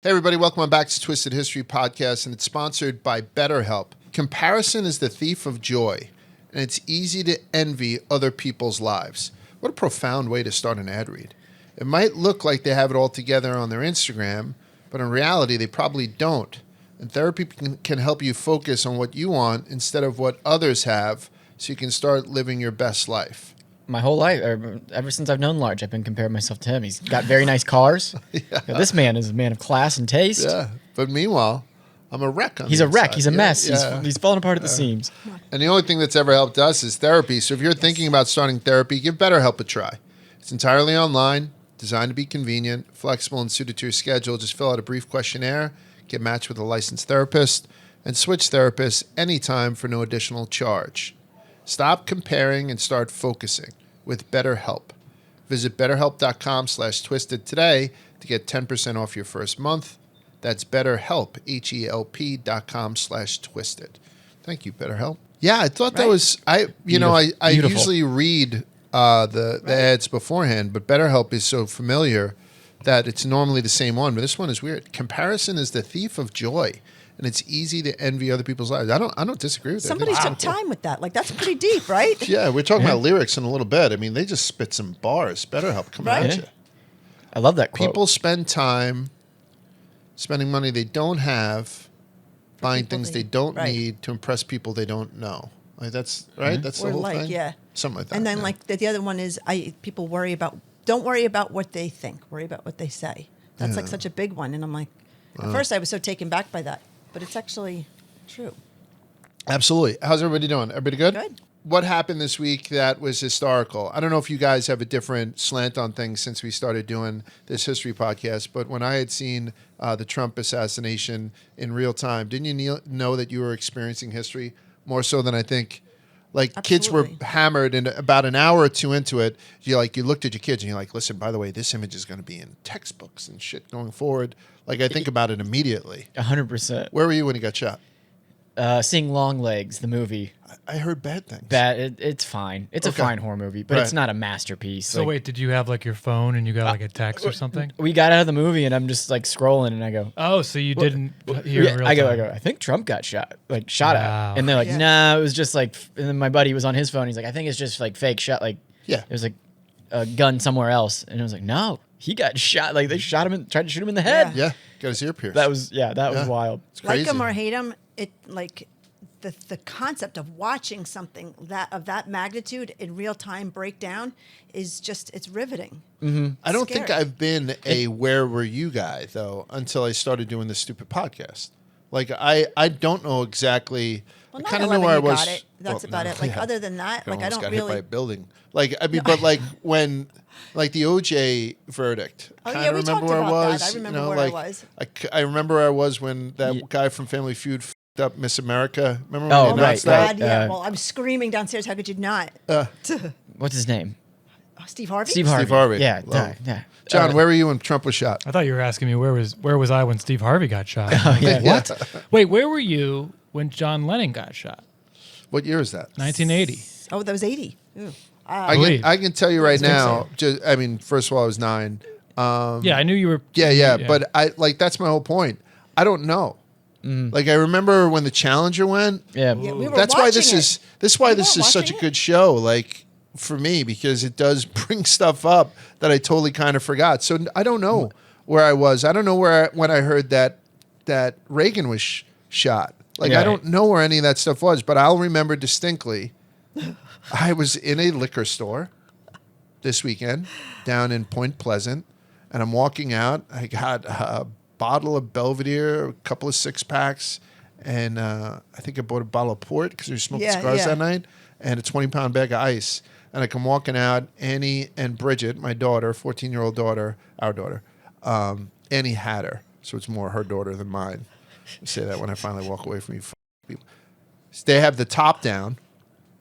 Hey, everybody. Welcome back to Twisted History Podcast, and it's sponsored by BetterHelp. Comparison is the thief of joy, and it's easy to envy other people's lives. What a profound way to start an ad read. It might look like they have it all together on their Instagram, but in reality, they probably don't. And therapy can help you focus on what you want instead of what others have, so you can start living your best life. My whole life, ever since I've known Large, I've been comparing myself to him. He's got very nice cars. Yeah. This man is a man of class and taste. Yeah, but meanwhile, I'm a wreck on He's the a wreck. inside. He's a mess. Yeah. He's falling apart at the seams. And the only thing that's ever helped us is therapy. So if you're thinking about starting therapy, give BetterHelp a try. It's entirely online, designed to be convenient, flexible, and suited to your schedule. Just fill out a brief questionnaire, get matched with a licensed therapist, and switch therapists anytime for no additional charge. Stop comparing and start focusing with BetterHelp. Visit BetterHelp.com/twisted today to get 10% off your first month. That's BetterHelp, HELP.com/twisted. Thank you, BetterHelp. Yeah, I thought that was, I usually read the ads beforehand, but BetterHelp is so familiar that it's normally the same one, but this one is weird. Comparison is the thief of joy, and it's easy to envy other people's lives. I don't disagree with that. Somebody took time with that. Like, that's pretty deep, right? Yeah, we're talking about lyrics in a little bit. I mean, they just spit some bars. BetterHelp coming at you. I love that quote. People spend time spending money they don't have, buying things they don't need to impress people they don't know. Like that's right. Mm-hmm. That's the whole thing. Yeah, something like that. And then the other one is people don't worry about what they think. Worry about what they say. That's like such a big one. And I'm like, at first I was so taken back by that, but it's actually true. Absolutely. How's everybody doing? Everybody good? Good. What happened this week that was historical? I don't know if you guys have a different slant on things since we started doing this history podcast, but when I had seen the Trump assassination in real time, didn't you know that you were experiencing history more so than I think? Like kids were hammered, and about an hour or two into it, you looked at your kids and you're like, listen, by the way, this image is going to be in textbooks and shit going forward. Like I think about it immediately. 100%. Where were you when he got shot? Seeing Long Legs, the movie. I heard bad things. It's fine. It's a fine horror movie, but it's not a masterpiece. So wait, did you have like your phone and you got like a text or something? We got out of the movie and I'm just like scrolling and I go, oh, so you didn't hear in real I time. go, I think Trump got shot at. And they're like, nah, it was just like, and then my buddy was on his phone. He's like, I think it's just like fake shot. Like, it was like a gun somewhere else. And I was like, no, he got shot. Like they shot him and tried to shoot him in the head. Yeah, got his ear pierced. That was wild. It's crazy. Like him or hate him, it like the concept of watching something of that magnitude in real time break down is just, it's riveting. Mm-hmm. I don't think scary. I've been a where were you guy though until I started doing this stupid podcast. Like I don't know exactly. Well, I kind of know where I was. Got it. That's about it. Like other than that, like I don't got really. hit by a building. Like I mean, but like when, like the OJ verdict. Oh I yeah, we remember talked where about I was. that. I remember you know, where like, I was. I remember where I was when that guy from Family Feud f***ed up Miss America. Remember when Oh, they Oh my announced that? God! Yeah. Well, I'm screaming downstairs. How could you not? What's his name? Steve Harvey. Steve Harvey. Yeah. Well, yeah. John, where were you when Trump was shot? I thought you were asking me where was I when Steve Harvey got shot. yeah. What? Wait, where were you when John Lennon got shot? What year is that? 1980. Oh, that was 80. I can tell you right now. I mean, first of all, I was 9. Yeah, I knew you were. Yeah. But I like that's my whole point. I don't know. Like I remember when the Challenger went. Yeah. Yeah, we were That's why this watching is this is such a watching good show. Like for me, because it does bring stuff up that I totally kind of forgot. So I don't know where I was. I don't know when I heard that Reagan was shot. Like I don't know where any of that stuff was, but I'll remember distinctly. I was in a liquor store this weekend down in Point Pleasant, and I'm walking out. I got a bottle of Belvedere, a couple of 6-packs, and I think I bought a bottle of port because we were smoking cigars that night, and a 20-pound bag of ice. And I come walking out. Annie and Bridget, my daughter, 14-year-old daughter, our daughter, Annie had her, so it's more her daughter than mine. I say that when I finally walk away from you people. They have the top down.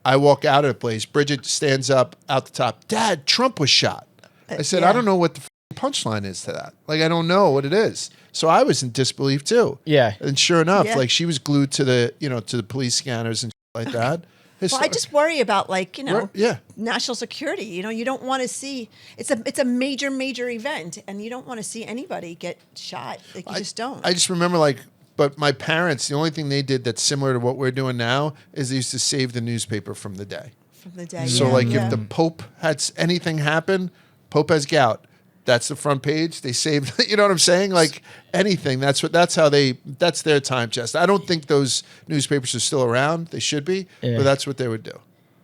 I walk out of the place. Bridget stands up out the top. Dad, Trump was shot. I said, I don't know what the punchline is to that. Like, I don't know what it is. So I was in disbelief too. Yeah. And sure enough, like she was glued to the, to the police scanners and like that. Well, I just worry about Yeah. national security. You don't want to see it's a major event, and you don't want to see anybody get shot. Like you just don't. I just remember but my parents, the only thing they did that's similar to what we're doing now is they used to save the newspaper from the day. From the day. So yeah. if the Pope had anything happen, Pope has gout. That's the front page. They saved, you know what I'm saying? Like anything. That's their time chest. I don't think those newspapers are still around. They should be, but that's what they would do.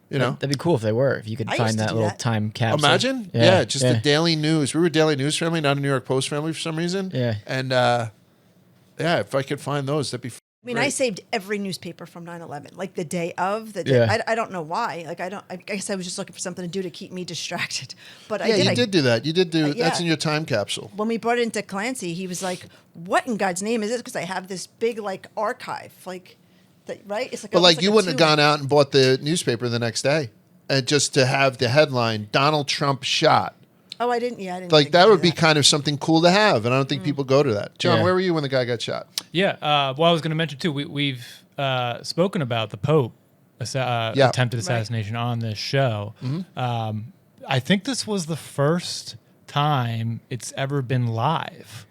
You know? That'd be cool if they were. If you could I find used to that do little that. time capsule. Imagine? Yeah, just the Daily News. We were a Daily News family, not a New York Post family for some reason. Yeah. And if I could find those, that'd be I great. saved every newspaper from 9/11, like the day of. Yeah. I don't know why. I guess I was just looking for something to do to keep me distracted. But You did do that. You did do that's yeah. in your time capsule. When we brought it into Clancy, he was like, "What in God's name is this?" Because I have this big archive, right? It's But almost you a wouldn't have tomb. gone out and bought the newspaper the next day, and just to have the headline "Donald Trump shot." Oh, I didn't. Yeah, I didn't. Like think that to would do be that. kind of something cool to have, and I don't think people go to that. John, Yeah. where were you when the guy got shot? Yeah. Well, I was going to mention too. We've spoken about the Pope attempted assassination on this show. I think this was the first time it's ever been live.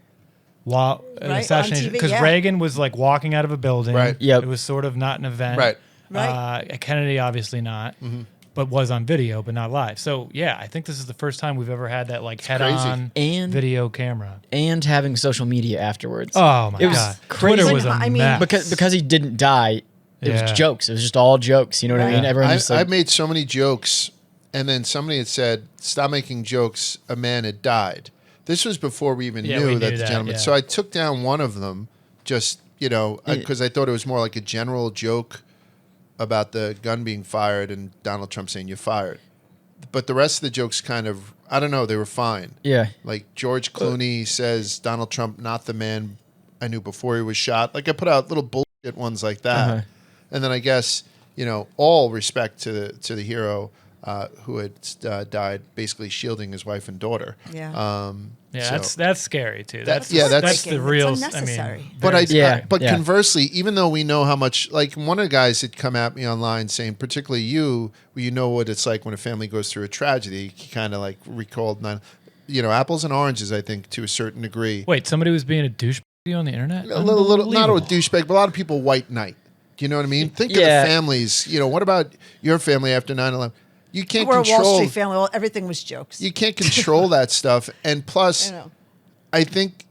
While an Right, on assassination, TV, because yeah. Reagan was walking out of a building. Right. Yep. It was sort of not an event. Right. Right. Kennedy obviously not. But was on video, but not live. So yeah, I think this is the first time we've ever had that head-on And- video camera. And having social media afterwards. Oh my It was god, crazy. Twitter was a I mean, mess. because he didn't die. It Yeah. was jokes. It was just all jokes. You know what I mean? Everyone just I made so many jokes, and then somebody had said, "Stop making jokes. A man had died." This was before we even Yeah, knew we that knew the that, gentleman. yeah. So I took down one of them, just because I thought it was more like a general joke about the gun being fired and Donald Trump saying "you're fired." But the rest of the jokes kind of, I don't know, they were fine. Yeah. Like George Clooney says, Donald Trump, not the man I knew before he was shot. Like I put out little bullshit ones like that. And then I guess, all respect to the hero who had died basically shielding his wife and daughter. Yeah. Yeah, so- that's scary too. That's That's heartbreaking. the real. It's I unnecessary. mean, But Yeah. conversely, even though we know how much, like one of the guys had come at me online saying, particularly you, where you know what it's like when a family goes through a tragedy, he kind of recalled, apples and oranges, I think, to a certain degree. wait, somebody was being a douchebag on the internet. A little, not a Unbelievable. douchebag, but a lot of people white knight. Do you know what I mean? Think of Yeah. the families. What about your family after 9/11? You can't We're a Wall control. Street family. Well, everything was jokes. You can't control that stuff, and plus, I think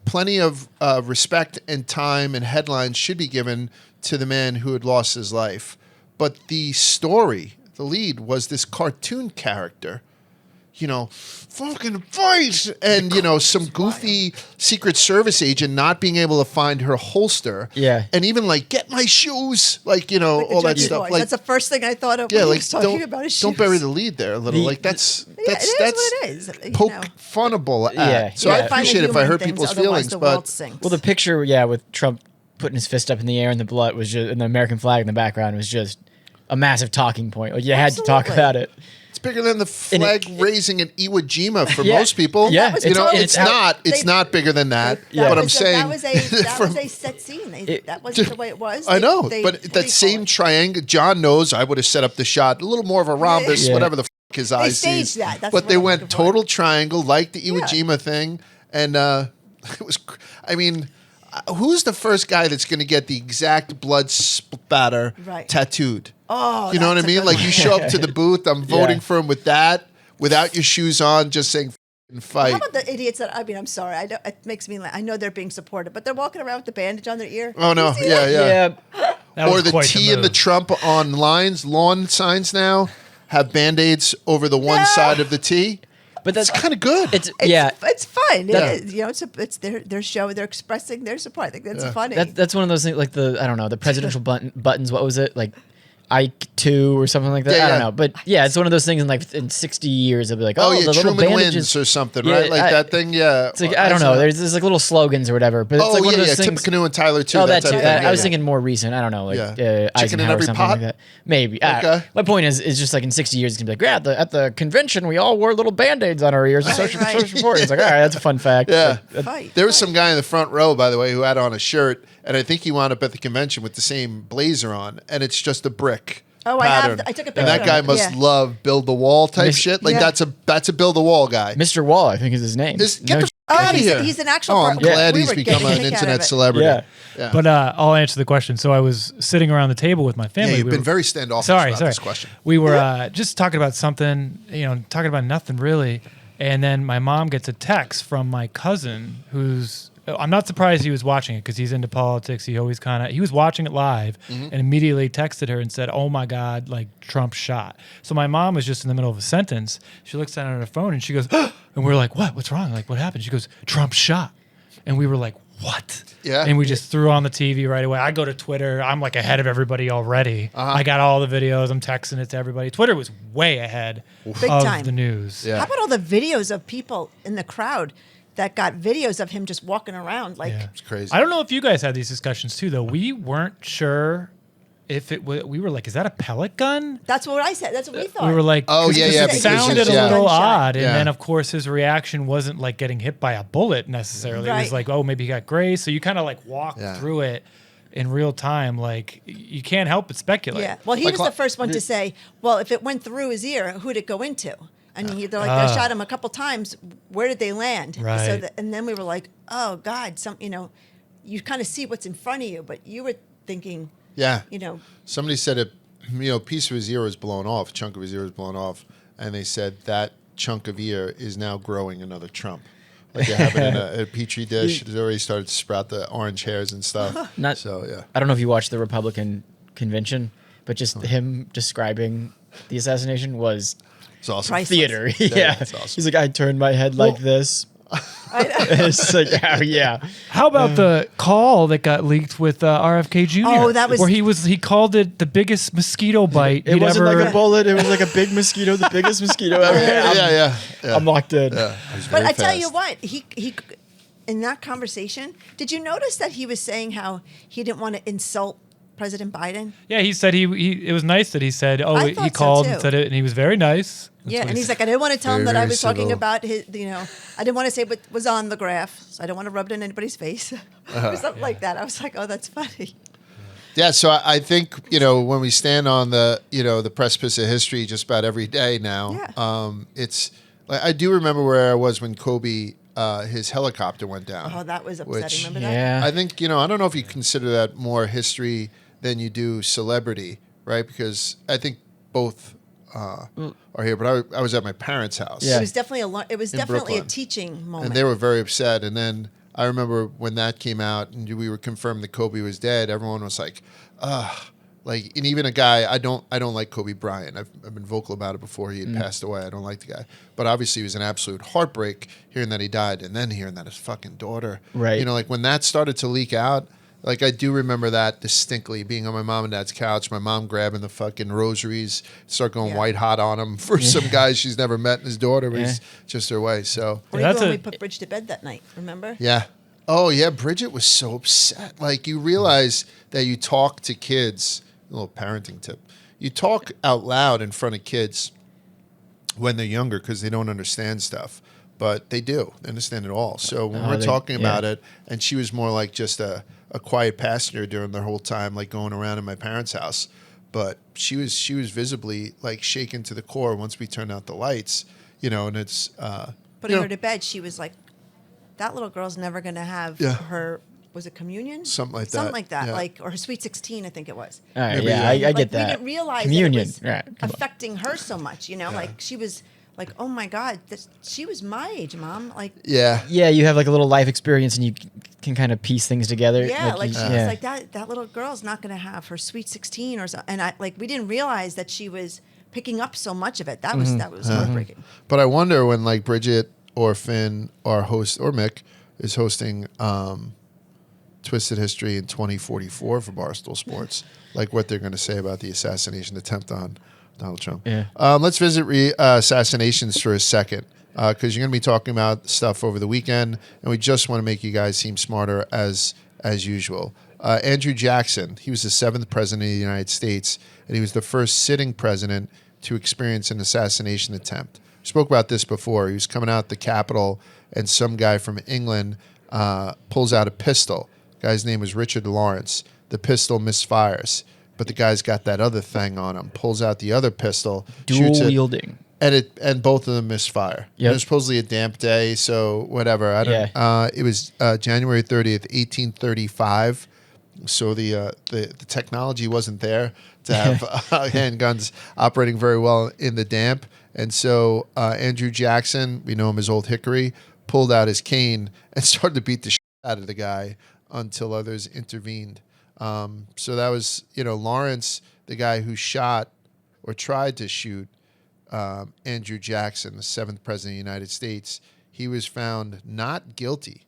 plenty of respect and time and headlines should be given to the man who had lost his life. But the story, the lead, was this cartoon character, fucking fight, and some goofy Secret Service agent not being able to find her holster, and even get my shoes, Like the all that Judge's stuff. voice. That's the first thing I thought of when he was talking about his shoes. don't bury the lead there a little. That's Yeah, it is that's what it is. poke funnable at. Yeah. So Yeah. I Find the appreciate it if I human hurt things, people's otherwise feelings, the but world sinks. Well, the picture, with Trump putting his fist up in the air and the blood was just, and the American flag in the background was just a massive talking point. Like you had to talk Absolutely. about it. it's bigger than the flag raising at Iwo Jima for Yeah. most people. Yeah, was it's totally- not. It's they- not bigger than that. Yeah. But I'm that saying was that from- was a set scene. That wasn't the way it was. I know, They- but what do that you same call it? triangle, John knows I would have set up the shot a little more of a rhombus, Yeah. whatever the fuck his eyes staged sees. that. That's but what they I'm went looking for. total triangle, like the Iwo Yeah. Jima thing, and it was. I mean, who's the first guy that's going to get the exact blood spatter Right. tattooed? Oh, you know what I that's a mean? good Like one. you show up to the booth, I'm voting for him with that, without your shoes on, just saying "F***ing fight. How about the idiots that I'm sorry. It makes me. I know they're being supported, but they're walking around with the bandage on their ear. Oh no, You see yeah, that? yeah. That Or was the quite T and the move. Trump on lawn signs now have band-aids over the one side of the T. But That's kind of good. It's It's fun. Yeah. It is. It's their show. They're expressing their support. I think that's funny. That's one of those things like the I don't know the presidential buttons. What was it like? Ike 2 or something like that. Yeah, I don't yeah. know. But yeah, it's one of those things in 60 years, it'll be like, oh, yeah, the little Truman bandages. wins or something, Yeah, right? Like that thing, yeah. It's like, I don't know. There's like little slogans or whatever. But it's like one of those things. Tippecanoe and Tyler, too. Oh, that that's type it. of thing. I was thinking more recent. I don't know, like Chicken in Eisenhower or every something pot? like that. Maybe. Okay. My point is just like in 60 years, it's going to be like, at the convention, we all wore little Band-Aids on our ears. Social support. It's like, all right, that's a fun fact. Yeah. Fight. There was some guy in the front row, by the way, who had on a shirt, and I think he wound up at the convention with the same blazer on, and it's just a brick. Oh, pattern. I took a picture. And that guy of it. must love build the wall type shit. Like that's a build the wall guy. Mr. Wall, I think is his name. Get the out of here. He's an actual. I'm glad we he's were become getting a an kick out of internet it. celebrity. Yeah. But I'll answer the question. So I was sitting around the table with my family. Yeah, you've We been were- very standoffish Sorry. about this question. We were just talking about something, talking about nothing really. And then my mom gets a text from my cousin who's, I'm not surprised he was watching it because he's into politics. He always he was watching it live and immediately texted her and said, oh my God, like Trump shot. So my mom was just in the middle of a sentence. She looks down at her phone and she goes, and we're like, what? What's wrong? Like, what happened? She goes, Trump shot. And we were like, what? Yeah. And we just threw on the TV right away. I go to Twitter. I'm like ahead of everybody already. I got all the videos. I'm texting it to everybody. Twitter was way ahead of time. the news. Yeah. How about all the videos of people in the crowd that got videos of him just walking around? Like, Yeah. It's crazy. I don't know if you guys had these discussions too, though. We weren't sure if it was. We were like, "Is that a pellet gun?" that's what I said. That's what we thought. We were like, Oh, 'cause yeah, it yeah, because sounded it's- a little Gunshot. odd. And Yeah. then, of course, his reaction wasn't like getting hit by a bullet necessarily. It Right. was like, oh, maybe he got grazed. So you kind of like walk through it in real time. Like you can't help but speculate. Yeah. Well, he Like, was the first one to say, well, if it went through his ear, who'd it go into? I mean, they're like, they shot him a couple times. Where did they land? Right. So and then we were like, oh, God, you kind of see what's in front of you, but you were thinking, Yeah. Somebody said a piece of his ear was blown off, a chunk of his ear was blown off, and they said that chunk of ear is now growing another Trump. Like they have it in a petri dish. It's already started to sprout the orange hairs and stuff. I don't know if you watched the Republican convention, but just him describing the assassination was It's awesome. Priceless. theater. Yeah, Yeah. that's awesome. He's like, I turned my head like this. It's like, oh, yeah. How about the call that got leaked with RFK Jr.? Oh, that was- where he called it the biggest mosquito bite. It he'd wasn't ever, like a bullet. It was like a big mosquito, the biggest mosquito ever. Yeah. I'm locked in. Yeah, it was But very I tell you fast. what, he in that conversation, did you notice that he was saying how he didn't want to insult President Biden? Yeah, he said he it was nice that he said, I he thought so, called too. and said it, and he was very nice. That's Yeah, what and he he's said. like, I didn't want to tell him Very, that I very was talking civil. about his, I didn't want to say what was on the graph, so I don't want to rub it in anybody's face, or something like that. I was like, oh, that's funny. Yeah, so I think when we stand on the precipice of history just about every day now, it's like I do remember where I was when Kobe his helicopter went down. Oh, that was upsetting. Which- Remember that? Yeah. I think I don't know if you consider that more history than you do celebrity, right? Because I think both are here. But I was at my parents' house. Yeah. It was definitely it was In definitely a Brooklyn. teaching moment. And they were very upset. And then I remember when that came out and we were confirmed that Kobe was dead, everyone was like, like, and even a guy, I don't like Kobe Bryant. I've been vocal about it before he had passed away. I don't like the guy. But obviously it was an absolute heartbreak hearing that he died and then hearing that his fucking daughter. Right. Like when that started to leak out, like I do remember that distinctly, being on my mom and dad's couch, my mom grabbing the fucking rosaries, start going white hot on him for some guy she's never met, and his daughter was just her way. So or Yeah, even that's when a- we put Bridge to bed that night, remember? yeah. Oh yeah, Bridget was so upset. Like you realize that you talk to kids, a little parenting tip. You talk out loud in front of kids when they're younger because they don't understand stuff. But they do. They understand it all. So when we're talking about it, and she was more like just a quiet passenger during the whole time, like going around in my parents' house. But she was visibly like shaken to the core once we turned out the lights, and it's Putting her to bed, she was like, that little girl's never going to have her, was it communion? Something like that. Something like that, Yeah. or her sweet 16, I think it was. All right, Maybe, yeah, yeah. I get that. We didn't realize Communion. that it was Right, come on. affecting her so much, like she was like, oh my God, she was my age, Mom. Like, yeah. Yeah, you have like a little life experience and you can kind of piece things together. yeah, like you- she was like, that little girl's not going to have her sweet 16 or something. And we didn't realize that she was picking up so much of it. That was heartbreaking. But I wonder when like Bridget or Finn or host or Mick is hosting Twisted History in 2044 for Barstool Sports, like what they're going to say about the assassination attempt on Donald Trump. Yeah. Let's visit Assassinations for a second, because you're going to be talking about stuff over the weekend, and we just want to make you guys seem smarter as usual. Andrew Jackson, he was the 7th president of the United States, and he was the first sitting president to experience an assassination attempt. We spoke about this before. He was coming out the Capitol, and some guy from England pulls out a pistol. The guy's name was Richard Lawrence. The pistol misfires, but the guy's got that other thing on him. Pulls out the other pistol, dual wielding, and both of them misfire. Yep. It was supposedly a damp day, so whatever. I don't. Yeah. It was January 30th, 1835. So the technology wasn't there to have handguns operating very well in the damp, and so Andrew Jackson, we know him as Old Hickory, pulled out his cane and started to beat the shit out of the guy until others intervened. So that was, Lawrence, the guy who shot or tried to shoot Andrew Jackson, the 7th president of the United States. He was found not guilty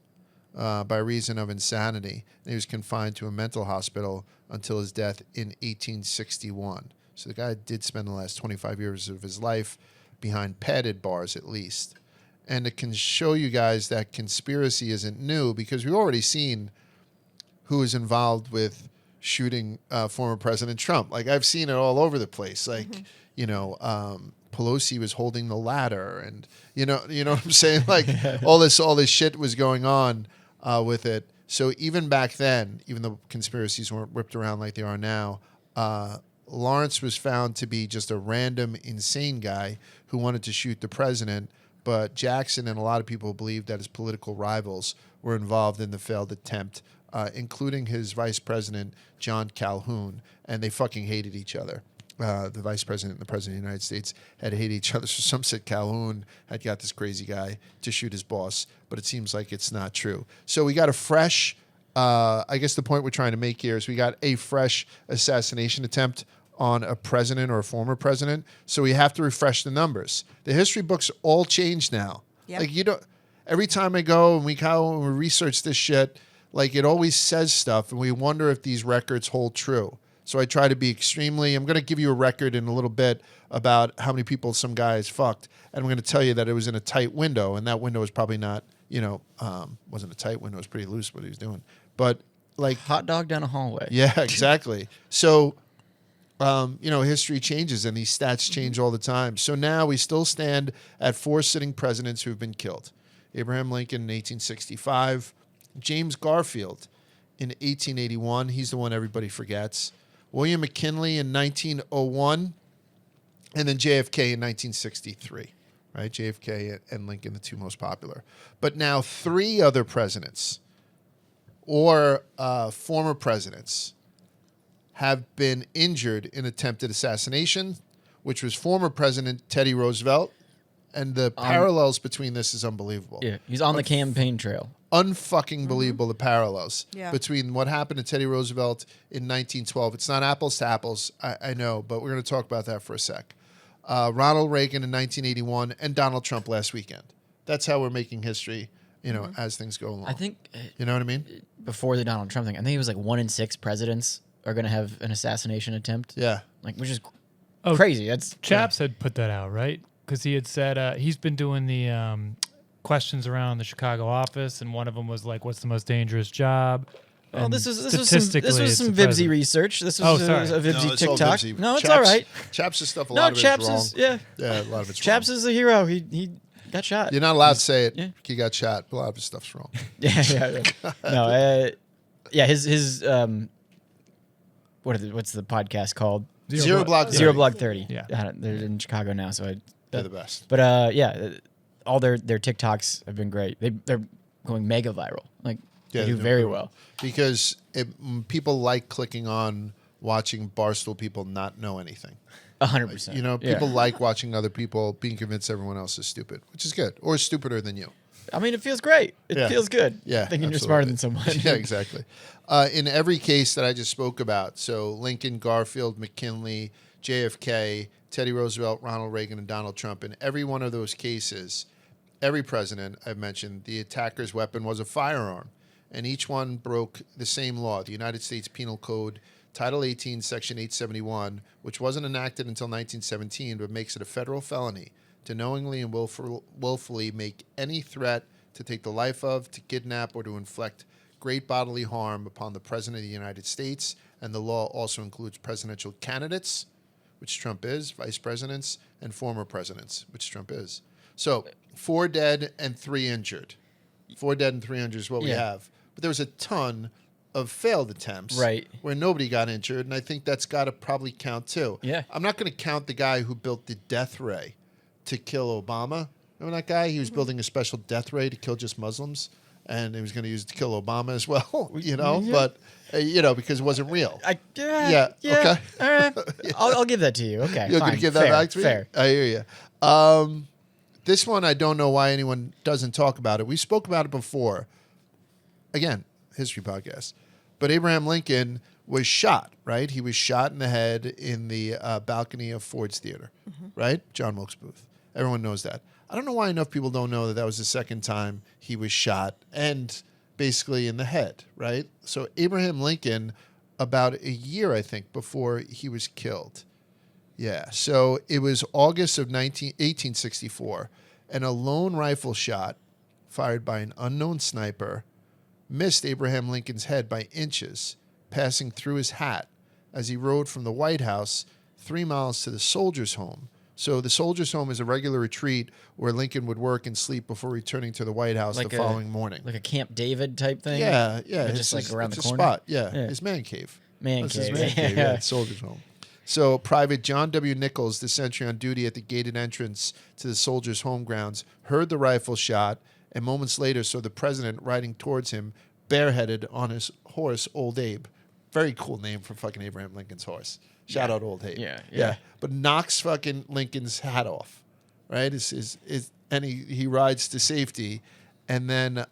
by reason of insanity. And he was confined to a mental hospital until his death in 1861. So the guy did spend the last 25 years of his life behind padded bars at least. And it can show you guys that conspiracy isn't new, because we've already seen who is involved with shooting former President Trump. Like, I've seen it all over the place. Like, Pelosi was holding the ladder, and you know what I'm saying? Like, all this shit was going on with it. So even back then, even though conspiracies weren't whipped around like they are now, Lawrence was found to be just a random, insane guy who wanted to shoot the president. But Jackson and a lot of people believed that his political rivals were involved in the failed attempt, including his vice president, John Calhoun, and they fucking hated each other. The vice president and the president of the United States had hated each other. So some said Calhoun had got this crazy guy to shoot his boss, but it seems like it's not true. So we got a fresh, I guess the point we're trying to make here is we got a fresh assassination attempt on a president or a former president. So we have to refresh the numbers. The history books all changed now. Yep. Like, every time I go and we research this shit, like, it always says stuff, and we wonder if these records hold true. So I try to be I'm going to give you a record in a little bit about how many people some guy has fucked, and I'm going to tell you that it was in a tight window, and that window was probably not, wasn't a tight window. It was pretty loose what he was doing. But, like... hot dog down a hallway. Yeah, exactly. So... history changes and these stats change all the time. So now we still stand at 4 sitting presidents who have been killed. Abraham Lincoln in 1865, James Garfield in 1881. He's the one everybody forgets. William McKinley in 1901, and then JFK in 1963. Right? JFK and Lincoln, the two most popular. But now 3 other presidents or former presidents have been injured in attempted assassination, which was former President Teddy Roosevelt, and the parallels between this is unbelievable. Yeah, he's on the campaign trail. Unfucking believable, the parallels between what happened to Teddy Roosevelt in 1912. It's not apples to apples, I know, but we're going to talk about that for a sec. Ronald Reagan in 1981, and Donald Trump last weekend. That's how we're making history, as things go along. I think... you know what I mean? Before the Donald Trump thing, I think it was like 1 in 6 presidents are going to have an assassination attempt. Yeah. Like, which is crazy. That's Chaps had put that out, right? Because he had said he's been doing the questions around the Chicago office, and one of them was like, what's the most dangerous job? Well, this was some Vibsy research. This was a Vibsy TikTok. No, it's all right. Chaps' stuff, a lot of it is wrong. Yeah, a lot of it's Chaps wrong. is a hero. He got shot. You're not allowed to say it. Yeah. He got shot. A lot of his stuff's wrong. Yeah. No, his what's the podcast called? Zero Block 30. Zero Block 30. Yeah. They're in Chicago now, so they're the best. But all their TikToks have been great. They're going mega viral. Like, they do very well. Because people like clicking on watching Barstool people not know anything. 100%. People like watching other people being convinced everyone else is stupid, which is good, or stupider than you. I mean, it feels great. It feels good. Yeah, thinking you're smarter than someone. Yeah, exactly. In every case that I just spoke about, so Lincoln, Garfield, McKinley, JFK, Teddy Roosevelt, Ronald Reagan, and Donald Trump, in every one of those cases, every president I've mentioned, the attacker's weapon was a firearm. and each one broke the same law, the United States Penal Code, Title 18, Section 871, which wasn't enacted until 1917, but makes it a federal felony to knowingly and willfully make any threat to take the life of, to kidnap, or to inflict great bodily harm upon the President of the United States. And the law also includes presidential candidates, which Trump is, vice presidents, and former presidents, which Trump is. So 4 dead and 3 injured. 4 dead and 3 injured is what we have. But there was a ton of failed attempts where nobody got injured, and I think that's got to probably count too. Yeah. I'm not going to count the guy who built the death ray to kill Obama. Remember that guy? He was building a special death ray to kill just Muslims, and he was going to use it to kill Obama as well, but, because it wasn't real. Okay. I'll give that to you. Okay. You're going to give that back to me? Fair. I hear you. This one, I don't know why anyone doesn't talk about it. We spoke about it before. Again, history podcast. But Abraham Lincoln was shot, right? He was shot in the head in the balcony of Ford's Theater, right? John Wilkes Booth. Everyone knows that. I don't know why enough people don't know that that was the second time he was shot, and basically in the head, right? So Abraham Lincoln, about a year, I think, before he was killed. Yeah, so it was August of 1864, and a lone rifle shot fired by an unknown sniper missed Abraham Lincoln's head by inches, passing through his hat as he rode from the White House 3 miles to the Soldiers' Home. So the Soldiers' Home is a regular retreat where Lincoln would work and sleep before returning to the White House the following morning. Like a Camp David type thing? Yeah. Just like around the corner? Spot. Yeah, his man cave. That's his man cave, Soldiers' Home. So Private John W. Nichols, the sentry on duty at the gated entrance to the Soldiers' Home grounds, heard the rifle shot, and moments later saw the president riding towards him bareheaded on his horse, Old Abe. Very cool name for fucking Abraham Lincoln's horse. Shout out Old Abe. Yeah. But knocks fucking Lincoln's hat off, right? And he rides to safety, and then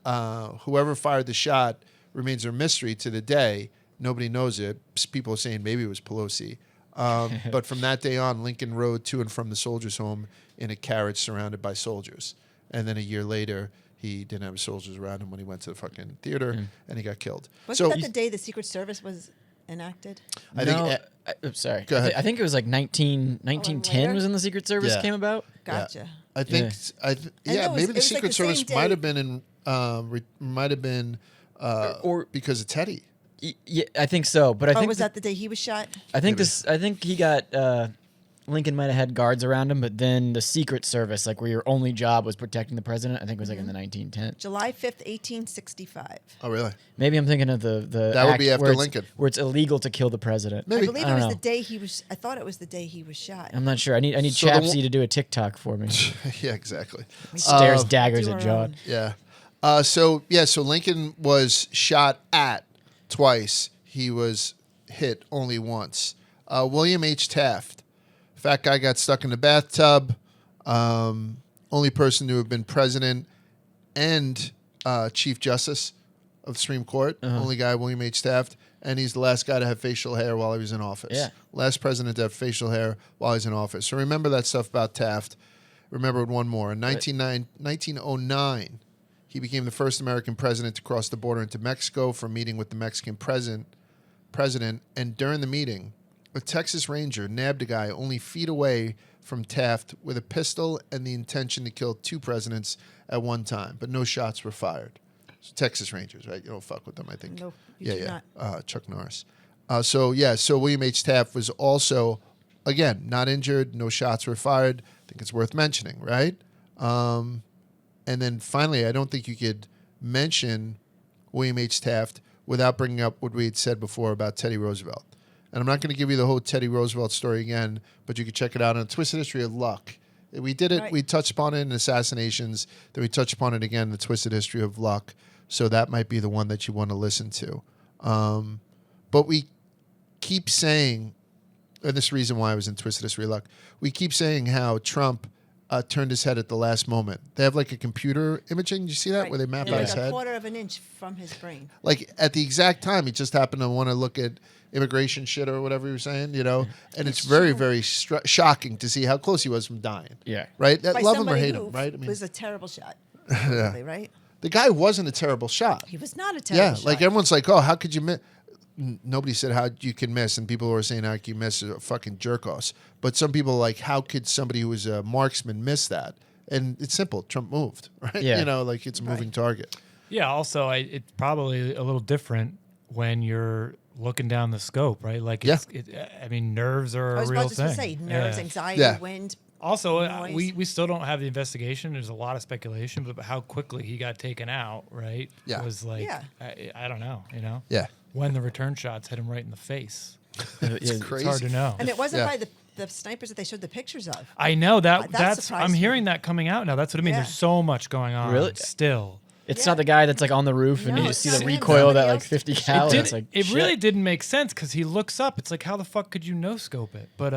whoever fired the shot remains a mystery to the day. Nobody knows it. People are saying maybe it was Pelosi. But from that day on, Lincoln rode to and from the Soldiers' Home in a carriage surrounded by soldiers. And then a year later, he didn't have soldiers around him when he went to the fucking theater, and he got killed. Wasn't that the day the Secret Service was enacted? Sorry. Go ahead. I think it was like 1910 was when the Secret Service came about. Gotcha. Yeah. I think, maybe the Secret Service might have been or because of Teddy. Yeah, I think so. But I think was that the day he was shot? I think he got Lincoln might have had guards around him, but then the Secret Service, like where your only job was protecting the president, I think it was like in the 1910s. July 5th, 1865. Oh, really? Maybe I'm thinking of the that would be after Lincoln, where it's illegal to kill the president. Maybe. I believe it was the day he was. I thought it was the day he was shot. I'm not sure. I need Chapsy to do a TikTok for me. Yeah, exactly. He stares daggers at John. Yeah. So Lincoln was shot at twice. He was hit only once. William H. Taft. Fat guy got stuck in the bathtub. Only person to have been president and Chief Justice of the Supreme Court. Only guy, William H. Taft. And he's the last guy to have facial hair while he was in office. Yeah. Last president to have facial hair while he's in office. So remember that stuff about Taft. Remember one more. In 1909, he became the first American president to cross the border into Mexico for a meeting with the Mexican president. And during the meeting, a Texas Ranger nabbed a guy only feet away from Taft with a pistol and the intention to kill 2 presidents at one time, but no shots were fired. So Texas Rangers, right? You don't fuck with them, I think. No, you do not. Chuck Norris. So William H. Taft was also, again, not injured, no shots were fired. I think it's worth mentioning, right? And then finally, I don't think you could mention William H. Taft without bringing up what we had said before about Teddy Roosevelt. And I'm not going to give you the whole Teddy Roosevelt story again, but you can check it out on Twisted History of Luck. We did it. Right. We touched upon it in Assassinations. Then we touched upon it again in the Twisted History of Luck. So that might be the one that you want to listen to. But we keep saying, and this is the reason why I was in Twisted History of Luck, we keep saying how Trump turned his head at the last moment. They have like a computer imaging. You see that? Right. Where they map out his head? A quarter of an inch from his brain. Like at the exact time, he just happened to want to look at immigration shit or whatever you were saying, And it's very, very shocking to see how close he was from dying. Yeah. Right? Love him or hate him, right? It was a terrible shot. Yeah. Right? The guy wasn't a terrible shot. He was not a terrible shot. Like everyone's like, oh, how could you miss? Nobody said how you can miss, and people were saying how can you miss a fucking jerk-offs. But some people are like, how could somebody who was a marksman miss that? And it's simple. Trump moved, right? Yeah. You know, like it's a moving target. Yeah. Also, it's probably a little different when you're looking down the scope, right? Like, I mean, nerves are a real thing. I was about to say nerves, anxiety, wind. Also, we still don't have the investigation. There's a lot of speculation, but how quickly he got taken out, right? Yeah. Was like, I don't know, you know? Yeah. When the return shots hit him right in the face. It's crazy. It's hard to know. And it wasn't by the snipers that they showed the pictures of. I know that's surprised I'm me. hearing that coming out now. That's what I mean. Yeah. There's so much going on. Really? Still. It's not the guy that's like on the roof and No, you it's see not the him. recoil of that Somebody like else. 50 cal. It really didn't make sense because he looks up. It's like, how the fuck could you no scope it? But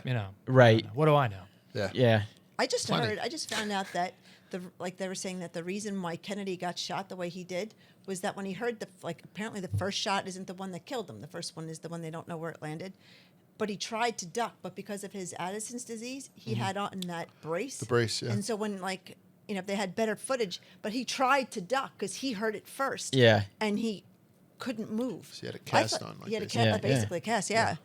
you know, Right. What do I know? Yeah. Yeah. I just found out that they were saying that the reason why Kennedy got shot the way he did was that when he heard apparently the first shot isn't the one that killed him. The first one is the one they don't know where it landed. But he tried to duck, but because of his Addison's disease, he had on that brace. The brace, yeah. And so when if they had better footage, but he tried to duck because he heard it first. Yeah. And he couldn't move. So he had a cast on. Like he had a basically. cast, basically a cast, yeah.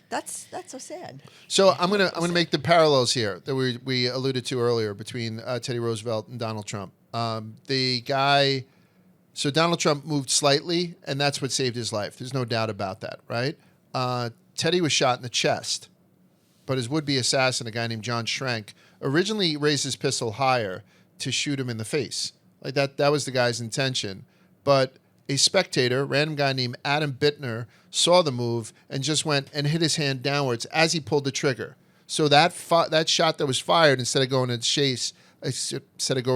That's so sad. So I'm gonna make the parallels here that we alluded to earlier between Teddy Roosevelt and Donald Trump. So Donald Trump moved slightly, and that's what saved his life. There's no doubt about that, right? Teddy was shot in the chest, but his would-be assassin, a guy named John Schrank, originally raised his pistol higher to shoot him in the face. Like that was the guy's intention. But a spectator, random guy named Adam Bittner, saw the move and just went and hit his hand downwards as he pulled the trigger. So that shot that was fired, instead of going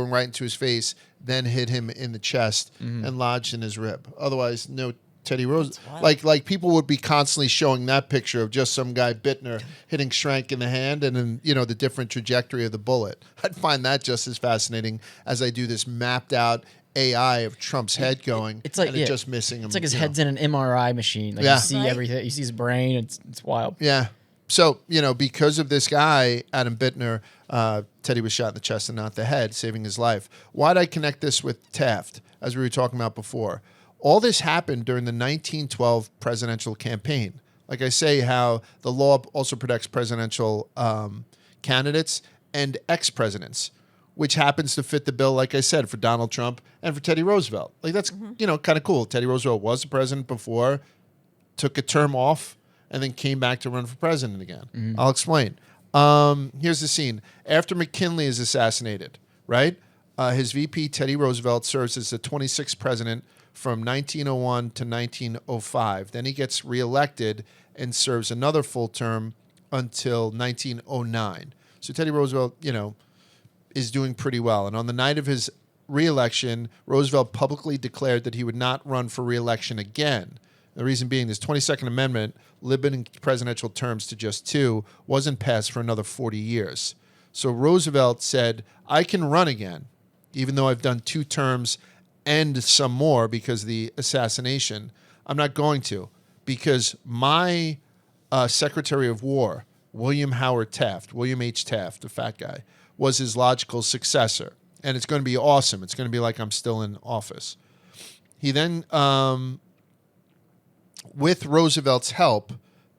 right into his face, then hit him in the chest and lodged in his rib. Otherwise, no Teddy Roosevelt. Like people would be constantly showing that picture of just some guy Bittner hitting Schrank in the hand, and then the different trajectory of the bullet. I'd find that just as fascinating as I do this mapped out AI of Trump's head going. It's like just missing him. It's like his head's in an MRI machine. Like you see everything. You see his brain. It's wild. Yeah. So because of this guy Adam Bittner, Teddy was shot in the chest and not the head, saving his life. Why'd I connect this with Taft, as we were talking about before? All this happened during the 1912 presidential campaign. Like I say, how the law also protects presidential candidates and ex-presidents, which happens to fit the bill, like I said, for Donald Trump and for Teddy Roosevelt. Like that's, kind of cool. Teddy Roosevelt was the president before, took a term off, and then came back to run for president again. I'll explain. Here's the scene. After McKinley is assassinated, right? His VP, Teddy Roosevelt, serves as the 26th president from 1901 to 1905. Then he gets reelected and serves another full term until 1909. So Teddy Roosevelt, is doing pretty well. And on the night of his reelection, Roosevelt publicly declared that he would not run for reelection again. The reason being, this 22nd Amendment, limiting presidential terms to just 2, wasn't passed for another 40 years. So Roosevelt said, I can run again, even though I've done 2 terms and some more because of the assassination. I'm not going to, because my Secretary of War, William H. Taft, the fat guy, was his logical successor. And it's going to be awesome. It's going to be like I'm still in office. He then, with Roosevelt's help,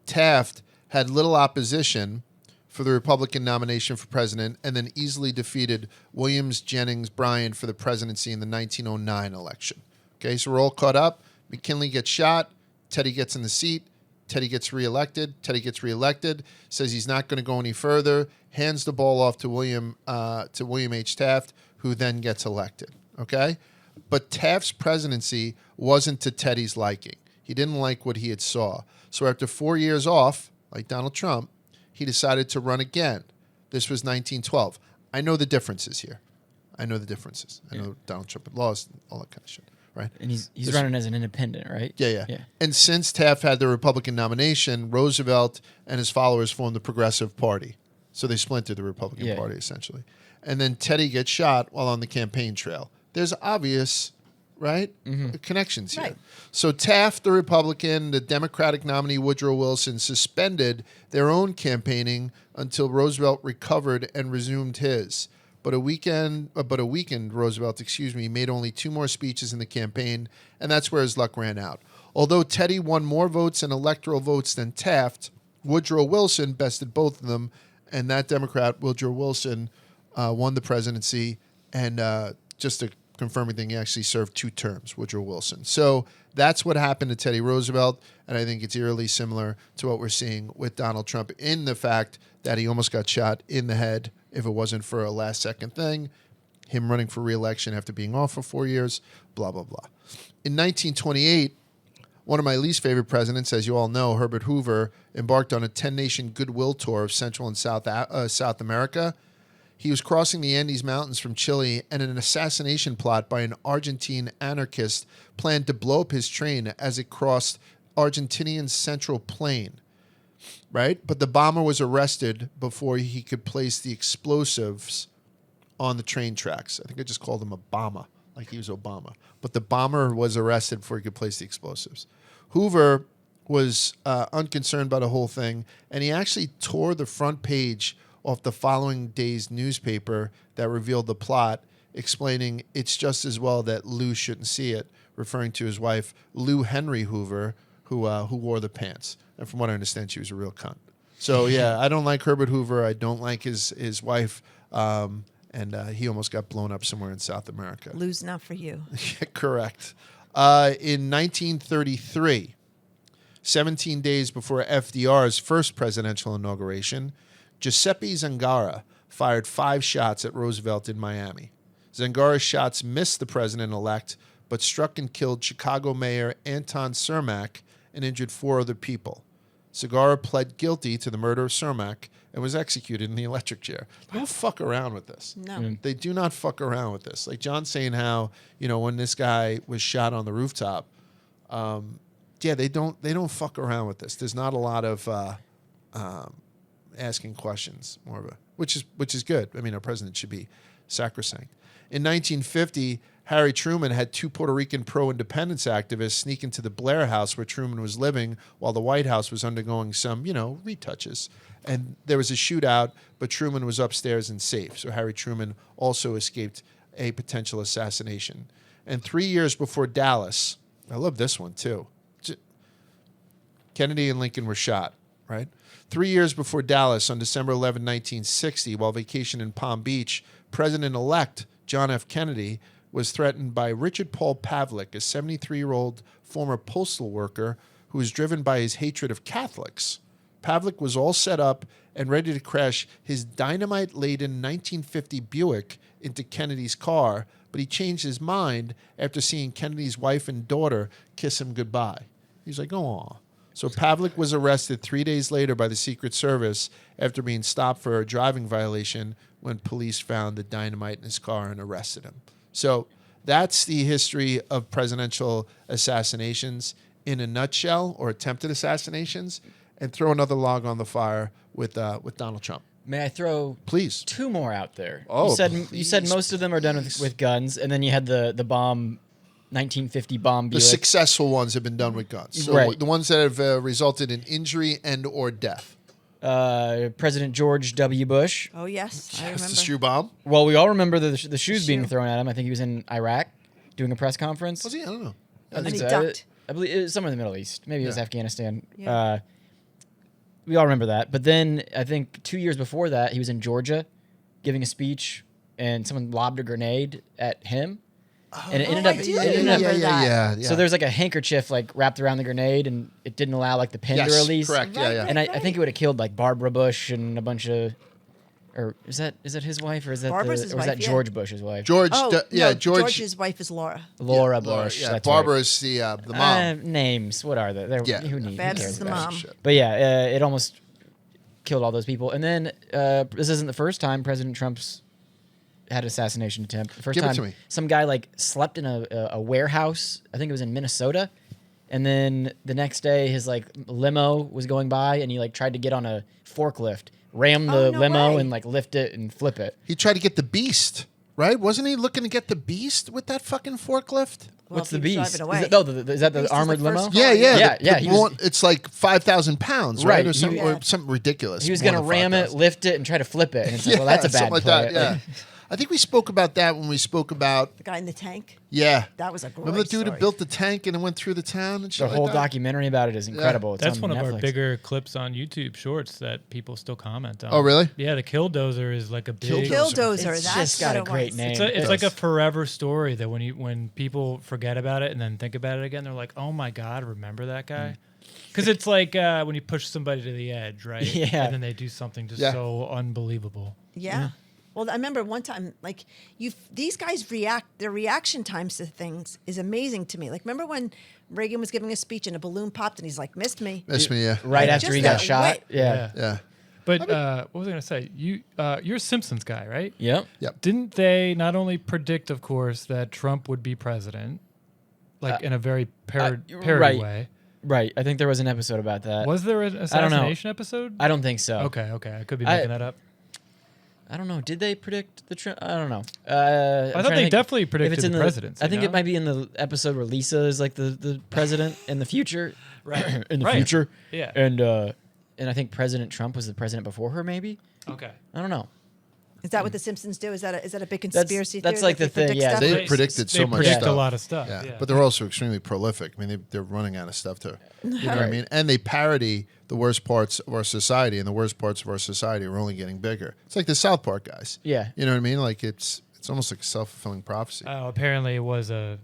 Taft had little opposition for the Republican nomination for president, and then easily defeated Williams Jennings Bryan for the presidency in the 1909 election. Okay, so we're all caught up. McKinley gets shot. Teddy gets in the seat. Teddy gets reelected. Says he's not going to go any further. Hands the ball off to William H. Taft, who then gets elected. Okay, but Taft's presidency wasn't to Teddy's liking. He didn't like what he had saw. So after 4 years off, like Donald Trump, he decided to run again. This was 1912. I know the differences here. I know Donald Trump had lost, all that kind of shit, right? And he's running as an independent, right? Yeah. And since Taft had the Republican nomination, Roosevelt and his followers formed the Progressive Party. So they splintered the Republican Party, essentially. And then Teddy gets shot while on the campaign trail. There's obvious, right, connections here. Right. So Taft, the Republican, the Democratic nominee Woodrow Wilson suspended their own campaigning until Roosevelt recovered and resumed his. but a weakened Roosevelt, made only 2 more speeches in the campaign, and that's where his luck ran out. Although Teddy won more votes and electoral votes than Taft, Woodrow Wilson bested both of them, and that Democrat, Woodrow Wilson, won the presidency. And just to confirm everything, he actually served 2 terms, Woodrow Wilson. So that's what happened to Teddy Roosevelt, and I think it's eerily similar to what we're seeing with Donald Trump in the fact that he almost got shot in the head if it wasn't for a last-second thing, him running for re-election after being off for 4 years, blah, blah, blah. In 1928, one of my least favorite presidents, as you all know, Herbert Hoover, embarked on a 10-nation goodwill tour of Central and South America. He was crossing the Andes Mountains from Chile, and an assassination plot by an Argentine anarchist planned to blow up his train as it crossed Argentinian Central Plain, right? But the bomber was arrested before he could place the explosives on the train tracks. I think I just called him Obama, like he was Obama. But the bomber was arrested before he could place the explosives. Hoover was unconcerned by the whole thing, and he actually tore the front page off the following day's newspaper that revealed the plot, explaining it's just as well that Lou shouldn't see it, referring to his wife, Lou Henry Hoover, who wore the pants. And from what I understand, she was a real cunt. So, yeah, I don't like Herbert Hoover. I don't like his wife. And he almost got blown up somewhere in South America. Lou's not for you. Correct. In 1933, 17 days before FDR's first presidential inauguration, Giuseppe Zangara fired 5 shots at Roosevelt in Miami. Zangara's shots missed the president-elect, but struck and killed Chicago Mayor Anton Cermak and injured 4 other people. Zangara pled guilty to the murder of Cermak and was executed in the electric chair. They don't fuck around with this. No. They do not fuck around with this. Like John's saying how, when this guy was shot on the rooftop, they don't fuck around with this. There's not a lot of asking questions, more of a which is good. I mean, our president should be sacrosanct. In 1950, Harry Truman had 2 Puerto Rican pro-independence activists sneak into the Blair House where Truman was living while the White House was undergoing some, retouches. And there was a shootout, but Truman was upstairs and safe. So Harry Truman also escaped a potential assassination. And 3 years before Dallas, I love this one too. Kennedy and Lincoln were shot, right? 3 years before Dallas, on December 11, 1960, while vacationing in Palm Beach, President-elect John F. Kennedy was threatened by Richard Paul Pavlik, a 73-year-old former postal worker who was driven by his hatred of Catholics. Pavlik was all set up and ready to crash his dynamite-laden 1950 Buick into Kennedy's car, but he changed his mind after seeing Kennedy's wife and daughter kiss him goodbye. He's like, "Aw." So Pavlik was arrested 3 days later by the Secret Service after being stopped for a driving violation when police found the dynamite in his car and arrested him. So that's the history of presidential assassinations in a nutshell, or attempted assassinations, and throw another log on the fire with Donald Trump. May I throw please 2 more out there? Oh, you said most of them are done with guns, and then you had the bomb. 1950 bomb Buick. The successful ones have been done with guns. So right. The ones that have resulted in injury and or death. President George W. Bush. Oh, yes. I remember. The shoe bomb? Well, we all remember the shoes being thrown at him. I think he was in Iraq doing a press conference. Was he? I don't know. I think and so. he ducked. I believe it was somewhere in the Middle East. Maybe it was Afghanistan. Yeah. We all remember that. But then I think 2 years before that, he was in Georgia giving a speech, and someone lobbed a grenade at him. And it ended up. Yeah. So there's like a handkerchief wrapped around the grenade, and it didn't allow the pin to release. Correct. Yeah. And I think it would have killed Barbara Bush and a bunch of, or is that his wife, or is that George Bush's wife? George. George's wife is Laura. Laura Bush. Yeah, that's Barbara's right. the mom. Names. What are they? Who Babs cares is the about mom. it? But yeah, it almost killed all those people. And then this isn't the first time President Trump's had an assassination attempt. The first Give time it to me. some guy slept in a warehouse. I think it was in Minnesota. And then the next day his limo was going by, and he tried to get on a forklift, ram the limo and lift it and flip it. He tried to get the Beast, right? Wasn't he looking to get the Beast with that fucking forklift? Well, What's the Beast? Is that the armored limo? Yeah. He was, it's like 5,000 pounds, right? Or something ridiculous. He was going to ram it, lift it, and try to flip it. And it's well, that's a bad play. Yeah. I think we spoke about that when we spoke about The guy in the tank. Yeah. That was a great Remember the dude story. who built the tank and it went through the town and shit The whole like that? documentary about it is incredible. It's That's on one of Netflix. our bigger clips on YouTube Shorts that people still comment on. Oh, really? Yeah, the Killdozer is like a big. Killdozer. It's that's just got a what it great was. name. It's like a forever story that when people forget about it and then think about it again, they're like, "Oh my God, remember that guy?" Because it's like when you push somebody to the edge, right? Yeah. And then they do something just so unbelievable. Yeah. Well, I remember one time, like these guys their reaction times to things is amazing to me. Like, remember when Reagan was giving a speech and a balloon popped and he's like, "Missed me." Missed me, yeah. Right Like, after just he got that shot. wit. Yeah. Yeah. But what was I going to say? You're a Simpsons guy, right? Yep. Yep. Didn't they not only predict, of course, that Trump would be president, like in a very parody right. way? Right. I think there was an episode about that. Was there an assassination episode? I don't think so. Okay. I could be making that up. I don't know. Did they predict the Trump? I don't know. I thought they definitely predicted the presidency. I think no? it might be in the episode where Lisa is like the president in the future. Right. In the Right. future. Yeah. And I think President Trump was the president before her, maybe. Okay. I don't know. Is that what the Simpsons do? Is that a big conspiracy that's theory? like that the they thing, predict yeah. stuff? They predicted so much predict stuff. a lot of stuff. Yeah. Yeah. But they're also extremely prolific. I mean, they're running out of stuff to, you know what I Right. mean? And they parody the worst parts of our society, and the worst parts of our society are only getting bigger. It's like the South Park guys. Yeah. You know what I mean? Like it's almost like a self-fulfilling prophecy. Oh, apparently it was a.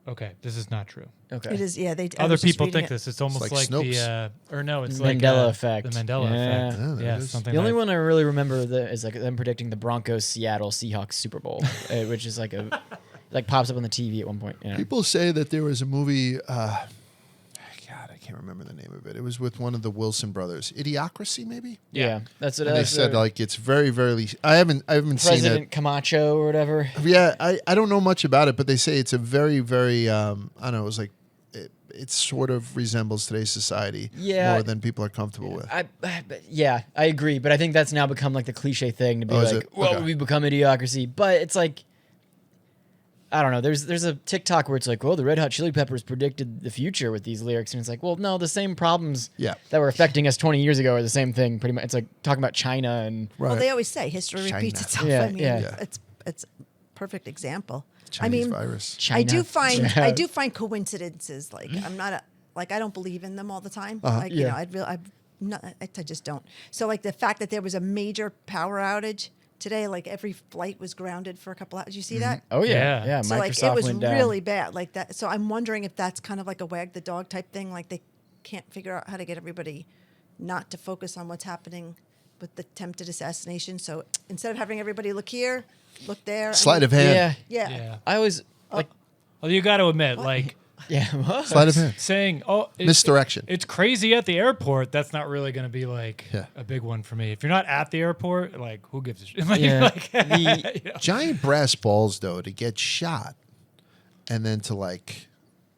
Okay, this is not true. Okay. It is. Yeah. I Other was just people reading think it. this. It's almost like like, Snopes. the. Or no, it's Mandela like effect. The Mandela Yeah. effect. Yeah, there Yeah, it is. something. The only like, one I really remember is like them predicting the Broncos Seattle Seahawks Super Bowl, which is like like pops up on the TV at one point. Yeah. People say that there was a movie. God, I can't remember the name of it. It was with one of the Wilson brothers. Idiocracy, maybe. Yeah. That's what And they that's said the like it's very, very. I haven't seen it. President Camacho or whatever. Yeah, I don't know much about it, but they say it's a very, very. I don't know. It was like it sort of resembles today's society Yeah. more than people are comfortable with. I agree, but I think that's now become like the cliche thing to be is like, it? well, Okay. we've become idiocracy. But it's like, I don't know. There's a TikTok where it's like, well, the Red Hot Chili Peppers predicted the future with these lyrics, and it's like, well, no, the same problems Yeah. that were affecting us 20 years ago are the same thing. Pretty much, it's like talking about China and Right. Well, they always say history repeats China. itself. Yeah, I mean, yeah. it's a perfect example. Chinese I mean, virus. China. I do find coincidences. Like I'm not I don't believe in them all the time. Like you Yeah. know, I just don't. So like the fact that there was a major power outage today, like every flight was grounded for a couple hours. Did you see that? Oh Yeah. yeah. So Microsoft like it was went down. really bad, like that. So I'm wondering if that's kind of like a wag the dog type thing. Like they can't figure out how to get everybody not to focus on what's happening with the attempted assassination. So instead of having everybody look here, look there. Sleight of hand. Yeah. Yeah. Yeah. I always like. Well, you got to admit, like Yeah. Sleight of hand. saying, "Oh, Misdirection. It's crazy at the airport." That's not really going to be like Yeah. a big one for me. If you're not at the airport, like who gives a shit? Like, Yeah. like, The- you know. Giant brass balls, though, to get shot and then to like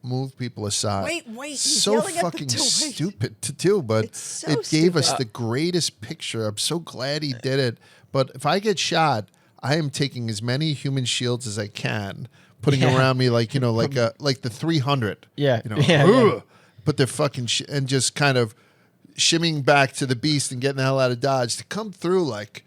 move people aside. Wait, he's So yelling at them fucking to wait. stupid to do, but It's so it gave us stupid. the greatest picture. I'm so glad he did it. But if I get shot, I am taking as many human shields as I can, putting Yeah. around me like like the 300. Yeah. You know, Yeah, "Ugh," But they're fucking and just kind of shimmying back to the beast and getting the hell out of Dodge to come through like,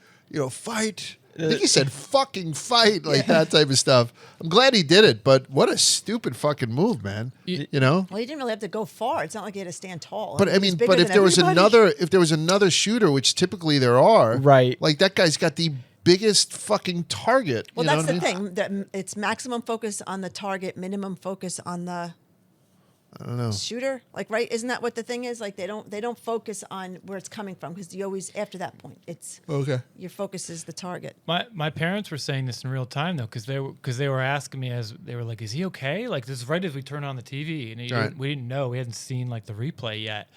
fight. I think he said fucking fight, like that type of stuff. I'm glad he did it, but what a stupid fucking move, man. You know? Well, he didn't really have to go far. It's not like he had to stand tall. But I he's mean, bigger but if than there was everybody. another shooter, which typically there are, Right. Like that guy's got the biggest fucking target. Well, you know that's what the I mean? thing. That it's maximum focus on the target, minimum focus on the I don't know. shooter. Like, right? Isn't that what the thing is? Like, they don't focus on where it's coming from because you always after that point, it's Okay. your focus is the target. My parents were saying this in real time though, because they were asking me as they were like, "Is he okay?" Like this is right as we turn on the TV, and Right. we didn't know, we hadn't seen like the replay yet,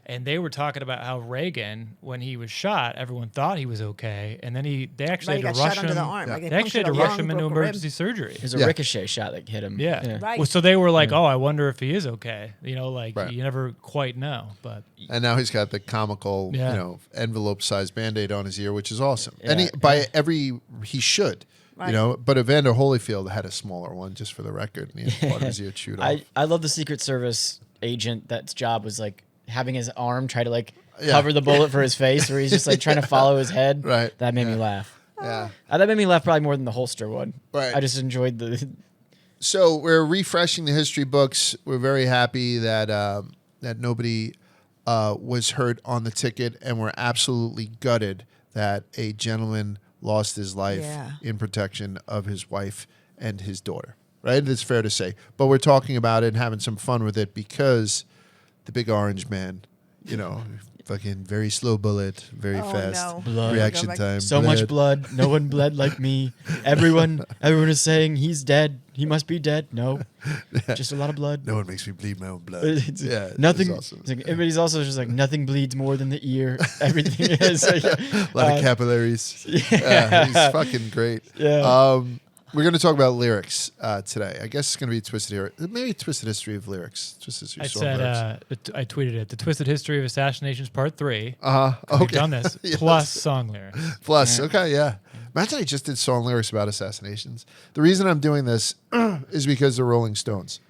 and they were talking about how Reagan, when he was shot, everyone thought he was okay, and then they actually Right, he had to got rush shot under him. the arm. Like, They they actually had to punctured a rush him lung, into broke a rib. emergency surgery. There's a Yeah. ricochet shot that hit him. Yeah. Right. Well, so they were like, "Oh, I wonder if he is okay." Like Right. you never quite know, but And now he's got the comical, Yeah. envelope-sized Band-Aid on his ear, which is awesome. Yeah. And he should, Right. But Evander Holyfield had a smaller one, just for the record, and he had part of his ear chewed off. I love the Secret Service agent that's job was like having his arm try to like Yeah. cover the bullet for his face, where he's just like trying to follow his head. Right. That made me Yeah. laugh. Yeah. That made me laugh probably more than the holster one. Right. I just enjoyed the. So we're refreshing the history books. We're very happy that that nobody was hurt on the ticket, and we're absolutely gutted that a gentleman lost his life in protection of his wife and his daughter. Right? It's fair to say. But we're talking about it and having some fun with it because the big orange man, fucking very slow bullet, very fast reaction time. So much blood. No one bled like me. Everyone is saying he's dead. He must be dead. No, just a lot of blood. No one makes me bleed my own blood. Nothing. Awesome. Everybody's also just like nothing bleeds more than the ear. Everything is like, a lot of capillaries. He's fucking great. Yeah. We're going to talk about lyrics today. I guess it's going to be maybe Twisted History of Lyrics. Twisted History I tweeted it. The Twisted History of Assassinations Part 3. Okay. We've done this. Plus song lyrics. Plus, okay, yeah. Imagine I just did song lyrics about assassinations. The reason I'm doing this is because the Rolling Stones.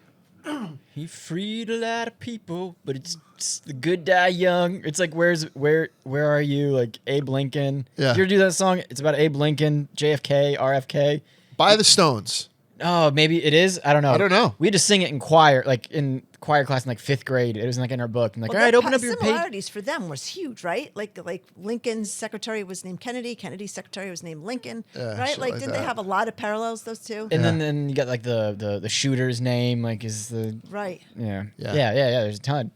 He freed a lot of people, but it's the good die young. It's like where are you? Like Abe Lincoln. Yeah. Did you ever do that song? It's about Abe Lincoln, JFK, RFK. By the Stones. Oh, maybe it is. I don't know. We had to sing it in choir, like in choir class in like 5th grade. It was like in our book. I'm like, all right, open up your page. Similarities for them was huge, right? Like Lincoln's secretary was named Kennedy. Kennedy's secretary was named Lincoln, right? Like, didn't they have a lot of parallels, those two? And then you got like the shooter's name, like is the right. Yeah. There's a ton.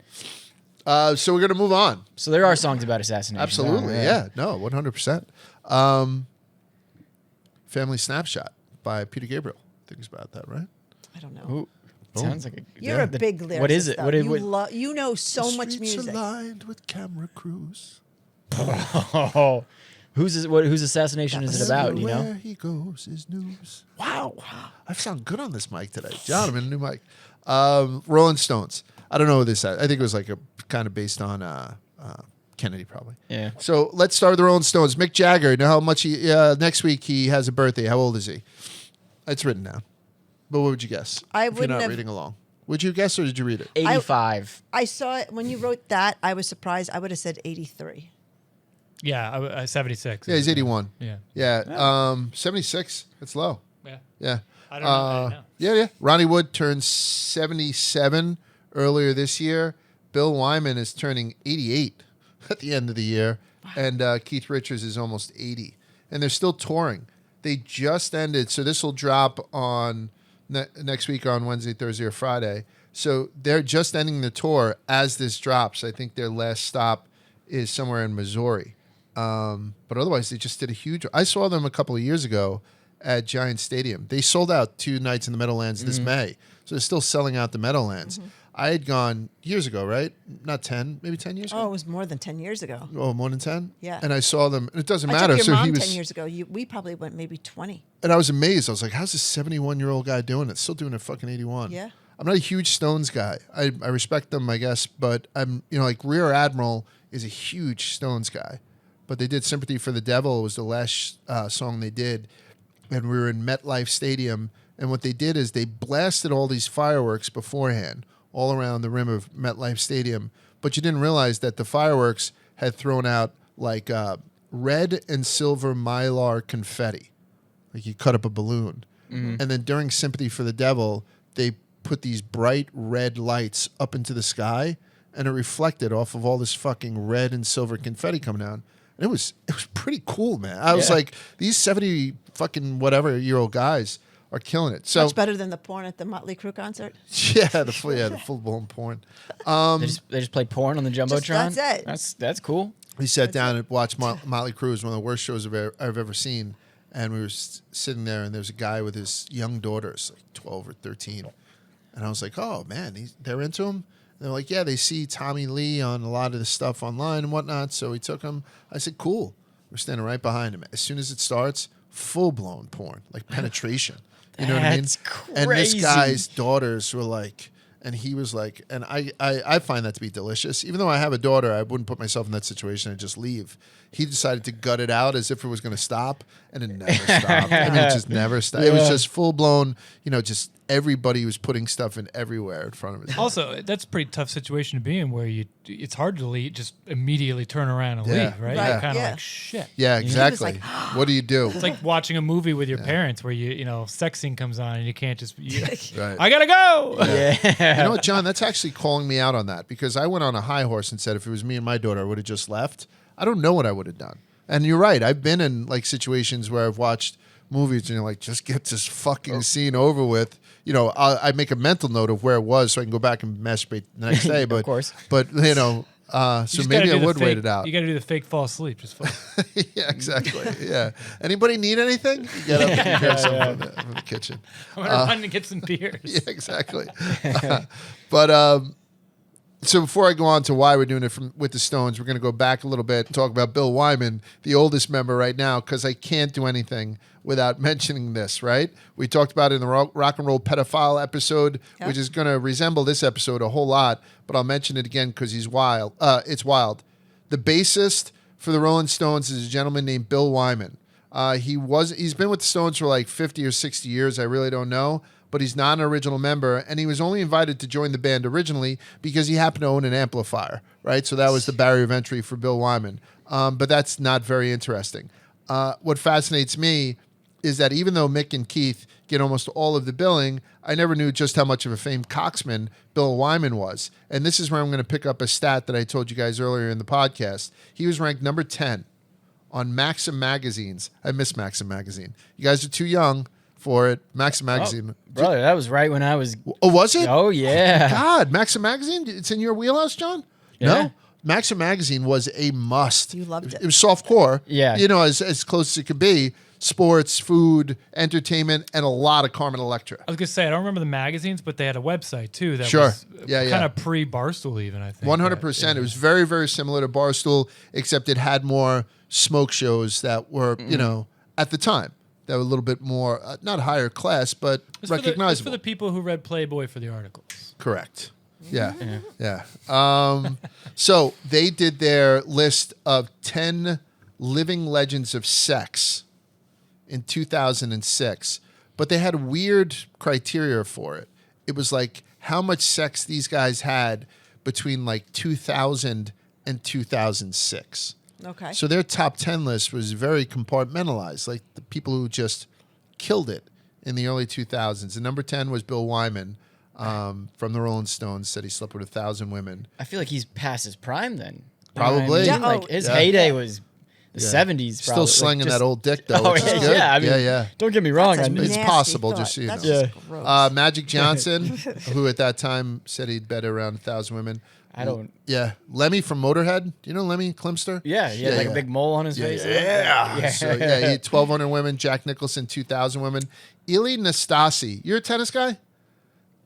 So we're gonna move on. So there are songs about assassinations. Absolutely, no, 100%. Family Snapshot by Peter Gabriel. I think it's about that, right? I don't know. Ooh, sounds like You're a big lyricist. What is it? You know so much music. Streets aligned with camera crews. Oh, whose assassination is it about? Do you know? Where he goes is news. Wow, I sound good on this mic today, John. I'm in a new mic. Rolling Stones. I don't know what this is. I think it was like a kind of based on Kennedy, probably. Yeah. So let's start with the Rolling Stones. Mick Jagger. You know how much next week he has a birthday. How old is he? It's written down. But what would you guess? If you're not reading along. Would you guess or did you read it? 85. I saw it when you wrote that. I was surprised. I would have said 83. Yeah, 76. Yeah, he's 81. Yeah. 76. That's low. Yeah. I don't know. I know. Yeah. Ronnie Wood turned 77 earlier this year. Bill Wyman is turning 88 at the end of the year. Wow. And Keith Richards is almost 80. And they're still touring. They just ended, so this will drop on next week on Wednesday, Thursday, or Friday. So they're just ending the tour as this drops. I think their last stop is somewhere in Missouri. But otherwise, they just did a huge... I saw them a couple of years ago at Giant Stadium. They sold out 2 nights in the Meadowlands this May. So they're still selling out the Meadowlands. Mm-hmm. I had gone years ago, right? Not 10, maybe 10 years ago? Oh, it was more than 10 years ago. Oh, more than 10? Yeah. And I saw them. It doesn't I matter. took your mom he was 10 years ago. We probably went maybe 20. And I was amazed. I was like, how's this 71-year-old guy doing it? Still doing it fucking 81. Yeah. I'm not a huge Stones guy. I respect them, I guess. But I'm, like Rear Admiral is a huge Stones guy. But they did Sympathy for the Devil. It was the last song they did. And we were in MetLife Stadium. And what they did is they blasted all these fireworks beforehand all around the rim of MetLife Stadium. But you didn't realize that the fireworks had thrown out like red and silver Mylar confetti. Like you cut up a balloon. Mm-hmm. And then during Sympathy for the Devil, they put these bright red lights up into the sky, and it reflected off of all this fucking red and silver confetti coming down. And it was pretty cool, man. I was like, these 70 fucking whatever year old guys are killing it. So much better than the porn at the Motley Crue concert. Yeah, the full blown porn. They just played porn on the Jumbotron. That's it. That's cool. We sat down and watched Motley Crue. It was one of the worst shows I've ever seen. And we were sitting there, and there was a guy with his young daughters, like 12 or 13. And I was like, oh, man, they're into him? And they're like, yeah, they see Tommy Lee on a lot of the stuff online and whatnot. So he took him. I said, cool. We're standing right behind him. As soon as it starts, full-blown porn, like penetration. You know what I mean? That's crazy. And this guy's daughters were like, and he was like, and I find that to be delicious. Even though I have a daughter, I wouldn't put myself in that situation and just leave. He decided to gut it out as if it was going to stop, and it never stopped. I mean, it just never stopped. Yeah. It was just full blown, just everybody was putting stuff in everywhere in front of us. Also, that's a pretty tough situation to be in, where it's hard to just immediately turn around and leave, right? Right. You're kind of Yeah. like, shit. Yeah, exactly. Like, What do you do? It's like watching a movie with your parents where sex scene comes on and you can't just, Right. I gotta go. Yeah. You know what, John? That's actually calling me out on that, because I went on a high horse and said if it was me and my daughter, I would have just left. I don't know what I would have done. And you're right. I've been in like situations where I've watched movies and you're like, just get this fucking scene over with. I make a mental note of where it was so I can go back and masturbate the next day. But Of course. But so maybe I would wait it out. You got to do the fake fall asleep. Just Yeah, exactly. Yeah. Anybody need anything? You get up and grab something from the kitchen. I'm gonna run and get some beers. Yeah, exactly. So before I go on to why we're doing it with the Stones, we're going to go back a little bit and talk about Bill Wyman, the oldest member right now, because I can't do anything without mentioning this, right? We talked about it in the rock and roll pedophile episode, which is going to resemble this episode a whole lot, but I'll mention it again because he's wild. It's wild. The bassist for the Rolling Stones is a gentleman named Bill Wyman. He's been with the Stones for like 50 or 60 years. I really don't know. But he's not an original member, and he was only invited to join the band originally because he happened to own an amplifier, right? So that was the barrier of entry for Bill Wyman. But that's not very interesting. What fascinates me is that even though Mick and Keith get almost all of the billing, I never knew just how much of a famed coxman Bill Wyman was. And this is where I'm going to pick up a stat that I told you guys earlier in the podcast. He was ranked number 10 on Maxim magazines. I miss Maxim magazine. You guys are too young for it. Maxim magazine. Brother, that was right when I was... Oh, was it? Oh, yeah. God, Maxim magazine? It's in your wheelhouse, John? Yeah. No? Maxim magazine was a must. You loved it. It was softcore. Yeah. As close as it could be. Sports, food, entertainment, and a lot of Carmen Electra. I was gonna say I don't remember the magazines, but they had a website too that Sure. was Yeah, kind of pre-Barstool even. I think 100%. It was very, very similar to Barstool, except it had more smoke shows that were, at the time, that were a little bit more, not higher class, but It's recognizable. for the people who read Playboy for the articles. Correct. Yeah. So they did their list of 10 living legends of sex in 2006, but they had weird criteria for it. It was like how much sex these guys had between like 2000 and 2006. Okay. So their top 10 list was very compartmentalized, like the people who just killed it in the early 2000s. And number 10 was Bill Wyman from the Rolling Stones, said he slept with 1,000 women. I feel like he's past his prime then. Probably. You know what I mean? Yeah, Like his yeah. heyday was the 70s. Still Probably. slinging Like, that old dick, though, Oh, which is yeah, good. yeah. I mean, yeah. don't get me wrong. That's a It's nasty possible, thought. just so you That's know. just gross. Magic Johnson, who at that time said he'd bet around 1,000 women. I don't. Yeah. Lemmy from Motorhead. Do you know Lemmy Klimster? Yeah, he had like a big mole on his face. Yeah. So, he had 1,200 women. Jack Nicholson, 2,000 women. Ili Nastasi. You're a tennis guy?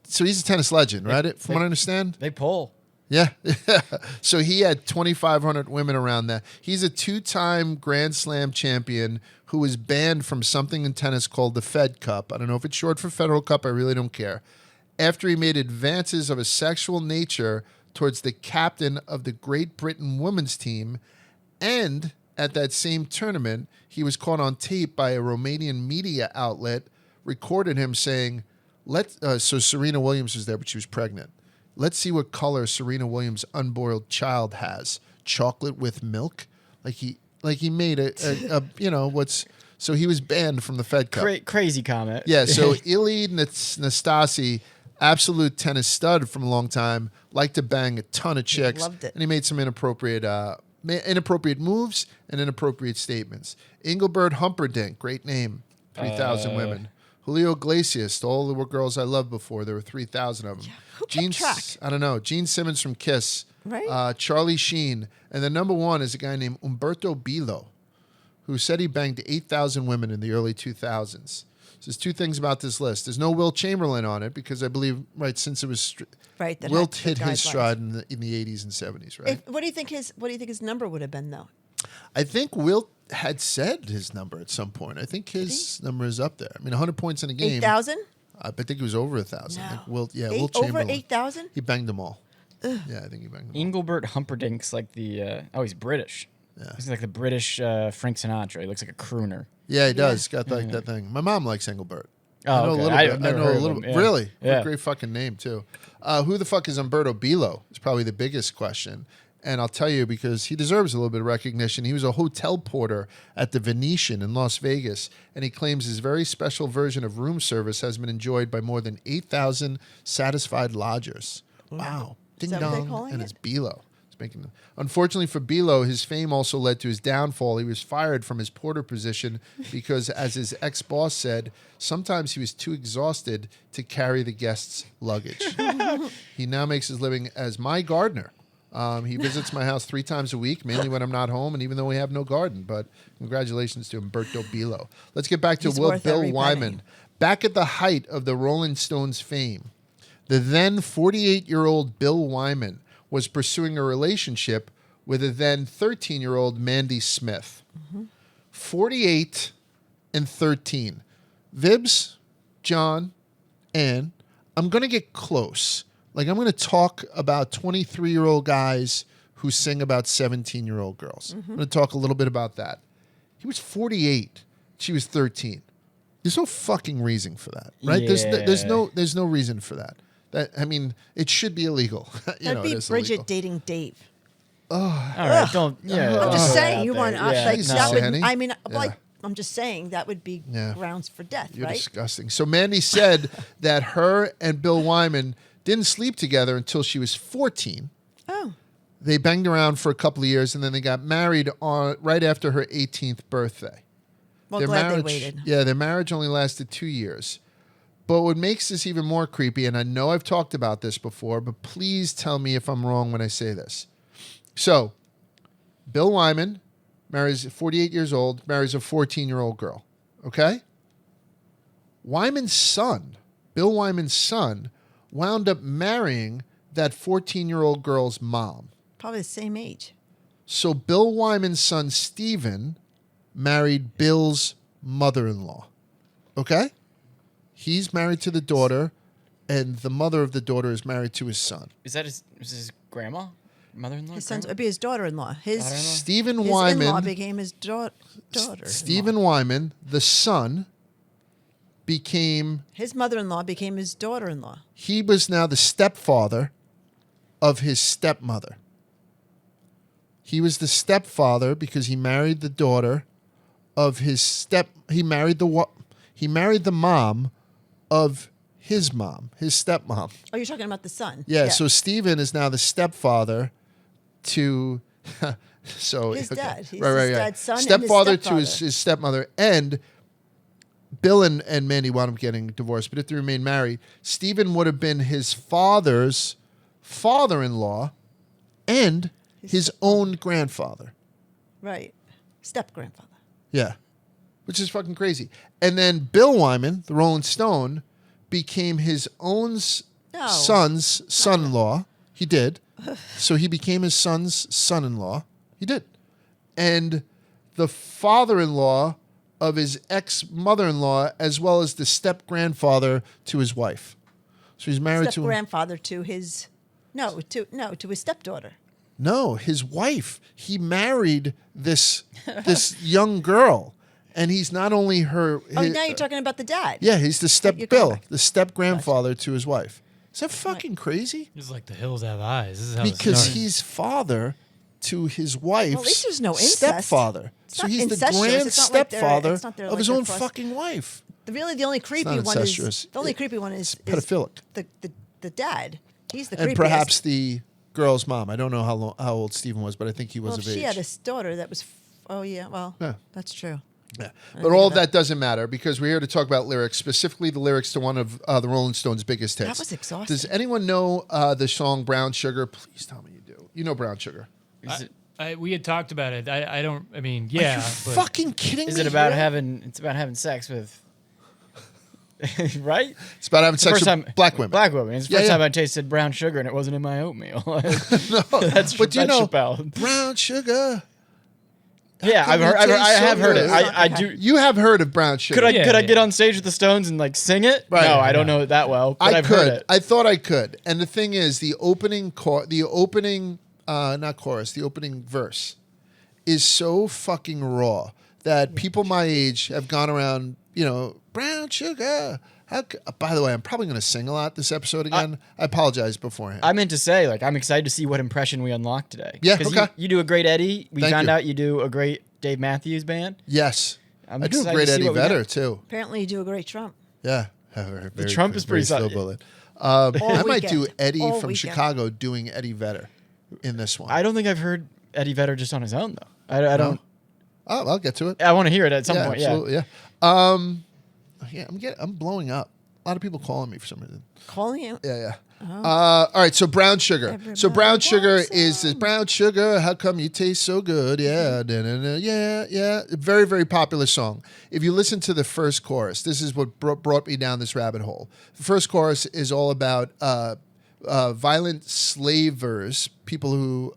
So he's a tennis legend, right? From what I understand? They pull. Yeah. So he had 2,500 women around that. He's a 2-time Grand Slam champion who was banned from something in tennis called the Fed Cup. I don't know if it's short for Federal Cup. I really don't care. After he made advances of a sexual nature towards the captain of the Great Britain women's team, and at that same tournament, he was caught on tape by a Romanian media outlet, recorded him saying, so Serena Williams was there, but she was pregnant. Let's see what color Serena Williams' unboiled child has. Chocolate with milk? Like he made so he was banned from the Fed Cup. Crazy comment. Yeah, so Ili Nastasi, absolute tennis stud from a long time, liked to bang a ton of chicks. Loved it. And he made some inappropriate moves and inappropriate statements. Engelbert Humperdinck, great name, 3,000 women. Julio Iglesias, all the girls I loved before, there were 3,000 of them. Yeah, who kept track? I don't know. Gene Simmons from Kiss. Right. Charlie Sheen. And the number one is a guy named Umberto Bilo, who said he banged 8,000 women in the early 2000s. So there's two things about this list. There's no Will Chamberlain on it because I believe, since it was Right. that Wilt had hit the his guidelines. stride in the 80s and 70s, right? What do you think his number would have been though? I think Wilt had said his number at some point. I think his number is up there. I mean, 100 points in a game. 8,000? I think it was over 1,000. No. I think Wilt Over Chamberlain. 8,000? He banged them all. Yeah, I think he banged them all. Engelbert Humperdinck's like the. He's British. Yeah. He's like the British Frank Sinatra. He looks like a crooner. Yeah, he does. Got like that thing. My mom likes Engelbert. Oh, I know okay. a little I've bit. I never know heard a of little him. bit. Yeah. Really? What Yeah. a great fucking name, too. Who the fuck is Umberto Bilo? Is probably the biggest question. And I'll tell you because he deserves a little bit of recognition. He was a hotel porter at the Venetian in Las Vegas, and he claims his very special version of room service has been enjoyed by more than 8,000 satisfied lodgers. Wow. Ding that what they're dong. calling And it? it's Bilo. Unfortunately for Bilo, his fame also led to his downfall. He was fired from his porter position because, as his ex-boss said, sometimes he was too exhausted to carry the guests' luggage. He now makes his living as my gardener. He visits my house 3 times a week, mainly when I'm not home, and even though we have no garden. But congratulations to Umberto Bilo. Let's get back to He's worth Bill every Wyman. penny. Back at the height of the Rolling Stones fame, the then 48-year-old Bill Wyman was pursuing a relationship with a then 13-year-old Mandy Smith. 48 and 13. Vibs, John, Ann, I'm going to get close. Like, I'm going to talk about 23-year-old guys who sing about 17-year-old girls. I'm going to talk a little bit about that. He was 48. She was 13. There's no fucking reason for that, right? Yeah. There's no reason for that. I mean, it should be illegal. That'd be it is Bridget illegal. dating Dave. All right, don't. Yeah, I'm just don't saying, out you there. want Yeah, like Jesus, that would. Annie. I mean, Yeah. like I'm just saying that would be Yeah. grounds for death, You're right? disgusting. So Mandy said that her and Bill Wyman didn't sleep together until she was 14. Oh, They banged around for a couple of years, and then they got married right after her 18th birthday. well, glad they waited. Yeah, their marriage only lasted 2 years. But what makes this even more creepy, and I know I've talked about this before, but please tell me if I'm wrong when I say this. So, Bill Wyman marries 48 years old, marries a 14-year-old girl. Okay? Wyman's son, Bill Wyman's son, wound up marrying that 14-year-old girl's mom. Probably the same age. So Bill Wyman's son, Stephen, married Bill's mother-in-law. Okay? He's married to the daughter, and the mother of the daughter is married to his son. Is that his grandma, mother-in-law? His son's grandma? would be his daughter-in-law. His Stephen in-law Wyman, became his daughter. Stephen Wyman, the son, became, His mother-in-law became his daughter-in-law. he was now the stepfather of his stepmother. He was the stepfather because he married the daughter of he married the mom of his mom, his stepmom. Oh, you're talking about the son. Yeah, so Stephen is now the stepfather to so His dad. He's right, his right. dad's son and his Stepfather to stepfather. his stepmother, and Bill and Mandy wound up getting divorced, but if they remained married, Stephen would have been his father's father-in-law and his own grandfather. Right. Step-grandfather. Yeah. Which is fucking crazy. And then Bill Wyman, the Rolling Stone, became his own son's son-in-law. He did. So he became his son's son-in-law. He did. And the father-in-law of his ex-mother-in-law, as well as the step-grandfather to his wife. So he's married to Step-grandfather to his... to his stepdaughter. No, his wife. He married this young girl. And he's not only her... Oh, now you're talking about the dad. Yeah, he's the You're going back. the step-grandfather to his wife. Is that fucking crazy? It's like the hills have eyes. This is how Because it started. he's father to his wife's Well, at least there's no incest. stepfather. It's So not he's the incestuous. grand It's not like they're- stepfather it's not they're of like his they're own cross- fucking wife. The only creepy not one is incestuous. the only creepy one is pedophilic. The dad. He's the And creepiest. perhaps the girl's mom. I don't know how old Stephen was, but I think he was well, of if she age. had a daughter that was. Oh yeah, well, Yeah. that's true. Yeah. But all of that doesn't matter because we're here to talk about lyrics, specifically the lyrics to one of the Rolling Stones' biggest hits. That was exhausting. Does anyone know the song Brown Sugar? Please tell me you do. You know Brown Sugar. We had talked about it. I don't. I mean, yeah. Are you but fucking kidding me? Is it about Really? having? It's about having sex with. Right? It's about having sex First with time, black women. Black women. It's the Yeah, first yeah. time I tasted brown sugar and it wasn't in my oatmeal. No, That's but you know, Chappelle. Brown Sugar. Yeah, come it I tastes have so heard it. good? I Okay. do. You have heard of Brown Sugar. Could I Yeah, could I yeah. get on stage with the Stones and like sing it? Right. No, I don't No. know it that well. But I I've could. heard it. I thought I could. And the thing is, the opening not chorus, the opening verse is so fucking raw that people my age have gone around, Brown Sugar. By the way, I'm probably going to sing a lot this episode again. I apologize beforehand. I meant to say, like, I'm excited to see what impression we unlock today. Yeah, okay. You do a great Eddie. We Thank found you. out you do a great Dave Matthews Band. Yes. I'm I do a excited great to see Eddie what we Vedder, got. too. Apparently, you do a great Trump. Yeah. The Trump is pretty slow solid. bullet. I might do weekend. Eddie All from weekend. Chicago doing Eddie Vedder in this one. I don't think I've heard Eddie Vedder just on his own, though. I don't. Oh, I'll get to it. I want to hear it at some point. Absolutely, yeah. I'm blowing up. A lot of people calling me for some reason. Calling you? Yeah. All right, so Brown Sugar. So Brown Sugar is this Brown Sugar. How come you taste so good? Yeah, yeah. Very, very popular song. If you listen to the first chorus, this is what brought me down this rabbit hole. The first chorus is all about violent slavers, people who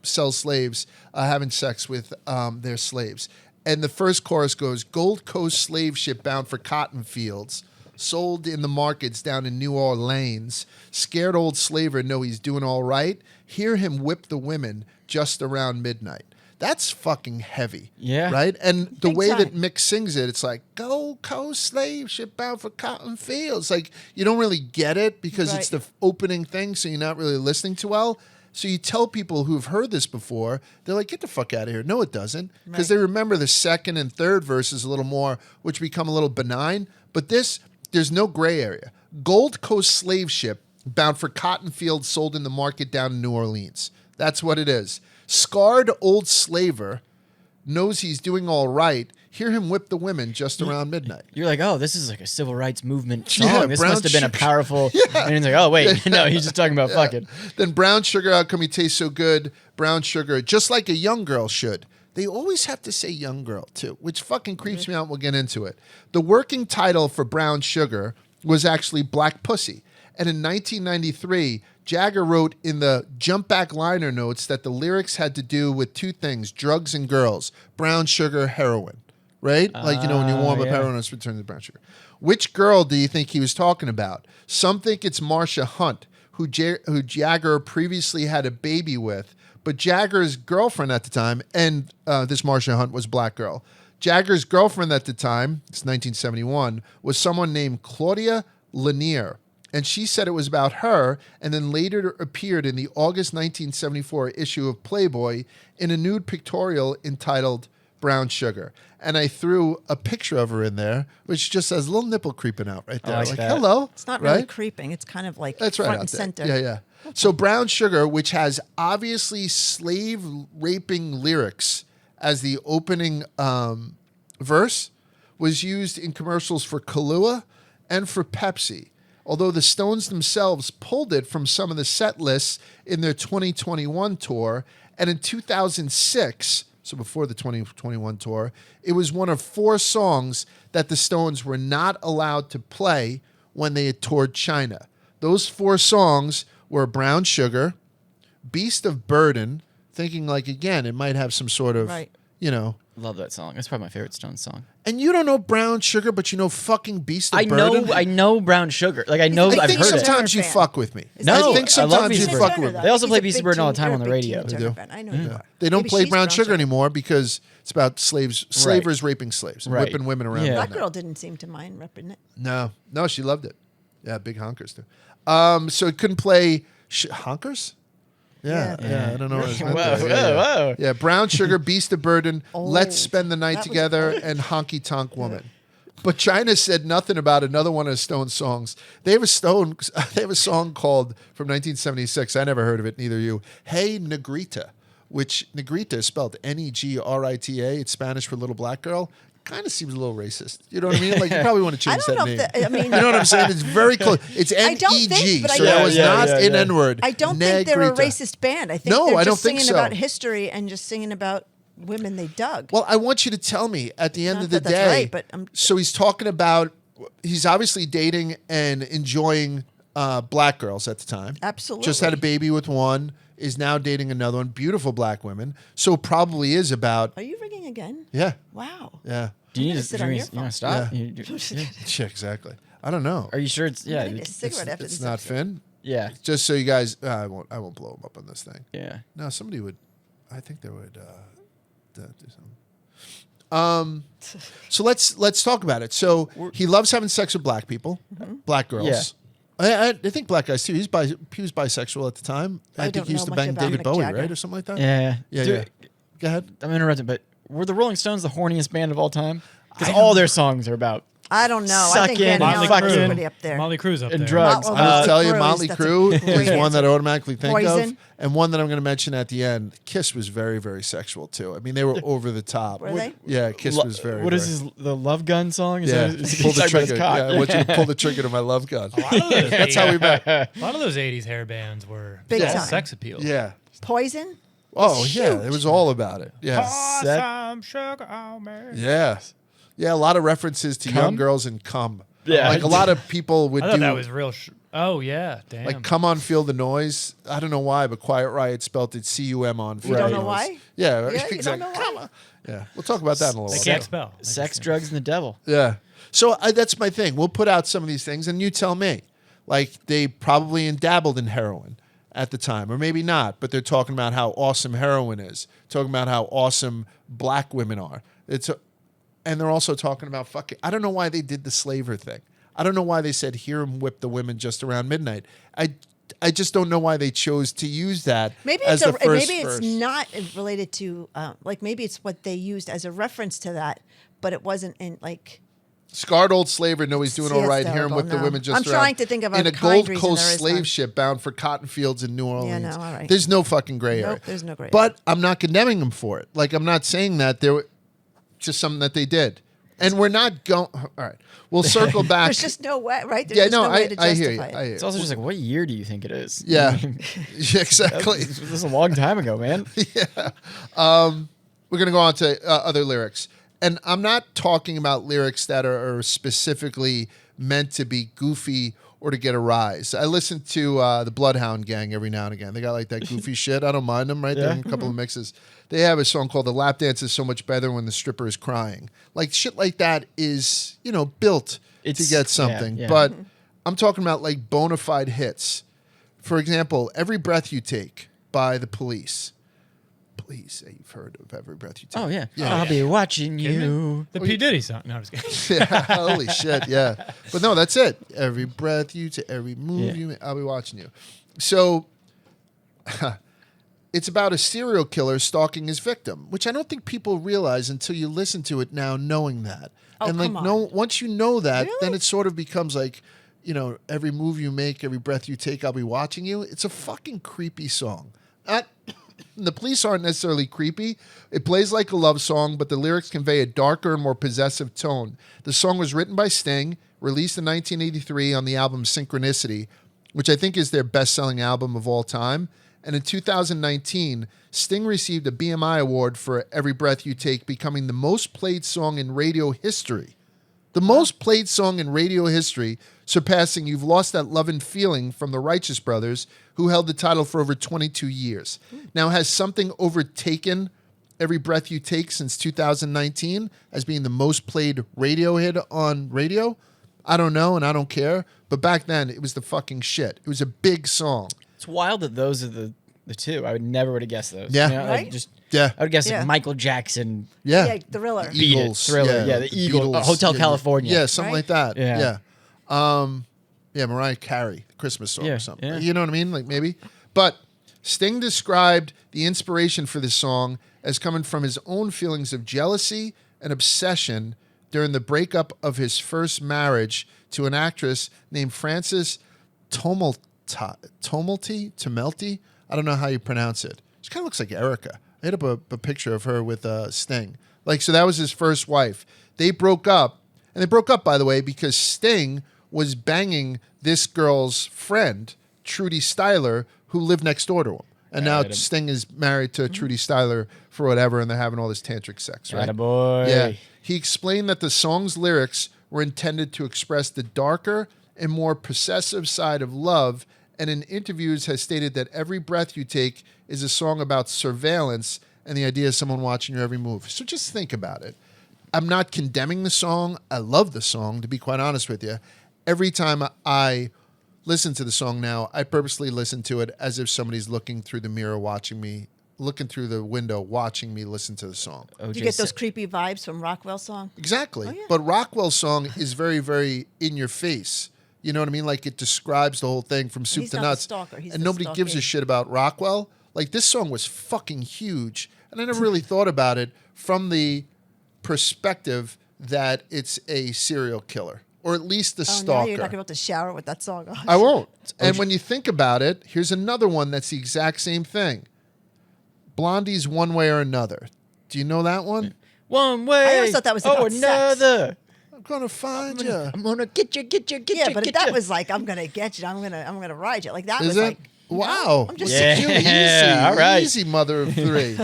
sell slaves, having sex with their slaves. And the first chorus goes, Gold Coast slave ship bound for cotton fields, sold in the markets down in New Orleans. Scared old slaver know he's doing all right. Hear him whip the women just around midnight. That's fucking heavy. Yeah. Right? And the Big way time. that Mick sings it, it's like, Gold Coast slave ship bound for cotton fields. Like, you don't really get it because it's the opening thing, so you're not really listening too well. So you tell people who've heard this before, they're like, get the fuck out of here. No, it doesn't. Because they remember the second and third verses a little more, which become a little benign. But this, there's no gray area. Gold Coast slave ship bound for cotton fields sold in the market down in New Orleans. That's what it is. Scarred old slaver knows he's doing all right. Hear him whip the women just around midnight. You're like, oh, this is like a civil rights movement song. Yeah, This Brown must have been a Sugar. powerful. And it's like, oh wait, no, he's just talking about fucking. Then Brown Sugar, how come you taste so good? Brown Sugar, just like a young girl should. They always have to say young girl, too, which fucking creeps me out. We'll get into it. The working title for Brown Sugar was actually Black Pussy. And in 1993, Jagger wrote in the Jump Back liner notes that the lyrics had to do with two things, drugs and girls, brown sugar, heroin, right? Like, you know, when you warm up heroin, it's returned to brown sugar. Which girl do you think he was talking about? Some think it's Marsha Hunt, who Jagger previously had a baby with, but Jagger's girlfriend at the time, and this Marsha Hunt was a black girl, Jagger's girlfriend at the time, it's 1971, was someone named Claudia Lanier. And she said it was about her, and then later appeared in the August 1974 issue of Playboy in a nude pictorial entitled Brown Sugar. And I threw a picture of her in there, which just has a little nipple creeping out right there. like Like, that. hello. It's not really right? creeping. It's kind of like That's right front out and there. center. Yeah. So Brown Sugar, which has obviously slave raping lyrics as the opening verse, was used in commercials for Kahlua and for Pepsi. Although the Stones themselves pulled it from some of the set lists in their 2021 tour, and in 2006, so before the 2021 tour, it was one of 4 songs that the Stones were not allowed to play when they had toured China. Those 4 songs were Brown Sugar, Beast of Burden, thinking like, again, it might have some sort of, you know. Love that song. That's probably my favorite Stones song. And you don't know Brown Sugar, but you know fucking Beast of Burden? I know Brown Sugar. Like, I've heard it. I think sometimes you fuck with me. No, I think I love sometimes Beast you of fuck Burden. with me. They also He's play a Beast of big Burden all the Tina- time on the they're a big radio. Tina They do. Turner fan. I know you are. They don't Maybe play she's Brown Sugar anymore because it's about slavers raping slaves and Right. whipping women around. Yeah. Black midnight. girl didn't seem to mind repping it. No, she loved it. Yeah, big honkers too. So it couldn't play honkers? Yeah, I don't know what it's meant Whoa, there. whoa. Yeah, Brown Sugar, Beast of Burden, Let's Old. Spend the Night That was Together, old. and Honky Tonk Woman. But China said nothing about another one of the Stones songs. They have a song called from 1976. I never heard of it, neither you. Hey Negrita, which Negrita is spelled Negrita. It's Spanish for little black girl. Kind of seems a little racist. You know what I mean? Like, you probably want to change I that don't name. know if I mean, You know what I'm saying? It's very close. It's I don't N-E-G, think, but I so don't- that was Yeah, not yeah, an yeah. N-word. I don't think they're a Negrita. racist band. I think No, they're I don't just think singing so. about history and just singing about women they dug. Well, I want you to tell me at the end Not of the that that's day. right, but so he's talking about, he's obviously dating and enjoying black girls at the time. Absolutely. Just had a baby with one, is now dating another one, beautiful black women. So it probably is about, Are you ringing again? yeah, Wow. yeah. Do you I'm need gonna sit to on you your want to phone. stop? Yeah. Yeah. Yeah, exactly. I don't know. Are you sure it's I need a it's cigarette after It's this not episode. Finn. yeah. Just so you guys, I won't blow him up on this thing. Yeah. No, somebody would, I think they would do something. So let's talk about it. So he loves having sex with black people, black girls. Yeah. I think black guys too. He was bisexual at the time. I think he used to bang David Bowie, right, or something like that. Yeah. Yeah. Go ahead. I'm interrupting, but were the Rolling Stones the horniest band of all time? Because all their songs are about I don't know. I think Sucking, Van Halen's fucking- pretty up there. Molly Cruz up and there. drugs. Well, I'll tell you, Cruz, Motley that's a Crue great is one that I answer. automatically think of, Poison. and one that I'm going to mention at the end. Kiss was very, very sexual too. I mean, they were over the top. Were they? Yeah, Kiss was very. What is very- his the Love Gun song? Is Yeah, that, is he pull the talking about his trigger. cock? Yeah, I want you to pull the trigger to my love gun. That's how we met. A lot of those 80s hair bands were Big all time. sex appeal. Yeah. Poison. Oh yeah, it was all about it. Yeah. Pour Set- some sugar on me. Yeah. Yeah, a lot of references to young Cum? girls and cum. Yeah. Like a lot of people would I thought do that was real. Oh yeah, damn. like come on, feel the noise. I don't know why, but Quiet Riot spelled it C-U-M on. You don't know noise. why? Yeah, Yeah, you exactly. don't know why? Come on. Yeah, we'll talk about that in a little They while. can't spell. Sex, drugs, and the devil. Yeah. So that's my thing. We'll put out some of these things, and you tell me. Like they probably dabbled in heroin at the time, or maybe not. But they're talking about how awesome heroin is. Talking about how awesome black women are. And they're also talking about fucking. I don't know why they did the slaver thing. I don't know why they said hear him whip the women just around midnight. I just don't know why they chose to use that. Maybe as it's the first maybe verse. it's not related to like maybe it's what they used as a reference to that, but it wasn't in like. Scarred old slaver, know he's doing See, all that's right. Hear him terrible, whip the no. women just I'm around. trying to think of a in a kind Gold reason Coast there is slave none. ship bound for cotton fields in New Orleans. no, all right. There's no fucking gray area. Nope, there's no gray But I'm not condemning them for it. Like I'm not saying that there were just something that they did, and we're not going. All right, we'll circle back. There's just no way, right? There's yeah, just no, way to I hear you. justify I it. hear It's you. also just like, what year do you think it is? Yeah, Yeah, exactly. This is a long time ago, man. We're gonna go on to other lyrics, and I'm not talking about lyrics that are specifically meant to be goofy or to get a rise. I listen to the Bloodhound Gang every now and again. They got like that goofy shit. I don't mind them, right? They're in a couple of mixes. They have a song called "The Lap Dance Is So Much Better When the Stripper Is Crying." Like shit like that is built to It's- get something. yeah. But I'm talking about like bona fide hits. For example, "Every Breath You Take" by The Police. Please, you've heard of "Every Breath You Take." Oh yeah. Yeah. I'll be watching you. The P Diddy song. No, I'm just kidding. Yeah, holy shit, yeah. But no, that's it. Every breath you take, every move Yeah. you make, I'll be watching you. So it's about a serial killer stalking his victim, which I don't think people realize until you listen to it now, knowing that. Oh, and like come on. once you know that, then Really? it sort of becomes like, every move you make, every breath you take, I'll be watching you. It's a fucking creepy song. The Police aren't necessarily creepy. It plays like a love song, but the lyrics convey a darker and more possessive tone. The song was written by Sting, released in 1983 on the album Synchronicity, which I think is their best-selling album of all time. And in 2019, Sting received a BMI award for Every Breath You Take, becoming the most played song in radio history. The most played song in radio history, surpassing You've Lost That Lovin' Feeling from the Righteous Brothers, who held the title for over 22 years. Now, has something overtaken Every Breath You Take since 2019 as being the most played radio hit on radio? I don't know, and I don't care. But back then, it was the fucking shit. It was a big song. It's wild that those are the two. I would never would have guessed those. Yeah. Like, Right? just Yeah. I would guess Yeah. like Michael Jackson. Yeah, Thriller. Beat It, Thriller, yeah, the Eagle, Hotel California. Yeah, something Right? like that. Yeah. Yeah, Mariah Carey, the Christmas song Yeah, or something. yeah. You know what I mean? Like maybe. But Sting described the inspiration for this song as coming from his own feelings of jealousy and obsession during the breakup of his first marriage to an actress named Frances Tomelty. I don't know how you pronounce it. She kind of looks like Erica. I hit up a picture of her with Sting. So that was his first wife. They broke up. And they broke up, by the way, because Sting was banging this girl's friend, Trudy Styler, who lived next door to him. And now Sting is married to Trudy Styler for whatever, and they're having all this tantric sex, right? Attaboy. Yeah. He explained that the song's lyrics were intended to express the darker and more possessive side of love, and in interviews has stated that Every Breath You Take is a song about surveillance and the idea of someone watching your every move. So just think about it. I'm not condemning the song. I love the song, to be quite honest with you. Every time I listen to the song now, I purposely listen to it as if somebody's looking through the mirror watching me looking through the window, watching me listen to the song. Do you get those creepy vibes from Rockwell's song? Exactly. Oh, yeah. But Rockwell's song is very, very in your face. You know what I mean? Like it describes the whole thing from soup He's to not the nuts. stalker. He's and the nobody gives a stalkee. shit about Rockwell. Like this song was fucking huge. And I never really thought about it from the perspective that it's a serial killer. Or at least the Oh, stalker. now you're not going to shower with that song on. I won't. And when you think about it, here's another one that's the exact same thing. Blondie's One Way or Another. Do you know that one? One way. I always thought that was about sex. another. I'm gonna find you. I'm gonna get you. Yeah, but get that you. was like, I'm going to get you. I'm gonna ride you. Like that Is was it? like, Wow. I'm just Yeah. Easy. All right. Easy, mother of three.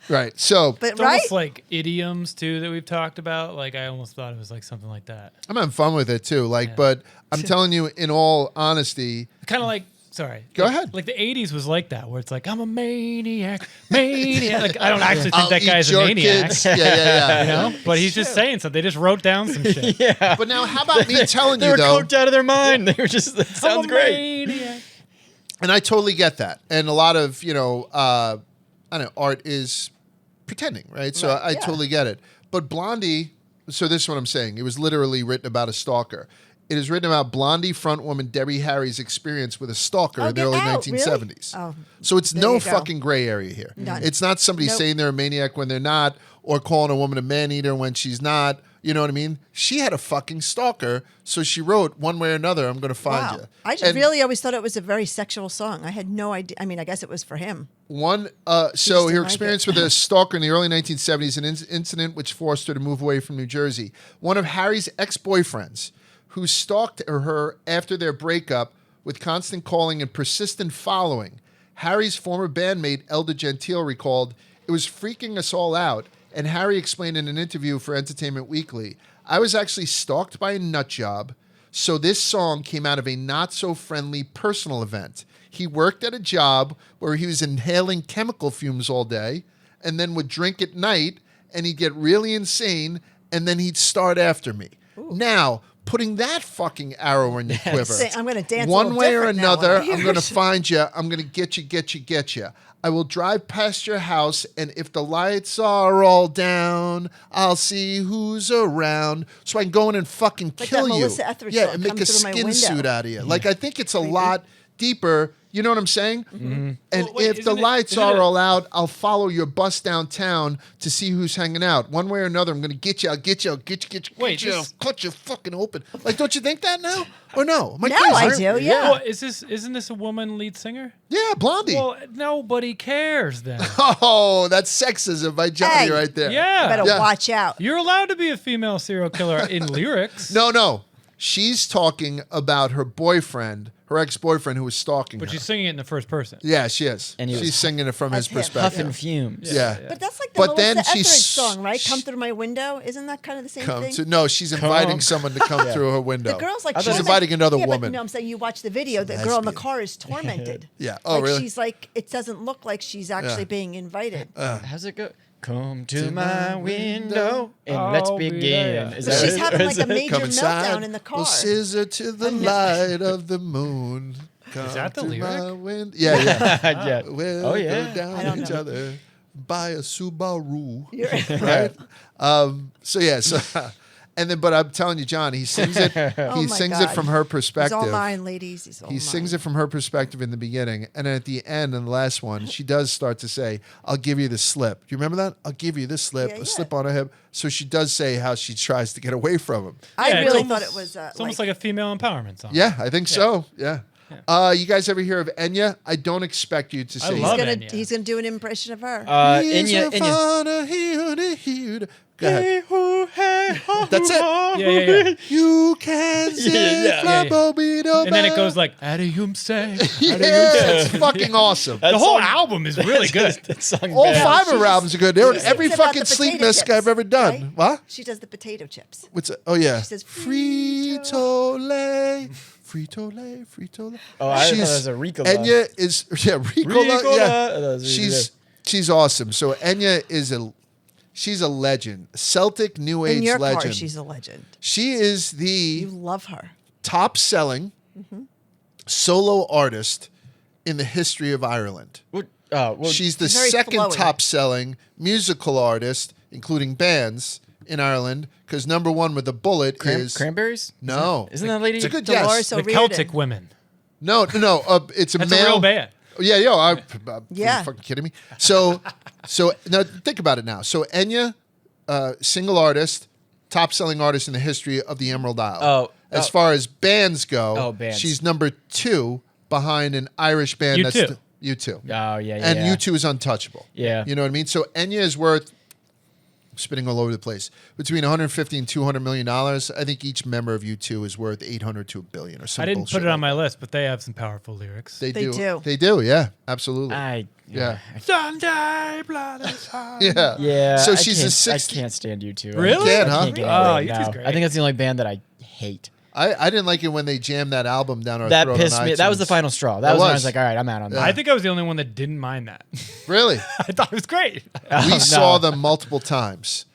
Right. So But It's right? almost like idioms too that we've talked about. Like I almost thought it was like something like that. I'm having fun with it too. Like, but I'm telling you, in all honesty, Kind of like, sorry. Go like, ahead. Like the 80s was like that, where it's like, I'm a maniac. Like I don't actually think I'll that eat guy's a your maniac. kids. Yeah. You know? But he's just saying something. They just wrote down some shit. Yeah. But now, how about me telling They you were though? coked out of their mind. They were just. That I'm sounds a great. maniac. And I totally get that. And a lot of I don't know, art is pretending, right? So Right, I yeah. totally get it. But Blondie. So this is what I'm saying. It was literally written about a stalker. It is written about Blondie frontwoman Debbie Harry's experience with a stalker Oh, in the get early out, 1970s. really? Oh, So it's there no you go. fucking gray area here. None. It's not somebody Nope. saying they're a maniac when they're not, or calling a woman a man-eater when she's not. You know what I mean? She had a fucking stalker, so she wrote, one way or another, I'm going to find wow. you. I just And really always thought it was a very sexual song. I had no idea. I mean, I guess it was for him. One, just so didn't her like experience it. with a stalker in the early 1970s, an incident which forced her to move away from New Jersey. One of Harry's ex-boyfriends, who stalked her after their breakup with constant calling and persistent following. Harry's former bandmate, Elda Gentile, recalled, "It was freaking us all out," and Harry explained in an interview for Entertainment Weekly, "I was actually stalked by a nut job, so this song came out of a not-so-friendly personal event. He worked at a job where he was inhaling chemical fumes all day and then would drink at night, and he'd get really insane, and then he'd start after me." Now, putting that fucking arrow in your quiver. Say, I'm gonna dance a One little way or different now when another, I hear I'm going to it. find you. I'm going to get you. I will drive past your house, and if the lights are all down, I'll see who's around, so I can go in and fucking Like kill that you. Melissa Etheridge Yeah, song, and make Come a Through My skin Window. suit out of you. Like, I think it's a Creepy. lot deeper. You know what I'm saying? Mm-hmm. And Well, wait, if the isn't it- lights isn't are it- all out, I'll follow your bus downtown to see who's hanging out. One way or another, I'm going to get you. I'll get you. Wait, I'll this- cut you fucking open. Like, don't you think that now? Or no? Am I Now crazy? I do, yeah. Well, isn't this a woman lead singer? Yeah, Blondie. Well, nobody cares then. Oh, that's sexism by Johnny Hey. right there. Yeah. Better Yeah. watch out. You're allowed to be a female serial killer in lyrics. No. She's talking about her boyfriend, her ex-boyfriend who was stalking But her. she's singing it in the first person. Yeah, she is. And he She's was singing it from his That's him. perspective. Puffing fumes. Yeah. But that's like the But Melissa then Etheridge she's- song, right? Come Through My Window. Isn't that kind of the same thing? No, she's inviting someone to come through her window. The girl's like she's tormented. inviting another yeah, woman. But, no, I'm saying you watch the video. The girl in the lesbian. car is tormented. Yeah. Oh, like really? She's like, it doesn't look like she's actually Yeah. being invited. How's it go? Come to my window and let's I'll be begin. there. Is But that she's it? having Or like is a it- major Come inside. meltdown in the car. We'll scissor to the light of the moon. Come that the to lyric? my Yeah. yeah. We'll Oh, yeah. go down I don't each know. other. Buy a Subaru. You're- Right? And then, but I'm telling you, John, he sings it. Oh He my sings it God. from her He's perspective. all mine, ladies. He's all He mine. sings it from her perspective in the beginning, and then at the end, in the last one, she does start to say, "I'll give you the slip." Do you remember that? I'll give you the slip, Yeah, a yeah. slip on her hip. So she does say how she tries to get away from him. I Yeah, it's really almost- thought it was It's almost like a female empowerment song. Yeah, I think so. Yeah. You guys ever hear of Enya? I don't expect you to say. love gonna, Enya. he's gonna do an impression of her. Inya. Go ahead. That's it. Yeah. You can say yeah. And then it goes like, Adium say. Yeah, it's fucking awesome. The whole album is really good. That song All bad. five of her albums are good. They're on She every sings about fucking the sleep potato mask chips, I've ever done. right? What? She does the potato chips. What's it? Oh yeah. She says Frito-Lay. Frito-Lay. Oh, I thought it was a Ricola. Enya is Ricola. Ricola. Yeah. Oh, that was She's awesome. So Enya is she's a legend. Celtic New Age in your legend. car, she's a legend. She is You the love her. top selling solo artist in the history of Ireland. What? she's the very second flowy. top-selling musical artist, including bands, in Ireland. Because number one with a bullet is Cranberries. No, Isn't that lady? It's a good Dolores guess. The O'Riordan. Celtic Women. No. It's a That's male a real band. Yeah, are you Yeah. fucking kidding me? So now think about it now. So Enya, single artist, top-selling artist in the history of the Emerald Isle. As far as bands go, she's number 2 behind an Irish band U2. that's U2. Oh yeah, yeah. And U2 is untouchable. Yeah. You know what I mean? So Enya is worth, spinning all over the place, between 150 and 200 million dollars. I think each member of U2 is worth 800 to $1 billion or something. I didn't put it on my list, but they have some powerful lyrics. They do. do. They do. Yeah, absolutely. Yeah. Someday, blood is hot. Yeah. Yeah. So I she's can't, a 60. I can't stand U2. Really? You can't, I huh? can't get Oh, into it, U2's no. great. I think that's the only band that I hate. I didn't like it when they jammed that album down our That throat pissed on me. That was the iTunes. final straw. That was when I was like, all right, I'm out on that. I think I was the only one that didn't mind that. Really? I thought it was great. We saw them multiple times.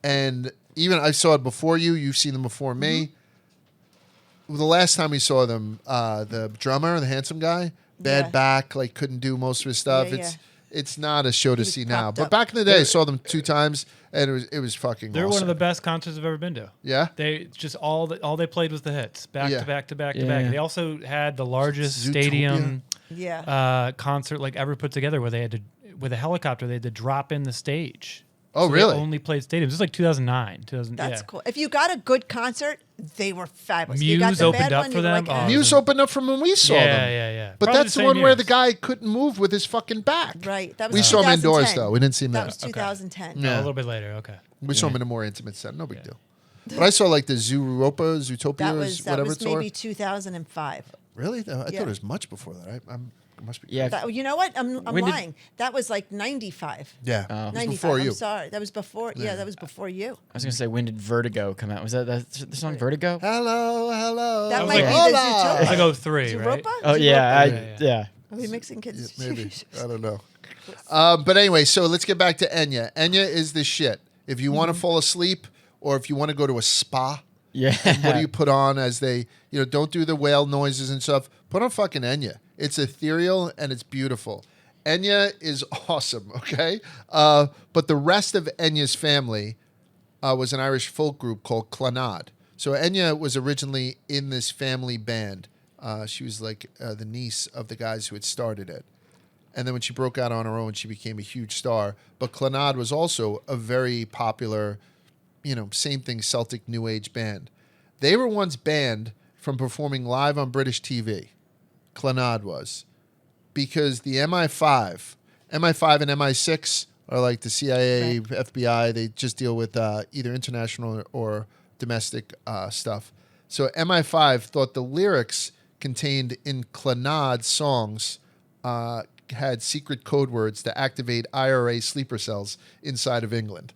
And even I saw it before you. You've seen them before me. The last time we saw them, the drummer, the handsome guy, bad Yeah. back, like couldn't do most of his stuff. Yeah, It's not a show to was see now. propped But up. back in the day, I saw them 2 times, and it was fucking They're awesome. one of the best concerts I've ever been to. Yeah? They just all they played was the hits, back Yeah. to back to back to Yeah. back. They also had the largest Zootopia. stadium Yeah. concert like ever put together, where they had to, with a helicopter, they had to drop in the stage. Oh, So they really? only played stadiums. This was like 2009. That's yeah. cool. If you got a good concert, they were fabulous. Muse you got the opened bad up one, for you were them. Like, Oh, Muse opened up from when we saw Yeah, them. yeah. But Probably that's the same one where the years. guy couldn't move with his fucking back. Right. That was We saw him indoors, 2010. though. We didn't see him That there. was 2010. No, Yeah. a little bit later. Okay. We saw him in a more intimate setting. No big deal. But I saw like the Zootopia, That or was whatever it's maybe called. 2005. Really? I thought Yeah. it was much before that. I must be. Yeah. You know what? I'm When did- lying. That was like 95. Yeah. Oh. It was 95. before you. I'm sorry. That was before. Yeah, that was before you. I was gonna say, when did Vertigo come out? Was that the song Vertigo? Hello. That was might like- be Hola. the It was Zootopia. like 03, right? Zootopia? Oh yeah, Yeah. yeah. Are we mixing kids? Maybe. I don't know. But anyway, so let's get back to Enya. Enya is the shit. If you want to fall asleep or if you want to go to a spa, Yeah. what do you put on as they, don't do the whale noises and stuff. Put on fucking Enya. It's ethereal and it's beautiful. Enya is awesome, okay? But the rest of Enya's family was an Irish folk group called Clannad. So Enya was originally in this family band. She was like the niece of the guys who had started it. And then when she broke out on her own, she became a huge star. But Clannad was also a very popular, same thing, Celtic New Age band. They were once banned from performing live on British TV. Clannad was. Because the MI5 and MI6 are like the CIA, Right. FBI. They just deal with either international or domestic stuff. So MI5 thought the lyrics contained in Clannad songs had secret code words to activate IRA sleeper cells inside of England.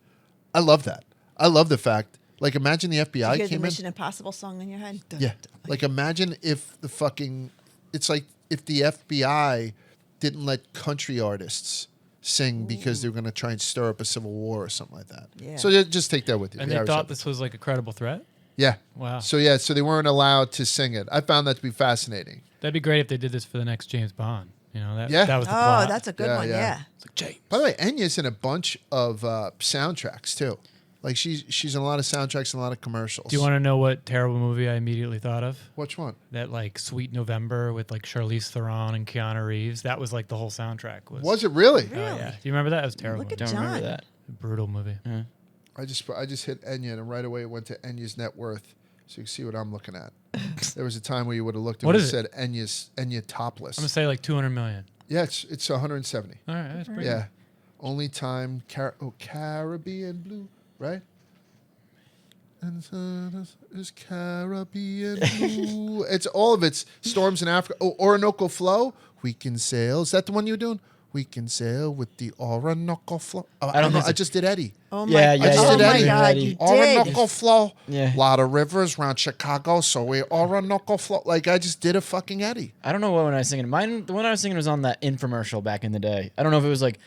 I love that. I love the fact. Like, imagine the You FBI hear the came in. Mission Impossible song in your head? Yeah. Like, imagine if the fucking... It's like if the FBI didn't let country artists sing because they were going to try and stir up a civil war or something like that. Yeah. So just take that with you. And The they Irish thought have- this was like a credible threat. Yeah. Wow. So they weren't allowed to sing it. I found that to be fascinating. That'd be great if they did this for the next James Bond. That Yeah. was the Oh, plot. that's a good Yeah, one. yeah. Yeah. It's like, James. By the way, Enya's in a bunch of soundtracks too. Like she's in a lot of soundtracks and a lot of commercials. Do you want to know what terrible movie I immediately thought of? Which one? That like Sweet November with like Charlize Theron and Keanu Reeves. That was like the whole soundtrack. Was it really? Oh, Really? yeah. Do you remember that? It was terrible. Look at Don't John. remember that. Brutal movie. I just hit Enya and right away it went to Enya's net worth, so you can see what I'm looking at. There was a time where you would have looked and What it is said Enya topless. I'm gonna say like 200 million. Yeah, it's 170. All right, that's pretty. Yeah, only time Caribbean blue, right? And is Caribbean blue. It's all of its storms in Africa. Oh, Orinoco Flow. We can sail. Is that the one you were doing? We can sail with the Orinoco Flow. Oh, I don't know. I just did Eddie. Oh my, Yeah, yeah, I just oh did my Eddie. God, you did. Orinoco Flow. Yeah. Lot of rivers around Chicago, so we Orinoco Flow. Like I just did a fucking Eddie. I don't know what one I was singing. The one I was singing was on that infomercial back in the day. I don't know if it was like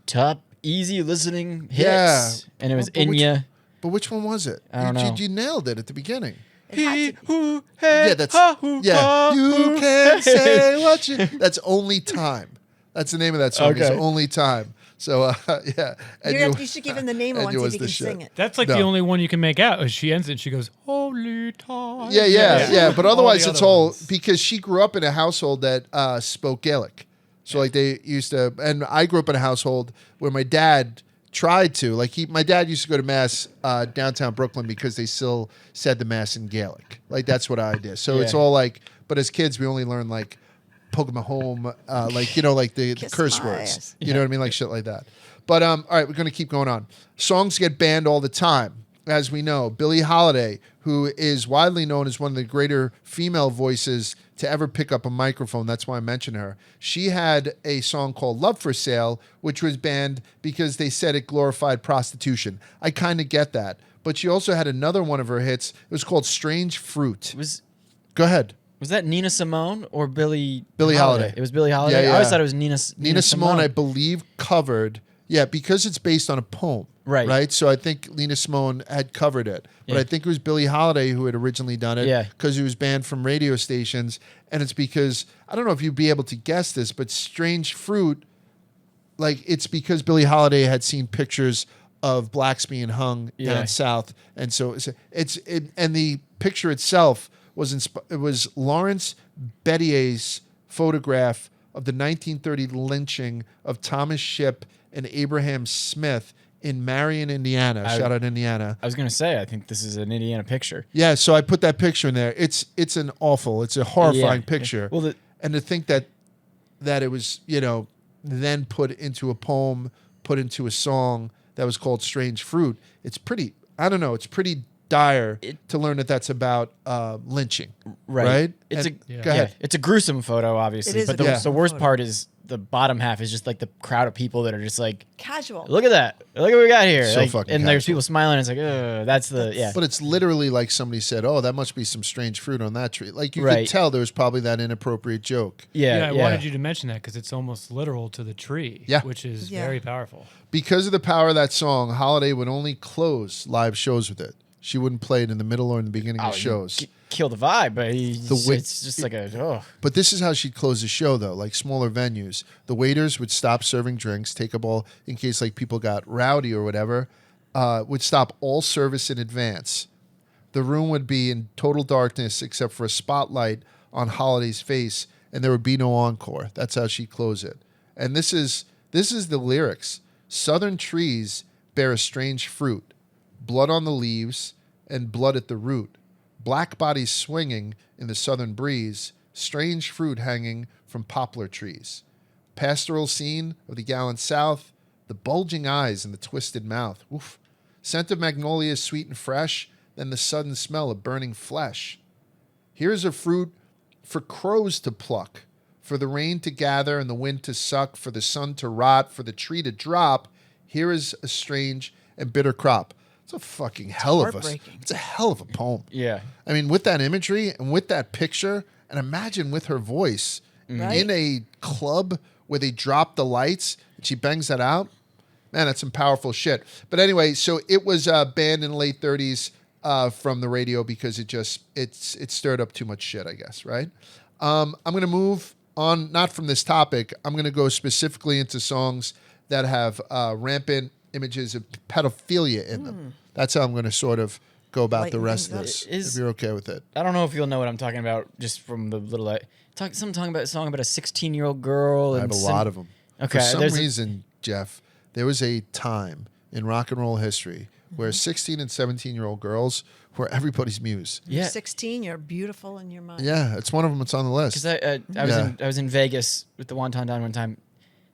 top easy listening hits, Yeah. and it was But which- Enya. But which one was it? I don't know. You nailed it at the beginning. It had to be. Yeah, that's yeah. You can say what you. That's only time. That's the name of that song. Okay. It's Only Time. So, yeah. You should give him the name of one, see if he can sing it. That's like the only one you can make out. She ends it, she goes, Holy Time. Yeah. But otherwise, it's all ones. because she grew up in a household that spoke Gaelic. So, like, they used to, and I grew up in a household where my dad tried to, my dad used to go to Mass downtown Brooklyn because they still said the Mass in Gaelic. Like, that's what I did. So it's all like, but as kids, we only learned, like, Pokemon Home, like the curse words. Ass. You know what I mean? Like shit like that. But all right, we're going to keep going on. Songs get banned all the time, as we know. Billie Holiday, who is widely known as one of the greater female voices to ever pick up a microphone. That's why I mentioned her. She had a song called Love for Sale, which was banned because they said it glorified prostitution. I kind of get that. But she also had another one of her hits. It was called Strange Fruit. Go ahead. Was that Nina Simone or Billie Holiday? It was Billie Holiday? Yeah. I always thought it was Nina Simone, I believe, covered. Yeah, because it's based on a poem. Right. So I think Nina Simone had covered it. But Yeah. I think it was Billie Holiday who had originally done it. Yeah. Because it was banned from radio stations. And it's because, I don't know if you'd be able to guess this, but Strange Fruit, like, it's because Billie Holiday had seen pictures of blacks being hung down south. And so and the picture itself it was Lawrence Bettier's photograph of the 1930 lynching of Thomas Shipp and Abraham Smith in Marion, Indiana. Shout out Indiana. I was going to say, I think this is an Indiana picture. Yeah, so I put that picture in there. It's a horrifying picture. Well, and to think that it was, then put into a poem, put into a song that was called Strange Fruit, it's pretty dire to learn that that's about lynching, right? It's go ahead. Yeah, it's a gruesome photo, obviously. It is but a the gruesome worst photo. part is the bottom half is just like the crowd of people that are just like, Casual. look at that, look at what we got here. So Like, fucking and there's casual. people smiling. It's like, that's the But it's literally like somebody said, "Oh, that must be some strange fruit on that tree." Like you Right. could tell there was probably that inappropriate joke. yeah. I wanted you to mention that because it's almost literal to the tree, Yeah. which is Yeah. very powerful. Because of the power of that song, Holiday would only close live shows with it. She wouldn't play it in the middle or in the beginning of shows. Kill the vibe, but wit- it's just like a But this is how she'd close the show, though. Like smaller venues, the waiters would stop serving drinks, take up all in case like people got rowdy or whatever. Would stop all service in advance. The room would be in total darkness except for a spotlight on Holiday's face, and there would be no encore. That's how she'd close it. And this is the lyrics: Southern trees bear a strange fruit, blood on the leaves and blood at the root. Black bodies swinging in the southern breeze, strange fruit hanging from poplar trees. Pastoral scene of the gallant South, the bulging eyes and the twisted mouth. Oof. Scent of magnolias sweet and fresh, then the sudden smell of burning flesh. Here's a fruit for crows to pluck, for the rain to gather and the wind to suck, for the sun to rot, for the tree to drop. Here is a strange and bitter crop. It's a fucking it's a hell of a poem. yeah. I mean, with that imagery and with that picture, and imagine with her voice Right. in a club where they drop the lights and she bangs that out. Man, that's some powerful shit. But anyway, so it was banned in the late 30s from the radio because it stirred up too much shit, I guess, right? I'm going to move on, not from this topic. I'm going to go specifically into songs that have rampant images of pedophilia in them. That's how I'm going to sort of go about the Lighten rest of things this, if you're okay with it. I don't know if you'll know what I'm talking about just from the little someone talking about a song about a 16-year-old girl. I have a lot of them. Okay, For some there's reason, Jeff, there was a time in rock and roll history where 16 and 17-year-old girls were everybody's muse. You're Yeah. 16. You're beautiful in your mind. Yeah, it's one of them. It's on the list. Because I was in Vegas with the Wonton Don one time.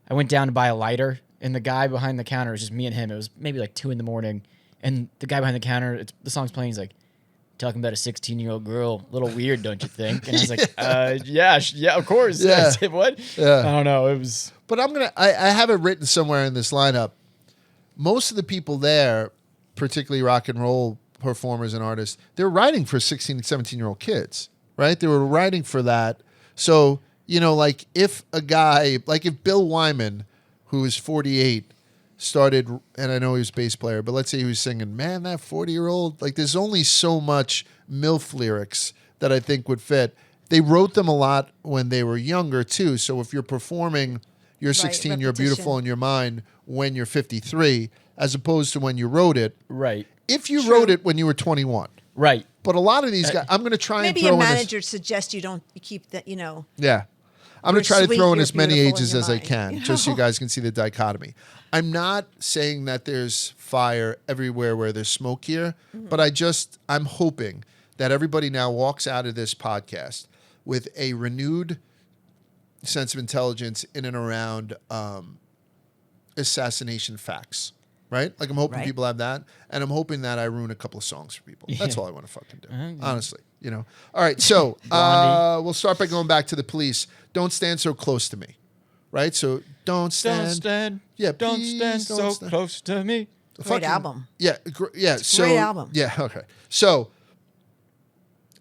I went down to buy a lighter, and the guy behind the counter, it was just me and him. It was maybe like 2 a.m, and the guy behind the counter, the song's playing. He's like, talking about a 16-year-old girl, a little weird, don't you think? And I was like, yeah, of course. Yeah. I said, what? Yeah. I don't know. It was. But I have it written somewhere in this lineup. Most of the people there, particularly rock and roll performers and artists, they're writing for 16 and 17-year-old kids, right? They were writing for that. So, like if Bill Wyman, who is 48, started, and I know he was a bass player, but let's say he was singing, man, that 40-year-old, like there's only so much MILF lyrics that I think would fit. They wrote them a lot when they were younger too. So if you're performing, you're 16, you're beautiful in your mind when you're 53, as opposed to when you wrote it. Right. If you wrote it when you were 21. Right. But a lot of these guys, I'm going to try and maybe throw a in manager suggests you keep that, Yeah. I'm going to try to throw in as many beautiful in ages your as I mind, can, just so you guys can see the dichotomy. I'm not saying that there's fire everywhere where there's smoke here, but I'm hoping that everybody now walks out of this podcast with a renewed sense of intelligence in and around assassination facts, right? Like I'm hoping people have that, and I'm hoping that I ruin a couple of songs for people. That's all I want to fucking do, honestly. All right, so we'll start by going back to the police. Don't stand so close to me, right? So don't stand. Yeah, don't stand so close to me. Great album. Yeah, yeah. Great album. Yeah, okay. So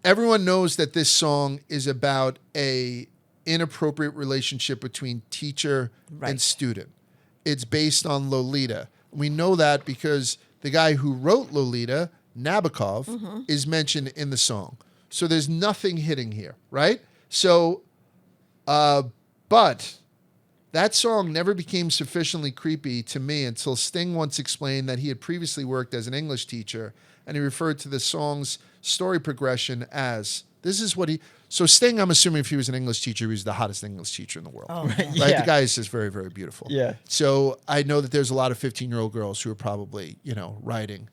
everyone knows that this song is about a inappropriate relationship between teacher and student. It's based on Lolita. We know that because the guy who wrote Lolita, Nabokov, is mentioned in the song. So there's nothing hitting here, right? So, but that song never became sufficiently creepy to me until Sting once explained that he had previously worked as an English teacher, and he referred to the song's story progression as, this is what he... So Sting, I'm assuming if he was an English teacher, he was the hottest English teacher in the world. Oh, right? Yeah. The guy is just very, very beautiful. Yeah. So I know that there's a lot of 15-year-old girls who are probably, writing,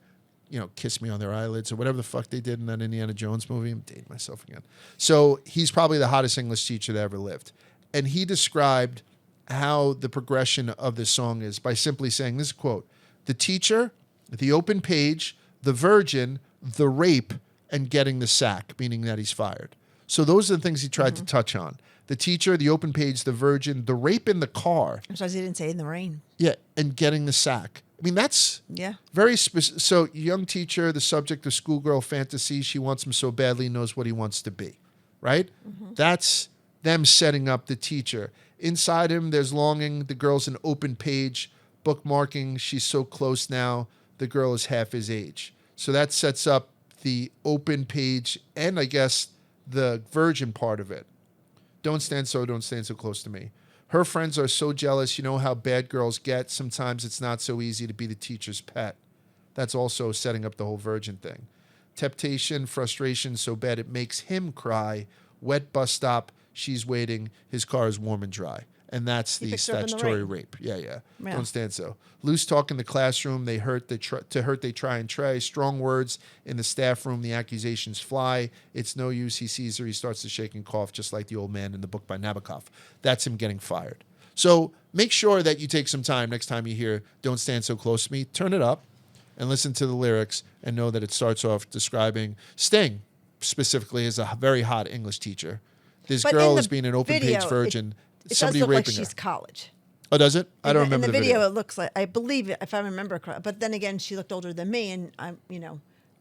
Kiss Me on Their Eyelids or whatever the fuck they did in that Indiana Jones movie. I'm dating myself again. So he's probably the hottest English teacher that ever lived. And he described how the progression of this song is by simply saying, this quote, the teacher, the open page, the virgin, the rape, and getting the sack, meaning that he's fired. So those are the things he tried to touch on. The teacher, the open page, the virgin, the rape in the car. I'm surprised he didn't say in the rain. Yeah, and getting the sack. I mean, that's very specific. So young teacher, the subject of schoolgirl fantasy, she wants him so badly, knows what he wants to be, right? That's them setting up the teacher. Inside him, there's longing. The girl's an open page, bookmarking. She's so close now. The girl is half his age. So that sets up the open page and I guess the virgin part of it. Don't stand so close to me. Her friends are so jealous. You know how bad girls get. Sometimes it's not so easy to be the teacher's pet. That's also setting up the whole virgin thing. Temptation, frustration so bad it makes him cry. Wet bus stop. She's waiting. His car is warm and dry. And that's the statutory rape. Yeah. Don't stand so. Loose talk in the classroom. They hurt. They try and tray. Strong words in the staff room. The accusations fly. It's no use. He sees her. He starts to shake and cough, just like the old man in the book by Nabokov. That's him getting fired. So make sure that you take some time next time you hear "Don't Stand So Close to Me." Turn it up and listen to the lyrics, and know that it starts off describing Sting specifically as a very hot English teacher. This girl is being an open page virgin. It somebody does look raping like she's her. college. Oh, does it? I don't remember in the video. It looks like, I believe, if I remember correctly. But then again, she looked older than me, and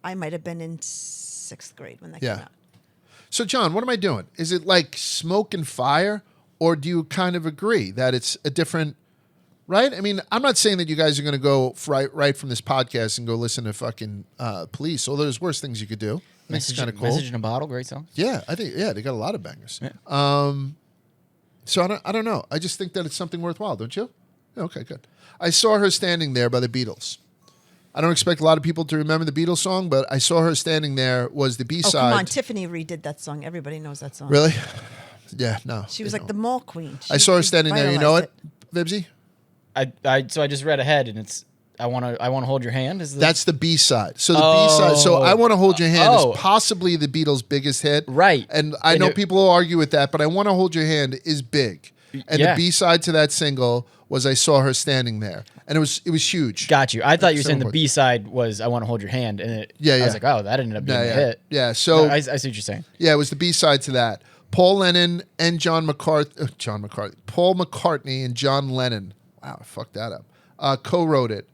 I might have been in 6th grade when that came out. So, John, what am I doing? Is it like smoke and fire, or do you kind of agree that it's a different? Right? I mean, I'm not saying that you guys are going to go right from this podcast and go listen to fucking Police. Although there's worse things you could do. It's kind of cool. Message in a Bottle, great song. Yeah, I think they got a lot of bangers. Yeah. So I don't know. I just think that it's something worthwhile, don't you? Okay, good. I saw her standing there by the Beatles. I don't expect a lot of people to remember the Beatles song, but I saw her standing there was the B-side. Oh, come on. Tiffany redid that song. Everybody knows that song. Really? Yeah, no. She was like the mall queen. I saw her standing there. You know it, Vibsy? So I just read ahead, and it's I want to hold your hand. That's the B-side. So the B-side. So I want to hold your hand is possibly the Beatles' biggest hit. Right. And I know people will argue with that, but I want to hold your hand is big. And the B-side to that single was I saw her standing there, and it was huge. Got you. I thought you were saying the B-side was I want to hold your hand, and I was like, oh, that ended up being a hit. Yeah. So I see what you're saying. Yeah, it was the B-side to that. Paul Lennon and Paul McCartney and John Lennon. Wow, I fucked that up. Co-wrote it.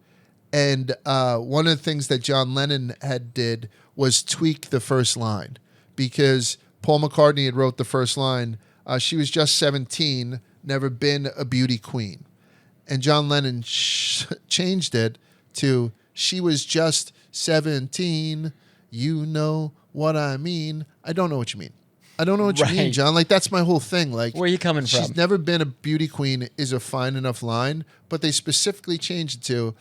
And one of the things that John Lennon did was tweak the first line, because Paul McCartney had wrote the first line. She was just 17, never been a beauty queen. And John Lennon changed it to she was just 17. You know what I mean. I don't know what you mean. I don't know what you mean, Right. John. Like, that's my whole thing. Like, Where are you coming from? She's never been a beauty queen is a fine enough line, but they specifically changed it to,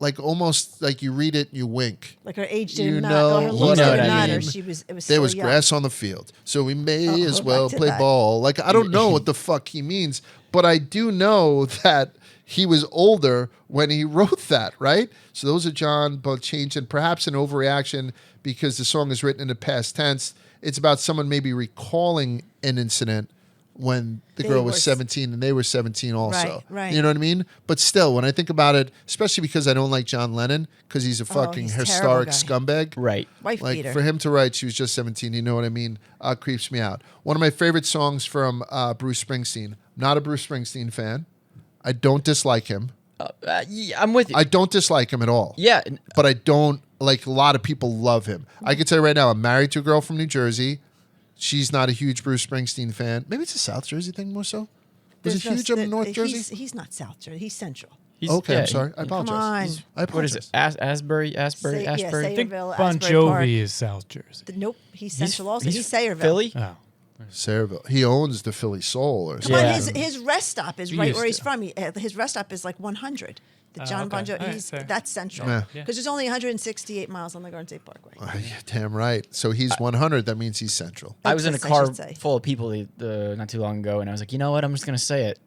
like, almost like you read it and you wink. Like her age You didn't know matter. Her what looks I didn't mean. matter. There It was was still young. grass on the field, so we may as back well to play that. ball. Like, I don't know what the fuck he means, but I do know that he was older when he wrote that, right? So those are John, both changed and perhaps an overreaction because the song is written in the past tense. It's about someone maybe recalling an incident when the girl was 17 and they were 17 also. Right. You know what I mean? But still, when I think about it, especially because I don't like John Lennon because he's a fucking he's a historic terrible scumbag. Right. Wife Like, beater. for him to write, she was just 17, you know what I mean? Creeps me out. One of my favorite songs from Bruce Springsteen. Not a Bruce Springsteen fan. I don't dislike him. Yeah, I'm with you. I don't dislike him at all. yeah. But I don't, like, a lot of people love him. I can tell you right now, I'm married to a girl from New Jersey. She's not a huge Bruce Springsteen fan. Maybe it's a South Jersey thing more so. Was it huge up in North Jersey? He's not South Jersey. He's Central. Okay, yeah, I'm sorry. I apologize. on. I apologize. What is it? Asbury? Say- yeah, Asbury? I think Sayreville, Bon Asbury Park. Jovi is South Jersey. Nope, he's Central also. he's He's Sayreville. Philly? Oh. Sayreville. He owns the Philly Soul or Come something. Yeah. on, his rest stop is He right used where he's to. from. His rest stop is like 100. The John Bon okay. Jovi, All right, fair. that's Central. Yeah. Because there's only 168 miles on the Garden State Parkway. Yeah, damn right. So he's 100. That means he's central. I was in a Excess, I car should say. full of people not too long ago, and I was like, you know what? I'm just going to say it.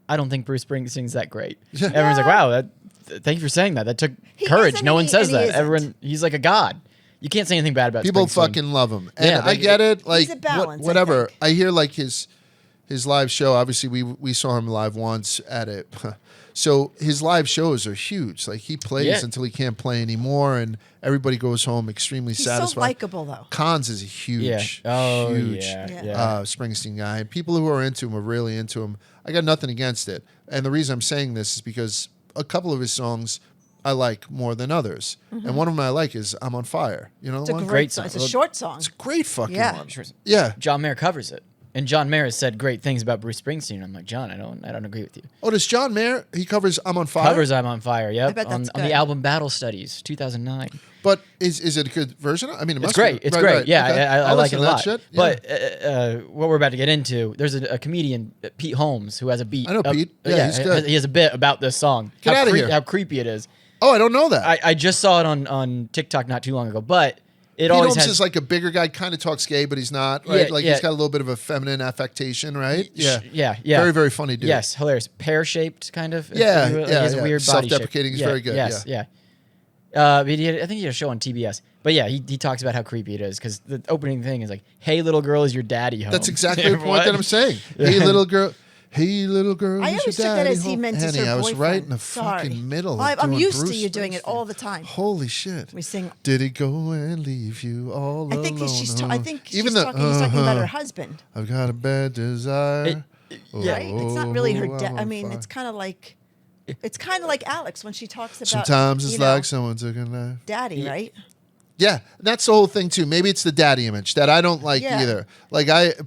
I don't think Bruce Springsteen's that great. Everyone's like, wow, thank you for saying that. That took He courage. isn't, No one and says he that. isn't. He's like a god. You can't say anything bad about People Springsteen. fucking love him, and Yeah, I like, get it. Like a balance, I whatever. think. I hear like his live show. Obviously, we saw him live once at it. So his live shows are huge. Like he plays Yeah. until he can't play anymore, and everybody goes home extremely He's satisfied. so likable, though. Cons is a huge, Yeah. Oh, huge yeah. Springsteen guy. And people who are into him are really into him. I got nothing against it. And the reason I'm saying this is because a couple of his songs I like more than others. And one of them I like is I'm on Fire. You know It's a one? great song. song. It's a short song. It's a great fucking Yeah. one. Sure. Yeah. John Mayer covers it. And John Mayer has said great things about Bruce Springsteen. I'm like, John, I don't agree with you. Oh, does John Mayer, he covers I'm on Fire? Covers I'm on Fire, yep. I bet on that's the good. album Battle Studies, 2009. But is it a good version? I mean, it It's must great. be. It's Right, great. right. Yeah, Okay. I I'll like it listen a to that lot. shit. Yeah. But what we're about to get into, there's a comedian, Pete Holmes, who has a beat. I know Pete. Yeah, he's good. He has a bit about this song. Get outta here. How creepy it is. Oh, I don't know that. I just saw it on TikTok not too long ago, but it Pete always Holmes has. is like a bigger guy, kind of talks gay, but he's not, right? Yeah, like yeah. he's got a little bit of a feminine affectation, right? yeah. Very, very funny dude. Yes, hilarious. Pear-shaped, kind of. Yeah, He yeah, has a yeah. weird body shape. Self-deprecating is very good, Yes, yeah. But I think he had a show on TBS. But yeah, he talks about how creepy it is because the opening thing is like, "Hey, little girl, is your daddy home?" That's exactly the point What? that I'm saying. Hey, little girl. Hey, little girl. I is always your took that daddy as he home? meant it's Henny, her I was boyfriend. right in the Sorry. fucking middle. Well, of I'm doing used Bruce to you doing it Springsteen. all the time. Holy shit. We sing. Did he go and leave you all alone? I think she's talking he's about her husband. I've got a bad desire. yeah. Right? It's not really her Oh, dad. I'm I on mean, fire. it's kind of like Alex when she talks about. Sometimes it's you know, like someone took a knife. daddy, right? Yeah, that's the whole thing too. Maybe it's the daddy image that I don't like Yeah. either.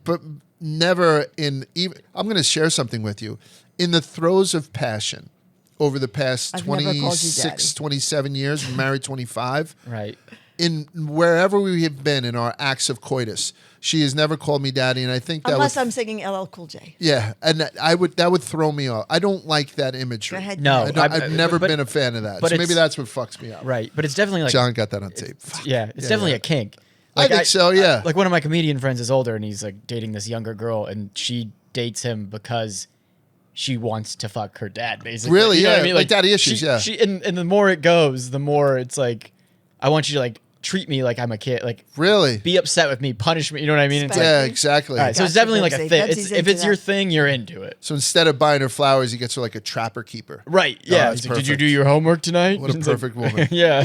But never in even. I'm going to share something with you. In the throes of passion, over the past I've never called you 26, daddy. 27 years, we're married 25. Right. In wherever we have been in our acts of coitus, she has never called me daddy, and I think that Unless would, I'm singing LL Cool J. yeah, and that would throw me off. I don't like that imagery. Go ahead. No, I've never but- been a fan of that. but So maybe it's- that's what fucks me up. Right. But it's definitely like John got that on tape. Fuck. Yeah, it's definitely yeah. a kink. I think so, yeah. Like one of my comedian friends is older and he's like dating this younger girl and she dates him because she wants to fuck her dad, basically. Really? You know Yeah, what I mean? like daddy issues, yeah. And the more it goes, the more it's like, I want you to like treat me like I'm a kid. Like Really? be upset with me, punish me. You know what I mean? It's like, Yeah, exactly. all right, so it's Gotcha, definitely like a Bubsy. thing. Bubsy's If into it's your that. thing, you're into it. So instead of buying her flowers, he gets her like a trapper keeper. Right. Oh, Yeah. that's He's like, did you perfect. do your homework tonight? What a It's like- perfect woman. yeah.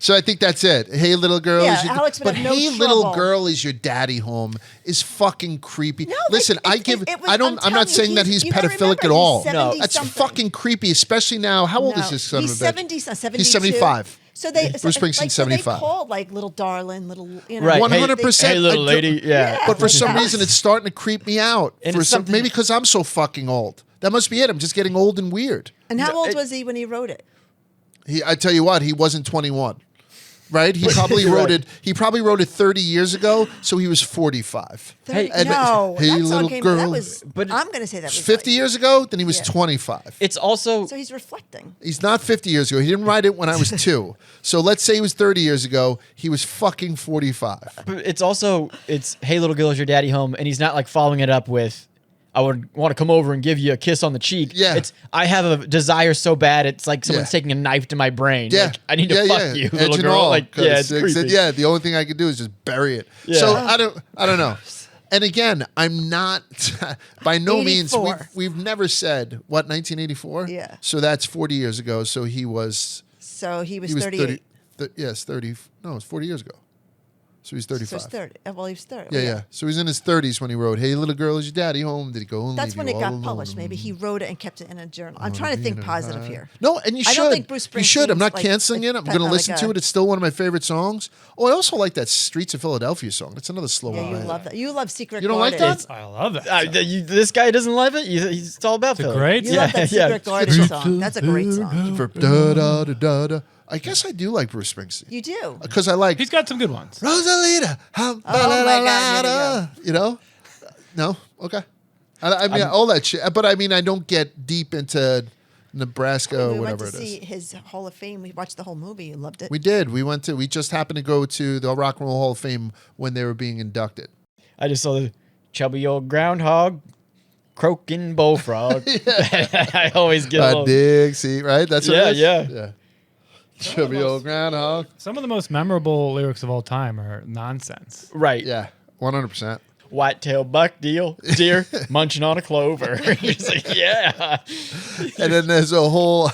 So I think that's it. Hey, little girl. Yeah, is your Alex would but have no hey, little trouble. girl, is your daddy home? Is fucking creepy. No, Listen, like, I give. it was- I don't. I'm I'm not telling saying you, that he's you gotta pedophilic remember, at all. he's No, That's 70-something. fucking creepy, especially now. How old is this son He's of a bitch? 70, 72. He's 75. So they Bruce Springsteen's like, so they 75. called like little darling, little you know, Right. 100%. Hey, little I do- lady. Yeah. But for some reason, it's starting to creep me out. And For it's some, something- maybe because I'm so fucking old. That must be it. I'm just getting old and weird. And how old was he when he wrote it? I tell you what, he wasn't 21. right? He probably wrote it. He probably wrote it 30 years ago, so he was 45. Hey, no, hey, that little song came, girl. that was. But I'm going to say that was 50 like, years ago, then he was Yeah. 25. It's also So he's reflecting. He's not 50 years ago. He didn't write it when I was 2. So let's say he was 30 years ago. He was fucking 45. but it's hey little girl, is your daddy home? And he's not like following it up with I would want to come over and give you a kiss on the cheek. Yeah. It's I have a desire so bad it's like someone's Yeah. taking a knife to my brain. Yeah. Like, I need to fuck you, Edge little and girl. all, Like 'cause yeah, it's it creepy. said, yeah, the only thing I could do is just bury it. Yeah. So I don't know. And again, I'm not by no means 84. we've never said what 1984. Yeah. So that's 40 years ago. So he was So he was 38. 30. Yes, 30. No, it's 40 years ago. So he's 35. So he's 30. Well, he was 30. Yeah. So he's in his 30s when he wrote, "Hey, little girl, is your daddy home? Did he go and That's leave when you it all got alone?" published. Maybe he wrote it and kept it in a journal. I'm trying to think positive here. No, and you I should. don't think Bruce You should. I'm not Springsteen's, like, canceling it. I'm going to like listen a- to it. It's still one of my favorite songs. Oh, I also like that "Streets of Philadelphia" song. That's another slow Yeah, one. you love that. You love Secret You don't like Garden. that? I love that. This guy doesn't love it. It's all about It's a Philly. great You love that Secret Garden song. That's a great song. For da da da da da. I guess I do like Bruce Springsteen You do. because I like He's got some good ones. Rosalita. Oh my God, here we You know? No. Okay. I mean all that shit, but I mean I don't get deep into Nebraska or We went whatever to it is. see his Hall of Fame. We watched the whole movie. You loved it. We did. We just happened to go to the Rock and Roll Hall of Fame when they were being inducted. I just saw the chubby old groundhog, croaking bullfrog. I always get a A little. dig, see, right? That's what it is? Yeah. Chubby old groundhog. Some of the most memorable lyrics of all time are nonsense. Right. Yeah, 100%. Whitetail buck deer munching on a clover. He's like, yeah. And then there's a whole.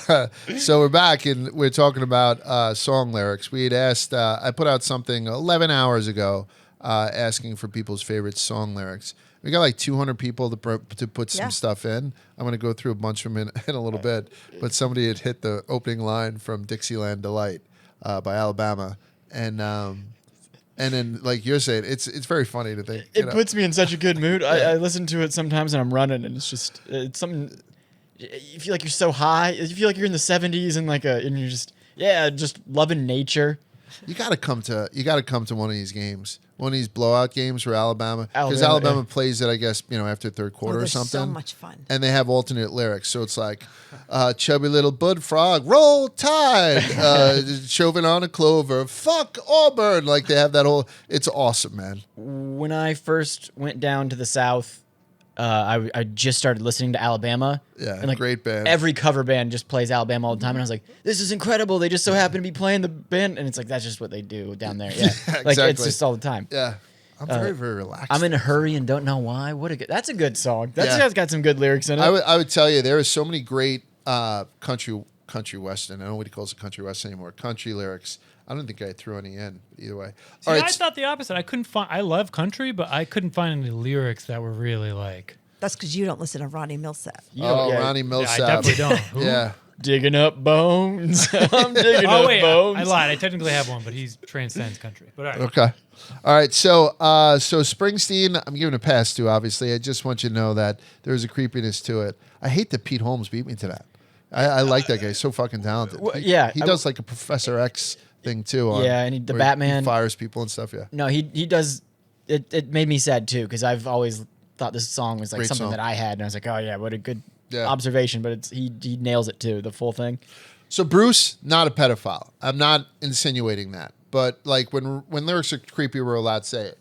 So we're back and we're talking about song lyrics. We had asked. I put out something 11 hours ago, asking for people's favorite song lyrics. We got like 200 people to put some Yeah. stuff in. I'm going to go through a bunch of them in a little bit. But somebody had hit the opening line from Dixieland Delight by Alabama, and then like you're saying, it's very funny to think. It puts me in such a good mood. I listen to it sometimes and I'm running and it's just it's something. You feel like you're so high. You feel like you're in the 70s and and you're just loving nature. You got to come to one of these games, one of these blowout games for Alabama, because Alabama, Alabama plays it, I guess, after third quarter or they're something. so much fun. And they have alternate lyrics, so it's like, chubby little bud frog, roll tide, shoving on a clover, fuck Auburn. Like they have that whole. It's awesome, man. When I first went down to the South, I just started listening to Alabama. Yeah, and great band. Every cover band just plays Alabama all the time, and I was like, "This is incredible." They just so happen to be playing the band, and it's like that's just what they do down there. Yeah, like it's exactly. just all the time. Yeah, I'm very relaxed. I'm in a hurry and don't know why. That's a good song. Yeah. That's got some good lyrics in it. I would tell you there are so many great country western. I don't know what he calls it country western anymore. Country lyrics. I don't think I threw any in either way. See, I thought the opposite. I couldn't find. I love country, but I couldn't find any lyrics that were really like. That's because you don't listen to Ronnie Millsap. Ronnie Yeah, Millsap. I definitely don't. Who? Yeah. Digging up bones. I'm digging Oh up wait, bones. I lied. I technically have one, but he's transcends country. But all right. Okay. All right. So Springsteen, I'm giving a pass to, obviously. I just want you to know that there's a creepiness to it. I hate that Pete Holmes beat me to that. I like that guy. He's so fucking talented. Well, yeah, He does like a Professor X thing too. Yeah, and the where Batman. He fires people and stuff. Yeah. No, he does. It made me sad too because I've always thought this song was like Great something song. that I had, and I was like, oh yeah, what a good Yeah. observation. But he nails it too, the full thing. So Bruce, not a pedophile. I'm not insinuating that. But like when lyrics are creepy, we're allowed to say it.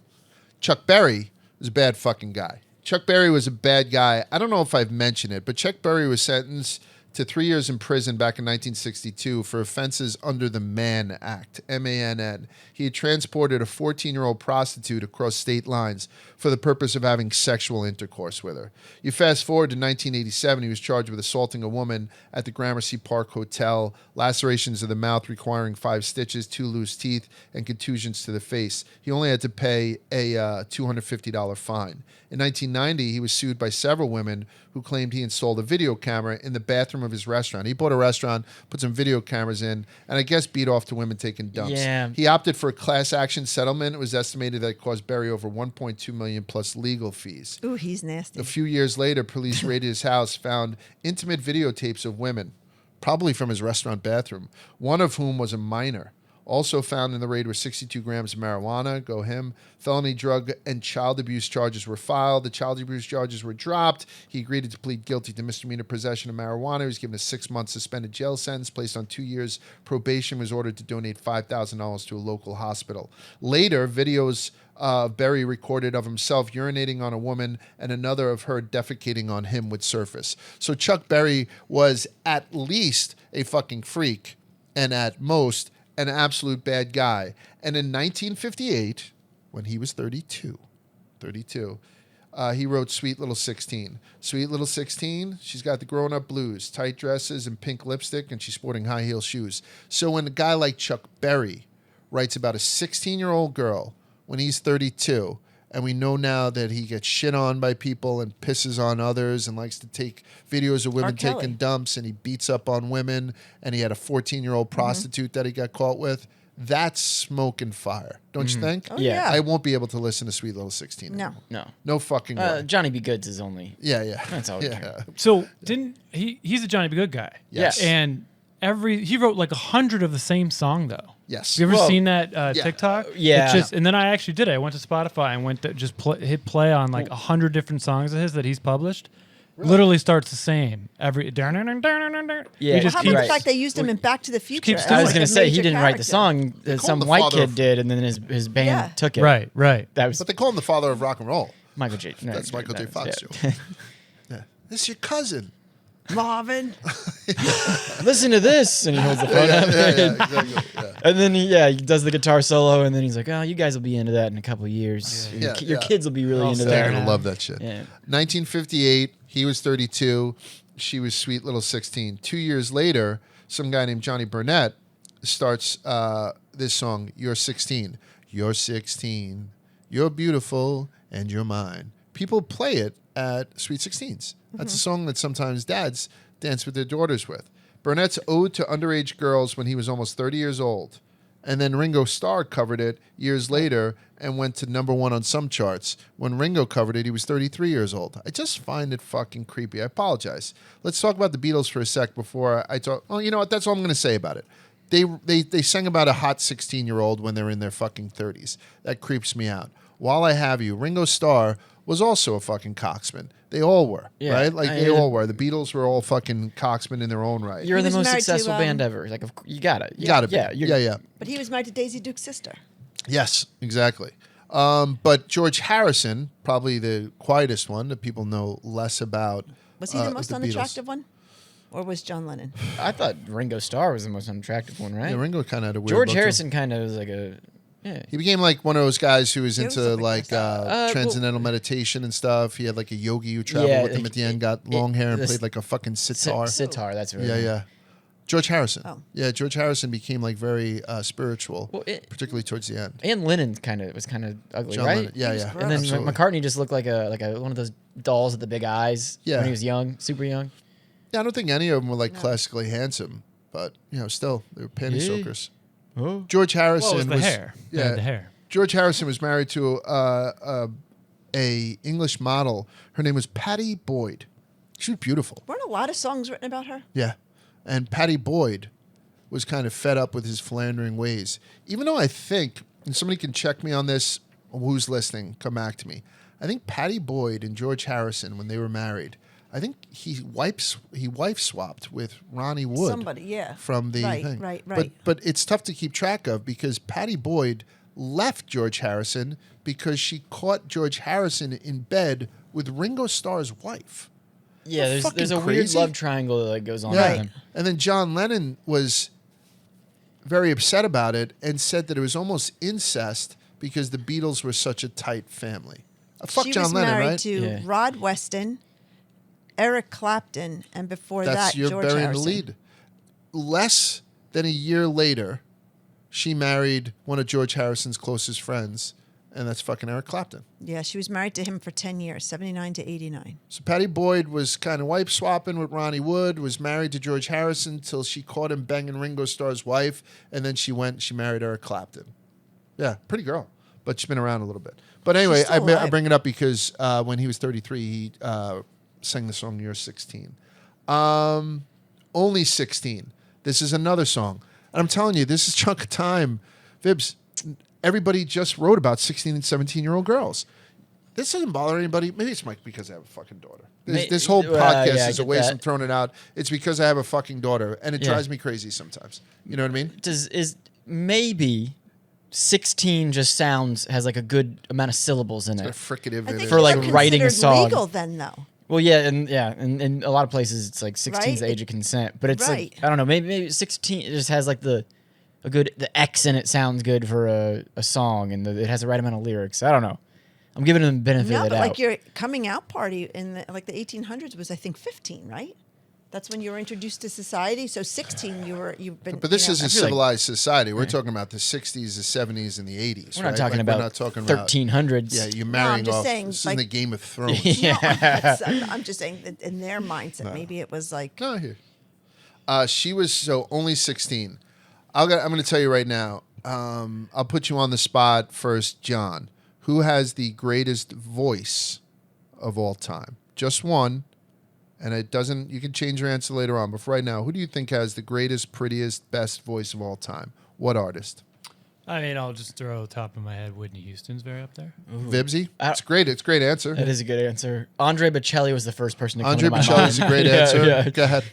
Chuck Berry was a bad fucking guy. Chuck Berry was a bad guy. I don't know if I've mentioned it, but Chuck Berry was sentenced to 3 years in prison back in 1962 for offenses under the Mann Act, M-A-N-N. He had transported a 14-year-old prostitute across state lines for the purpose of having sexual intercourse with her. You fast forward to 1987, he was charged with assaulting a woman at the Gramercy Park Hotel, lacerations of the mouth requiring 5 stitches, 2 loose teeth, and contusions to the face. He only had to pay a $250 fine. In 1990, he was sued by several women who claimed he installed a video camera in the bathroom of his restaurant. He bought a restaurant, put some video cameras in, and I guess beat off to women taking dumps. Yeah. He opted for a class action settlement. It was estimated that it cost Berry over $1.2 million plus legal fees. Ooh, he's nasty. A few years later, police raided his house, found intimate videotapes of women, probably from his restaurant bathroom, one of whom was a minor. Also found in the raid were 62 grams of marijuana. Go him. Felony drug and child abuse charges were filed. The child abuse charges were dropped. He agreed to plead guilty to misdemeanor possession of marijuana. He was given a 6-month suspended jail sentence, placed on 2 years probation, was ordered to donate $5,000 to a local hospital. Later, videos Berry recorded of himself urinating on a woman and another of her defecating on him would surface. So Chuck Berry was at least a fucking freak and at most an absolute bad guy. And in 1958, when he was 32, he wrote Sweet Little 16. Sweet Little 16, she's got the grown-up blues, tight dresses and pink lipstick, and she's sporting high-heel shoes. So when a guy like Chuck Berry writes about a 16-year-old girl when he's 32, and we know now that he gets shit on by people and pisses on others and likes to take videos of women taking dumps and he beats up on women and he had a 14-year-old prostitute that he got caught with. That's smoke and fire, don't you think? Oh, yeah. I won't be able to listen to Sweet Little 16 anymore. No fucking way. Johnny B. Goods is only. Yeah. That's all. Yeah. So he's a Johnny B. Good guy. Yes. And he wrote like 100 of the same song though. Yes. Have you ever seen that TikTok? Yeah. It's just, and then I actually did it. I went to Spotify and went to just hit play on like 100 different songs of his that he's published. Really? Literally starts the same every. Yeah. How about the fact they used him in Back to the Future? I was going to say he didn't write the song. Some white kid did, and then his band took it. Right. That was. But they call him the father of rock and roll. Michael J. No, That's Michael J. Fox. Yeah. Yeah. This is your cousin. Marvin. Listen to this, and he holds the phone up. Exactly. Yeah. And then he does the guitar solo, and then he's like, "Oh, you guys will be into that in a couple of years. Your kids will be really into that." They're gonna love that shit. Yeah. 1958, he was 32. She was Sweet Little 16. 2 years later, some guy named Johnny Burnett starts this song, You're 16. You're 16. You're beautiful, and you're mine. People play it at Sweet 16s. That's a song that sometimes dads dance with their daughters with. Burnett's ode to underage girls when he was almost 30 years old. And then Ringo Starr covered it years later and went to number 1 on some charts. When Ringo covered it, he was 33 years old. I just find it fucking creepy. I apologize. Let's talk about the Beatles for a sec before I talk. Oh, you know what? That's all I'm going to say about it. They sang about a hot 16-year-old when they're in their fucking 30s. That creeps me out. While I have you, Ringo Starr was also a fucking cocksman. They all were, right? Like they all were. The Beatles were all fucking cocksmen in their own right. You're the most successful band ever. Like you got it. You got to be. Yeah. But he was married to Daisy Duke's sister. Yes, exactly. But George Harrison, probably the quietest one that people know less about. Was he the most unattractive one? Or was John Lennon? I thought Ringo Starr was the most unattractive one, right? Yeah, Ringo kind of had a weird George look Harrison kind of was like a... Yeah. He became like one of those guys who was into like transcendental meditation and stuff. He had like a yogi who traveled with him at the end, got long hair and played like a fucking sitar. Sitar, that's right. Yeah. George Harrison. Oh. Yeah, George Harrison became like very spiritual, particularly towards the end. And Lennon was kind of ugly, John right? Lennon. Yeah. And then absolutely. McCartney just looked like one of those dolls with the big eyes when he was young, super young. Yeah, I don't think any of them were like classically handsome, but still they were panty soakers. Oh. George Harrison Well, it was the hair. Yeah, the hair. George Harrison was married to a English model. Her name was Patty Boyd. She was beautiful. Weren't a lot of songs written about her? Yeah, and Patty Boyd was kind of fed up with his philandering ways. Even though I think, and somebody can check me on this, who's listening, come back to me. I think Patty Boyd and George Harrison, when they were married, I think he wife swapped with Ronnie Wood. Somebody, yeah. From the thing. Right. But it's tough to keep track of because Patty Boyd left George Harrison because she caught George Harrison in bed with Ringo Starr's wife. Yeah, there's a weird love triangle that goes on with them. And then John Lennon was very upset about it and said that it was almost incest because the Beatles were such a tight family. Fuck John Lennon, right? She was married to Rod Weston, Eric Clapton, and before That's that, George you're burying Harrison. the lead. Less than a year later, she married one of George Harrison's closest friends, and that's fucking Eric Clapton. Yeah, she was married to him for 10 years, 79 to 89. So Patty Boyd was kind of wife swapping with Ronnie Wood, was married to George Harrison till she caught him banging Ringo Starr's wife, and then she married Eric Clapton. Yeah, pretty girl, but she's been around a little bit. But anyway, I bring it up because when he was 33, he sang the song You're 16. Only 16. This is another song. And I'm telling you, this is a chunk of time. Vibs, everybody just wrote about 16 and 17-year-old girls. This doesn't bother anybody. Maybe it's because I have a fucking daughter. This whole podcast is a waste from throwing it out. It's because I have a fucking daughter, and it drives me crazy sometimes. You know what I mean? Is maybe 16 just has like a good amount of syllables in it. It's got a fricative in it. For like writing a song. Legal then though. Well, and in a lot of places it's like 16 is the age of consent, but it's like I don't know, maybe 16 it just has like the X in it sounds good for a song, and it has the right amount of lyrics. I don't know. I'm giving them the benefit of the doubt. Like your coming out party in the 1800s was I think 15, right? That's when you were introduced to society. So 16, you've been. But this is a civilized society. We're talking about the 60s, the 70s, and the 80s. We're not talking about. We're not talking 1300s. Yeah, you're marrying no, I'm just off. saying, this is in the Game of Thrones. I'm just saying that in their mindset, maybe it was like. No, here. She was only 16. I'm going to tell you right now. I'll put you on the spot first, John. Who has the greatest voice of all time? Just one. And it doesn't, you can change your answer later on. But for right now, who do you think has the greatest, prettiest, best voice of all time? What artist? I mean, I'll just throw top of my head. Whitney Houston's very up there. Vibsy? It's great. It's a great answer. That is a good answer. Andre Bocelli was the first person to come Andre to my mind. Bocelli is a great answer. Yeah. Go ahead.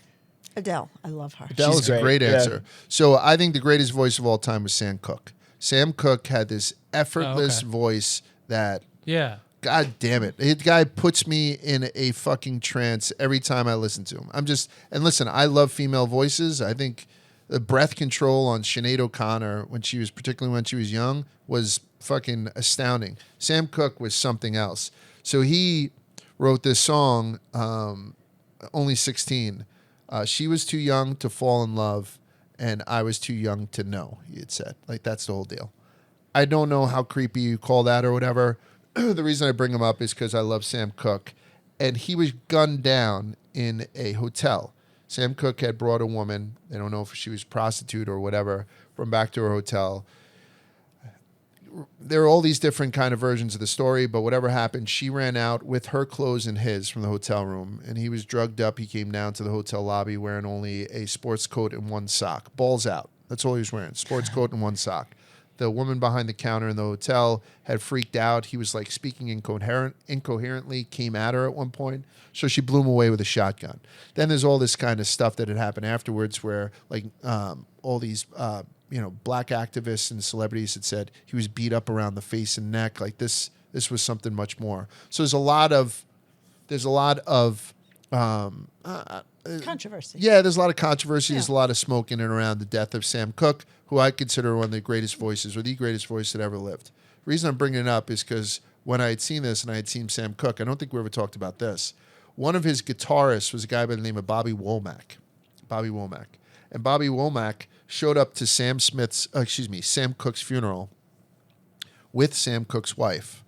Adele. I love her. Adele is a great answer. So I think the greatest voice of all time was Sam Cooke. Sam Cooke had this effortless voice that... Yeah. God damn it. The guy puts me in a fucking trance every time I listen to him. And listen, I love female voices. I think the breath control on Sinead O'Connor, particularly when she was young, was fucking astounding. Sam Cooke was something else. So he wrote this song, Only 16. She was too young to fall in love, and I was too young to know, he had said. Like, that's the whole deal. I don't know how creepy you call that or whatever. The reason I bring him up is because I love Sam Cooke. And he was gunned down in a hotel. Sam Cooke had brought a woman, they don't know if she was a prostitute or whatever, from back to her hotel. There are all these different kind of versions of the story, but whatever happened, she ran out with her clothes and his from the hotel room. And he was drugged up. He came down to the hotel lobby wearing only a sports coat and one sock. Balls out. That's all he was wearing, sports coat and one sock. The woman behind the counter in the hotel had freaked out. He was like speaking incoherently, came at her at one point. So she blew him away with a shotgun. Then there's all this kind of stuff that had happened afterwards where like all these, black activists and celebrities had said he was beat up around the face and neck. Like this was something much more. So there's a lot of controversy. Yeah, there's a lot of controversy. Yeah. There's a lot of smoke in and around the death of Sam Cooke, who I consider one of the greatest voices, or the greatest voice that ever lived. The reason I'm bringing it up is because when I had seen this and I had seen Sam Cooke, I don't think we ever talked about this. One of his guitarists was a guy by the name of Bobby Womack. And Bobby Womack showed up to Sam Cooke's funeral with Sam Cooke's wife,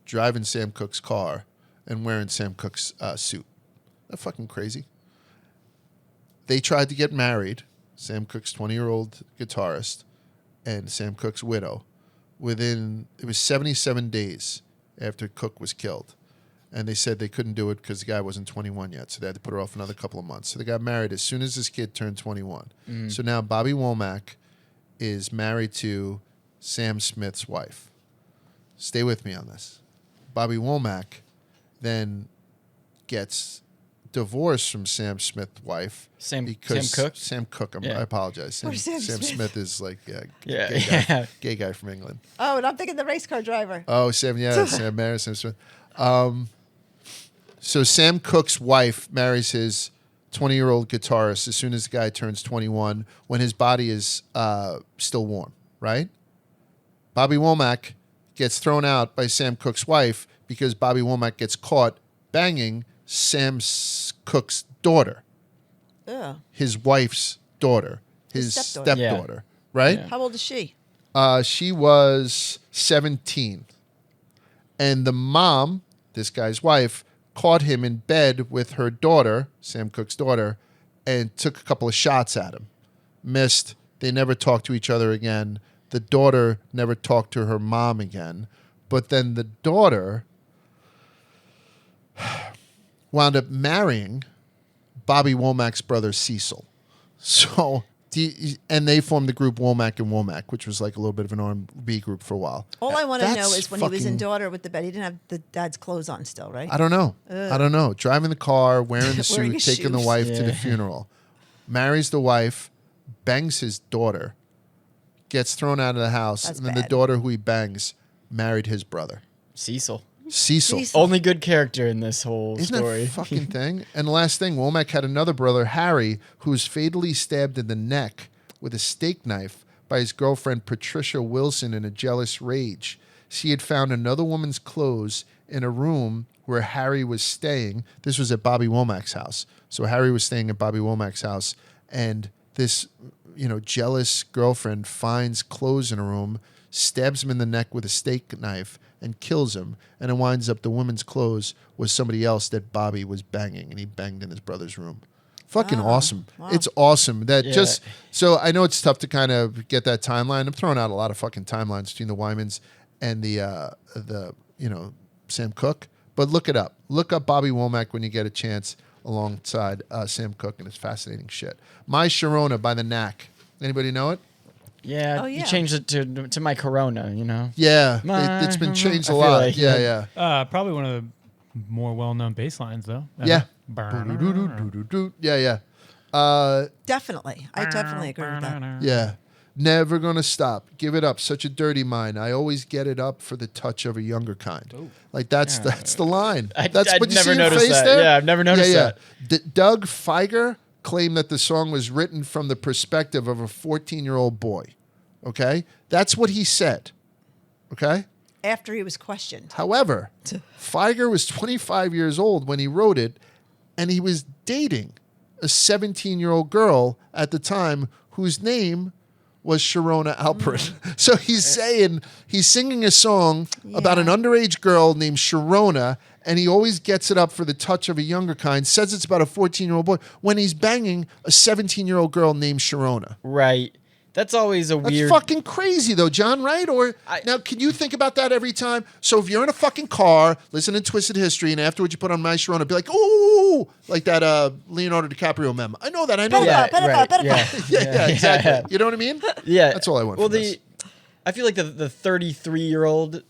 driving Sam Cooke's car and wearing Sam Cooke's suit. That's fucking crazy. They tried to get married, Sam Cooke's 20-year-old guitarist and Sam Cooke's widow. It was 77 days after Cooke was killed. And they said they couldn't do it because the guy wasn't 21 yet. So they had to put her off another couple of months. So they got married as soon as this kid turned 21. So now Bobby Womack is married to Sam Smith's wife. Stay with me on this. Bobby Womack then gets divorced from Sam Smith's wife. Sam Cooke? Sam Cooke. I apologize. Sam Smith is like gay guy from England. Oh, and I'm thinking the race car driver. Oh, Sam married Sam Smith. So Sam Cooke's wife marries his 20-year-old guitarist as soon as the guy turns 21 when his body is still warm, right? Bobby Womack gets thrown out by Sam Cooke's wife because Bobby Womack gets caught banging Sam Cooke's daughter. Ugh. His wife's daughter. His stepdaughter, right? Yeah. How old is she? She was 17. And the mom, this guy's wife, caught him in bed with her daughter, Sam Cooke's daughter, and took a couple of shots at him. Missed. They never talked to each other again. The daughter never talked to her mom again. But then the daughter wound up marrying Bobby Womack's brother, Cecil. So and they formed the group Womack and Womack, which was like a little bit of an R&B group for a while. All I want to know That's is when he was in Daughter with the bed, he didn't have the dad's clothes on still, right? I don't know. Driving the car, wearing the Wearing suit, taking the shoes. wife to the funeral, marries the wife, bangs his daughter, gets thrown out of the house, That's and then the bad. daughter who he bangs married his brother. Cecil. Cecil. Only good character in this whole Isn't story. that a fucking thing? And the last thing, Womack had another brother, Harry, who was fatally stabbed in the neck with a steak knife by his girlfriend, Patricia Wilson, in a jealous rage. She had found another woman's clothes in a room where Harry was staying. This was at Bobby Womack's house. So Harry was staying at Bobby Womack's house, and this, jealous girlfriend finds clothes in a room, stabs him in the neck with a steak knife, and kills him. And it winds up the woman's clothes was somebody else that Bobby was banging, and he banged in his brother's room. Fucking awesome. Wow. It's awesome. That Yeah. so I know it's tough to kind of get that timeline. I'm throwing out a lot of fucking timelines between the Wymans and the Sam Cooke. But look it up. Look up Bobby Womack when you get a chance alongside Sam Cooke, and it's fascinating shit. My Sharona by the Knack. Anybody know it? Yeah, Oh, yeah. you changed it to my Corona, Yeah, it's been changed a I feel lot. like, yeah. Probably one of the more well-known bass lines, though. Yeah. Burn. Yeah. Definitely. I definitely agree with that. Yeah. Never gonna stop. Give it up. Such a dirty mind. I always get it up for the touch of a younger kind. Ooh. Like that's the line. I'd That's what you never see in noticed face that. there? Yeah, I've never noticed that. Doug Feiger claimed that the song was written from the perspective of a 14-year-old boy. Okay? That's what he said. Okay? After he was questioned. However, Feiger was 25 years old when he wrote it, and he was dating a 17-year-old girl at the time whose name was Sharona Alpert. So he's singing a song about an underage girl named Sharona, and he always gets it up for the touch of a younger kind, says it's about a 14-year-old boy, when he's banging a 17-year-old girl named Sharona. Right. That's always a That's weird. fucking crazy, though, John, right? Now, can you think about that every time? So if you're in a fucking car, listening to Twisted History, and afterwards you put on My Sharona, be like, ooh, like that Leonardo DiCaprio meme. I know that. Yeah, exactly. You know what I mean? Yeah, That's all I want Well, from this. I feel like the 33-year-old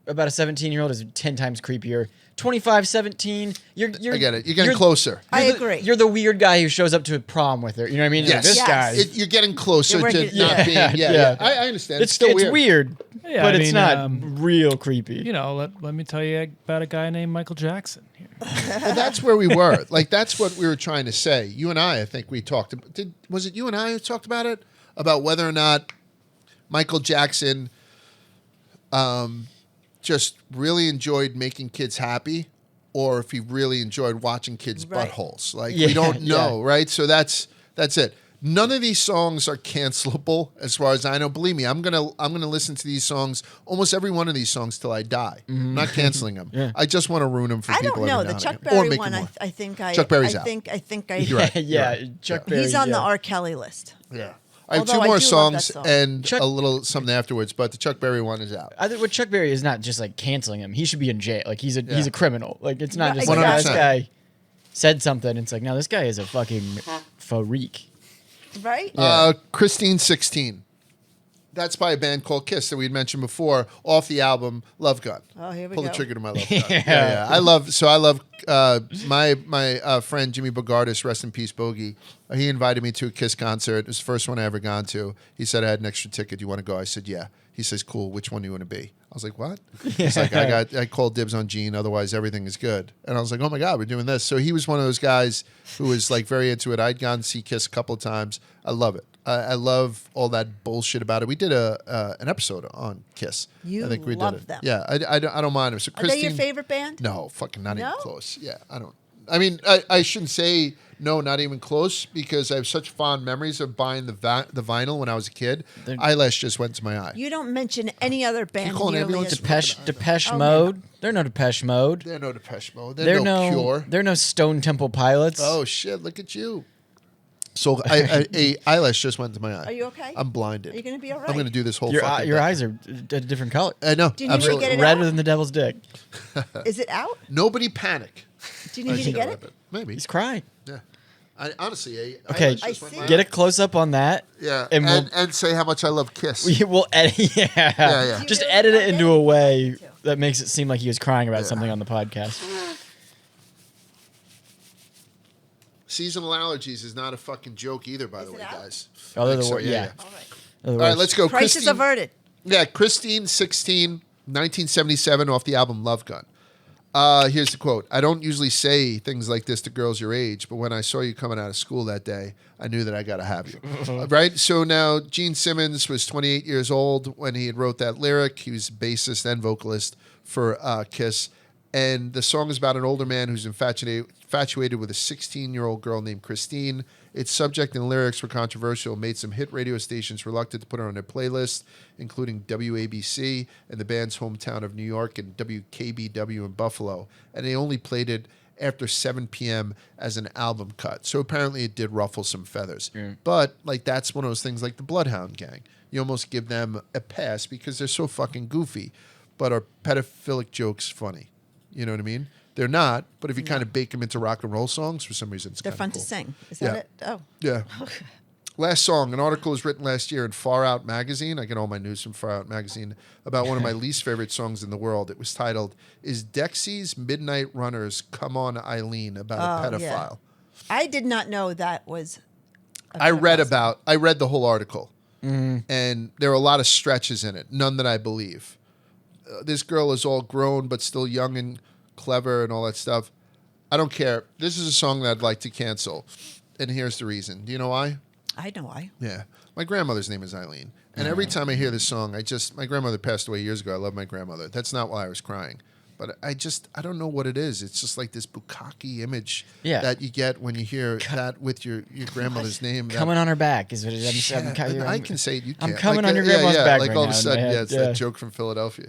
about a 17-year-old is 10 times creepier. 25, 17, you're I get it. You're getting closer. I agree. You're the weird guy who shows up to a prom with her. You know what I mean? Yes. This Yes. guy. You're getting closer You're to working- not being. Yeah. I understand. It's still weird, Yeah, but I it's mean, not real creepy. Let me tell you about a guy named Michael Jackson here. Well, that's where we were. Like, that's what we were trying to say. You and I think we talked about. Was it you and I who talked about it? About whether or not Michael Jackson just really enjoyed making kids happy, or if he really enjoyed watching kids' Right. buttholes. Like, Yeah, we don't know, yeah. right? So that's it. None of these songs are cancelable, as far as I know. Believe me, I'm gonna listen to these songs, almost every one of these songs, till I die. I'm not canceling them. Yeah. I just want to ruin them for I people. don't know. every The now Chuck and again. Or Berry make one, them more. I think Chuck Berry's out. I think You're right. yeah, Chuck Berry. he's on the yeah. R. Kelly list. Yeah. I have Although two I more do love that songs song. and Chuck- a little something afterwards, but the Chuck Berry one is out. I think with Chuck Berry is not just like canceling him. He should be in jail. Like he's Yeah. a criminal. Like it's not Right, just like oh, this 100%. guy said something. It's like no, this guy is a fucking freak. Right? Christine 16. That's by a band called Kiss that we had mentioned before, off the album Love Gun. Oh, here we Pull go. the trigger to my love gun. Yeah. I love my friend Jimmy Bogardus, rest in peace, Bogey. He invited me to a Kiss concert. It was the first one I ever gone to. He said I had an extra ticket. Do you want to go? I said, yeah. He says, cool. Which one do you want to be? I was like, what? He's like, I called dibs on Gene. Otherwise, everything is good. And I was like, oh my God, we're doing this. So he was one of those guys who was like very into it. I'd gone to see Kiss a couple of times. I love it. I love all that bullshit about it. We did an episode on Kiss. You I think we love did it. them. Yeah, I don't mind them. So Are they Christine, your favorite band? no, fucking not even No? close. Yeah, I don't. I mean, I shouldn't say no, not even close, because I have such fond memories of buying the vinyl when I was a kid. Eyelash just went to my eye. You don't mention any other band calling nearly ambulance? as Depeche Oh, Mode. They're no Depeche Mode. They're no Depeche Mode. They're They're no Cure. They're no Stone Temple Pilots. Oh shit! Look at you. So a eyelash just went to my eye. Are you okay? I'm blinded. Are you gonna be all I'm right? going to do this whole Your fucking your thing. eyes are a different color. I know. Do you need to absolutely. get it Redder out? than the devil's dick. Is it out? Nobody panic. Do you need to get it? Maybe. He's crying. Yeah. Honestly, okay, I see. get a close up on that. Yeah, and and say how much I love Kiss. We'll edit. Yeah. You Just really edit it love into it? a way Me too. that makes it seem like he was crying about something on the podcast. Seasonal allergies is not a fucking joke either, by the way, it out? guys. Oh, they're Like, the so, wor- yeah. All right. All All right, let's go. Crisis Christine, averted. Yeah, Christine 16, 1977, off the album Love Gun. Here's the quote. I don't usually say things like this to girls your age, but when I saw you coming out of school that day, I knew that I got to have you. Right? So now Gene Simmons was 28 years old when he had wrote that lyric. He was bassist and vocalist for Kiss. And the song is about an older man who's infatuated with a 16-year-old girl named Christine. Its subject and lyrics were controversial, made some hit radio stations reluctant to put her on their playlist, including WABC and the band's hometown of New York and WKBW in Buffalo. And they only played it after 7 p.m. as an album cut. So apparently it did ruffle some feathers. Yeah. But like that's one of those things like the Bloodhound Gang. You almost give them a pass because they're so fucking goofy. But are pedophilic jokes funny? You know what I mean? They're not, but if you kind of bake them into rock and roll songs, for some reason, They're fun cool. to sing. Is that it? Oh. Yeah. Last song. An article was written last year in Far Out Magazine. I get all my news from Far Out Magazine about one of my least favorite songs in the world. It was titled, Is Dexy's Midnight Runners Come On Eileen About a Pedophile? Yeah. I did not know that was I read the whole article, and there are a lot of stretches in it, none that I believe. This girl is all grown but still young and clever and all that stuff. I don't care. This is a song that I'd like to cancel, and here's the reason. Do you know why? I know why. Yeah. My grandmother's name is Eileen, and every time I hear this song, my grandmother passed away years ago. I love my grandmother. That's not why I was crying. But I don't know what it is. It's just like this bukkake image that you get when you hear that with your grandmother's name. Coming on her back is what it is. I can say it. You can't. I'm coming on your grandma's back like right all now of a sudden, it's that joke from Philadelphia.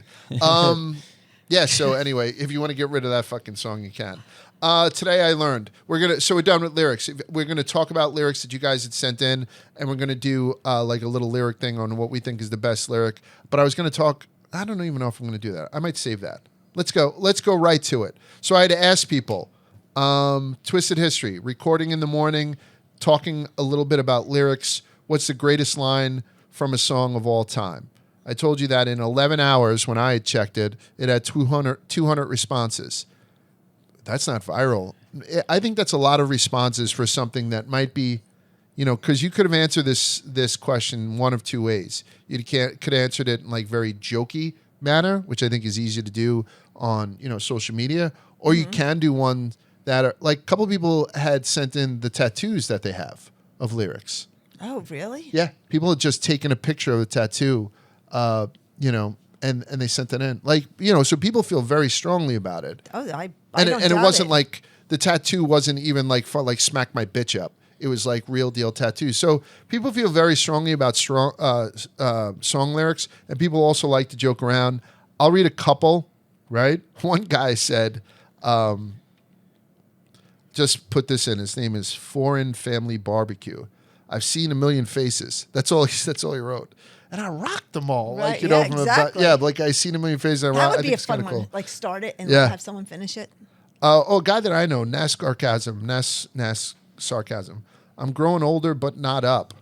Yeah, so anyway, if you want to get rid of that fucking song, you can. Today I learned we're done with lyrics. We're gonna talk about lyrics that you guys had sent in, and we're gonna do like a little lyric thing on what we think is the best lyric. But I was gonna talk. I don't even know if I'm gonna do that. I might save that. Let's go right to it. So I had to ask people, Twisted History, recording in the morning, talking a little bit about lyrics. What's the greatest line from a song of all time? I told you that in 11 hours when I had checked it, it had 200 responses. That's not viral. I think that's a lot of responses for something that might be, because you could have answered this question one of two ways. You could have answered it in like very jokey manner, which I think is easy to do on social media, or you can do one that are like a couple of people had sent in the tattoos that they have of lyrics. Oh, really? Yeah, people had just taken a picture of the tattoo, and they sent it in, like so people feel very strongly about it. Oh, I and don't it doubt wasn't it. like the tattoo wasn't even like for like smack my bitch up. It was like real deal tattoos. So people feel very strongly about song lyrics, and people also like to joke around. I'll read a couple, right? One guy said, just put this in. His name is Foreign Family Barbecue. I've seen a million faces. That's all he wrote. And I rocked them all. Right, Like, yeah, exactly. like I seen a million faces. And That I would be think a it's kind fun of cool. one. Like start it and Yeah. have someone finish it. A guy that I know, Nas Sarcasm. I'm growing older, but not up.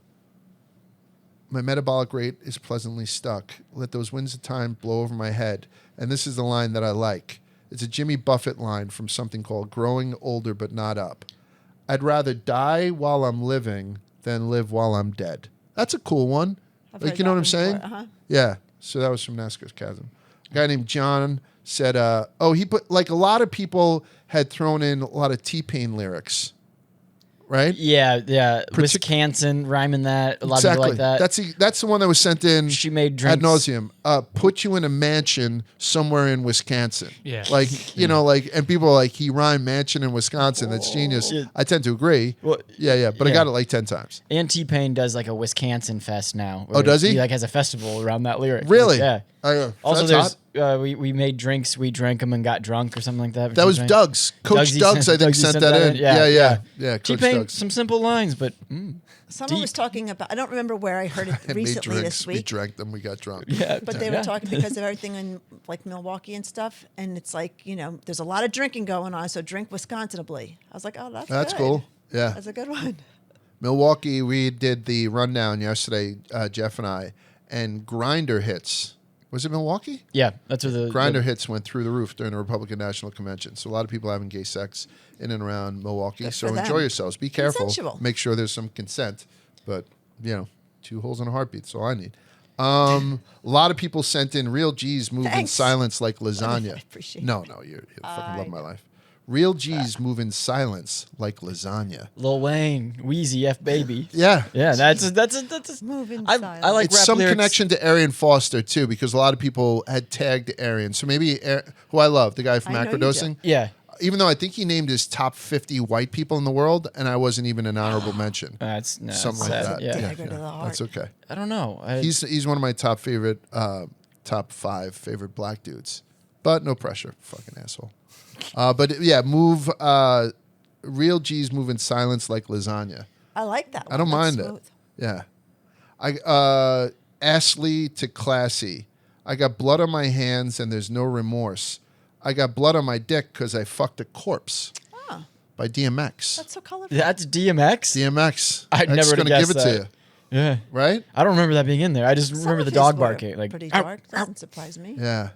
My metabolic rate is pleasantly stuck. Let those winds of time blow over my head. And this is the line that I like. It's a Jimmy Buffett line from something called Growing Older, But Not Up. I'd rather die while I'm living than live while I'm dead. That's a cool one. I've Like, heard you know that what I'm one saying? before. Uh-huh. Yeah. So that was from NASCAR's Chasm. A guy named John said, he put, like, a lot of people had thrown in a lot of T-Pain lyrics, right? Yeah. Wisconsin, rhyming that. A lot of people like that. That's the one that was sent in She made ad drinks. nauseum. Put you in a mansion somewhere in Wisconsin. Yeah. Like, and people are like, he rhymed mansion in Wisconsin. That's genius. Yeah. I tend to agree. Well, Yeah. But I yeah. got it like 10 times. And T-Pain does like a Wisconsin fest now. Oh, does he? He like has a festival around that lyric. Really? Yeah. Also, that's there's we made drinks, we drank them and got drunk or something like that. That was Doug's. Coach Doug's, I think, sent that in. Yeah. Coach T-Pain, Doug's. some simple lines, but Someone was talking about, I don't remember where I heard it And recently made drinks. this We week, drank them. We got drunk. yeah. but they were talking because of everything in like Milwaukee and stuff. And it's like, there's a lot of drinking going on. So drink Wisconsinably. I was like, oh, that's That's good. cool. Yeah. That's a good one. Milwaukee, we did the rundown yesterday, Jeff and I, and Grinder hits. Was it Milwaukee? Yeah, that's where the Grinder hits went through the roof during the Republican National Convention. So a lot of people having gay sex in and around Milwaukee. Good So for them. enjoy yourselves. Be careful. Consensual. Make sure there's some consent. But, 2 holes in a heartbeat. That's all I need. A lot of people sent in real G's move in Thanks. silence like lasagna. I appreciate No, you fucking love my life. Real G's move in silence like lasagna. Lil Wayne, Wheezy, F Baby. Yeah. Yeah, that's a Move in I silence. like It's rap some lyrics. connection to Arian Foster, too, because a lot of people had tagged Arian. So maybe, who I love, the guy from I know you do. Macrodosing. Yeah. Even though I think he named his top 50 white people in the world, and I wasn't even an honorable mention. That's Something like sad. that. Yeah. Dagger to the heart. That's okay. I don't know. He's one of my top 5 favorite black dudes. But no pressure. Fucking asshole. But yeah, real G's move in silence like lasagna. I like that one. I don't That's mind it. smooth. Yeah. Ashley to Classy. I got blood on my hands and there's no remorse. I got blood on my dick because I fucked a corpse. Oh, By DMX. that's so colorful. That's DMX. DMX. I'd X never gonna guessed give it to that. you. Yeah. Right? I don't remember that being in there. I just Some remember of the his dog were barking. Like pretty "Ow, dark. ow." Doesn't surprise me. Yeah.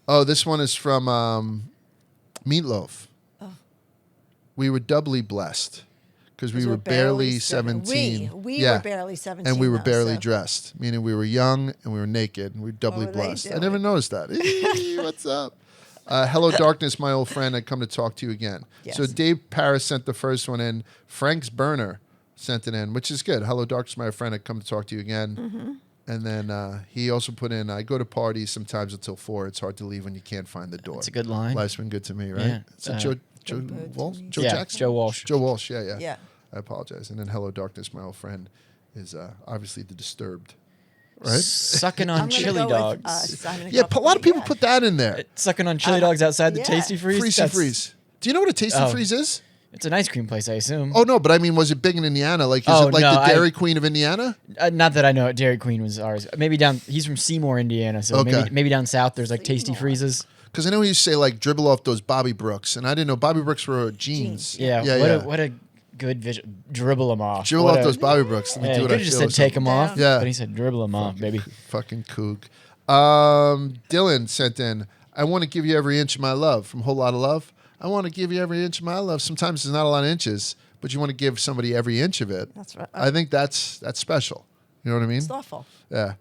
Oh, this one is from Meatloaf. Oh. We were doubly blessed because we were barely 17. We Yeah. were barely 17. And we were though, barely so- dressed, meaning we were young and we were naked and we were doubly What were they blessed. I doing? never noticed that. Eee, what's up? Hello, darkness, my old friend. I come to talk to you again. Yes. So Dave Paris sent the first one in. Frank's Burner sent it in, which is good. Hello, darkness, my friend. I come to talk to you again. Mm-hmm. And then he also put in, I go to parties sometimes until 4. It's hard to leave when you can't find the door. That's a good line. Life's been good to me, right? Yeah. Is it Joe Good Walsh? to me. Joe Yeah, Jackson? Joe Walsh. Joe Walsh, yeah. Yeah. I apologize. And then Hello, darkness, my old friend is obviously the Disturbed, right? Sucking I'm on gonna chili go dogs. with, Simon and Yeah, a lot of people Garfunkel. put that in there. Sucking on chili dogs outside the yeah. Tasty Freeze. Freezy That's- Freeze. Do you know what a Tasty Oh. Freeze is? It's an ice cream place, I assume. Oh, no, but I mean, was it big in Indiana? Like, is Oh, it like no, the Dairy Queen of Indiana? Not that I know it. Dairy Queen was ours. Maybe down. He's from Seymour, Indiana. So Okay. maybe down south there's like Tasty Seymour. Freezes. Because I know he used to say, like, dribble off those Bobby Brooks. And I didn't know Bobby Brooks were jeans. Yeah. What a good vision. Dribble them off. Dribble What off a- those Bobby Brooks. Let me Yeah, do you what could I have just feel said or take them off. Yeah. But he said dribble them off, baby. Fucking kook. Dylan sent in, I want to give you every inch of my love from Whole Lot of Love. I want to give you every inch of my love. Sometimes there's not a lot of inches, but you want to give somebody every inch of it. That's right. I think that's special. You know what I mean? It's awful. Yeah.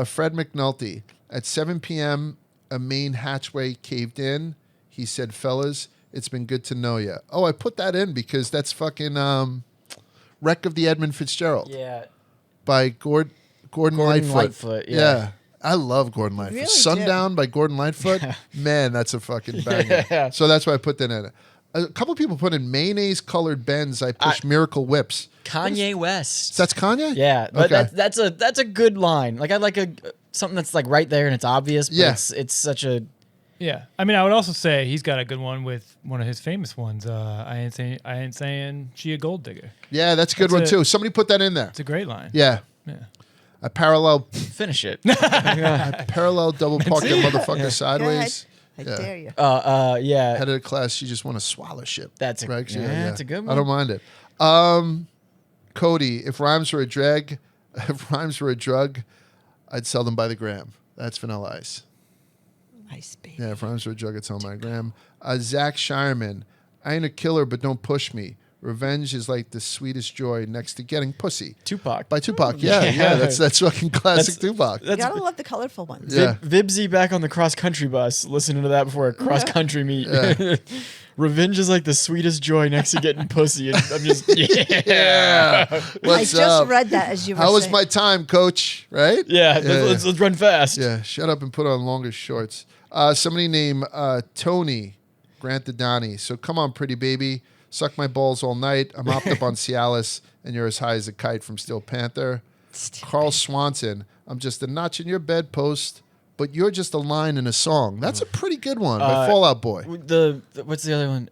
Fred McNulty, at 7 p.m., a main hatchway caved in. He said, fellas, it's been good to know you. Oh, I put that in because that's fucking Wreck of the Edmund Fitzgerald Yeah. by Gordon Lightfoot. Lightfoot, yeah. I love Gordon Lightfoot. Really Sundown by Gordon Lightfoot. Man, that's a fucking banger. Yeah. So that's why I put that in. A couple people put in mayonnaise colored Benz. I push Miracle Whips. Kanye West. That's Kanye? Yeah, but Okay. that's a good line. Like I like something that's like right there and it's obvious. But Yeah. it's such a Yeah, I mean, I would also say he's got a good one with one of his famous ones. I ain't saying she a gold digger. Yeah, that's a good That's one it. too. Somebody put that in there. It's a great line. Yeah. Yeah. I parallel finish it. double park that motherfucker sideways. I Yeah. dare you. Yeah. Head of the class, you just want to swallow shit. That's a- right? yeah, that's a good I don't mind it. Cody, if rhymes were a drug, I'd sell them by the gram. That's Vanilla Ice. Nice baby. Yeah, if rhymes were a drug, I'd sell them by the gram. Zach Shireman, I ain't a killer, but don't push me. Revenge is like the sweetest joy next to getting pussy. Tupac. By Tupac. Yeah, that's fucking classic Tupac. You gotta love the colorful ones. Yeah. Vibsy back on the cross country bus, listening to that before a cross country meet. Yeah. Revenge is like the sweetest joy next to getting pussy. And I'm just Yeah. I What's just up? read that as you were How was saying. my time, coach? Right? yeah. Let's run fast. Yeah, shut up and put on longer shorts. Somebody named Tony Grant the Donnie. So come on, pretty baby. Suck my balls all night. I'm hopped up on Cialis, and you're as high as a kite from Steel Panther. Carl Swanson. I'm just a notch in your bedpost, but you're just a line in a song. That's a pretty good one by Fallout Boy. What's the other one?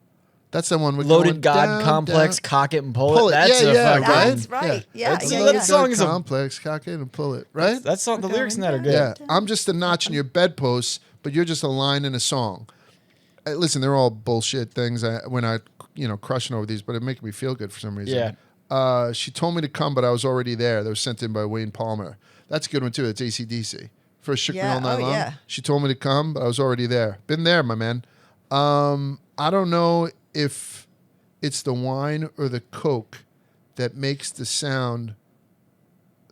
That's the one with Loaded going God down, Complex, down. Cock it and pull, Pull it. it. That's Yeah, a yeah, fucking. right? That's right. Yeah, That's yeah, Loaded yeah. That song God is a- complex. Cock it and pull it. Right? That's not the lyrics in that are good. Yeah, I'm just a notch in your bedpost, but you're just a line in a song. Listen, they're all bullshit things. We're not crushing over these, but it makes me feel good for some reason. Yeah. She told me to come, but I was already there. That was sent in by Wayne Palmer. That's a good one, too. It's AC/DC. First Shook Me All Night Long. Yeah. She told me to come, but I was already there. Been there, my man. I don't know if it's the wine or the Coke that makes the sound.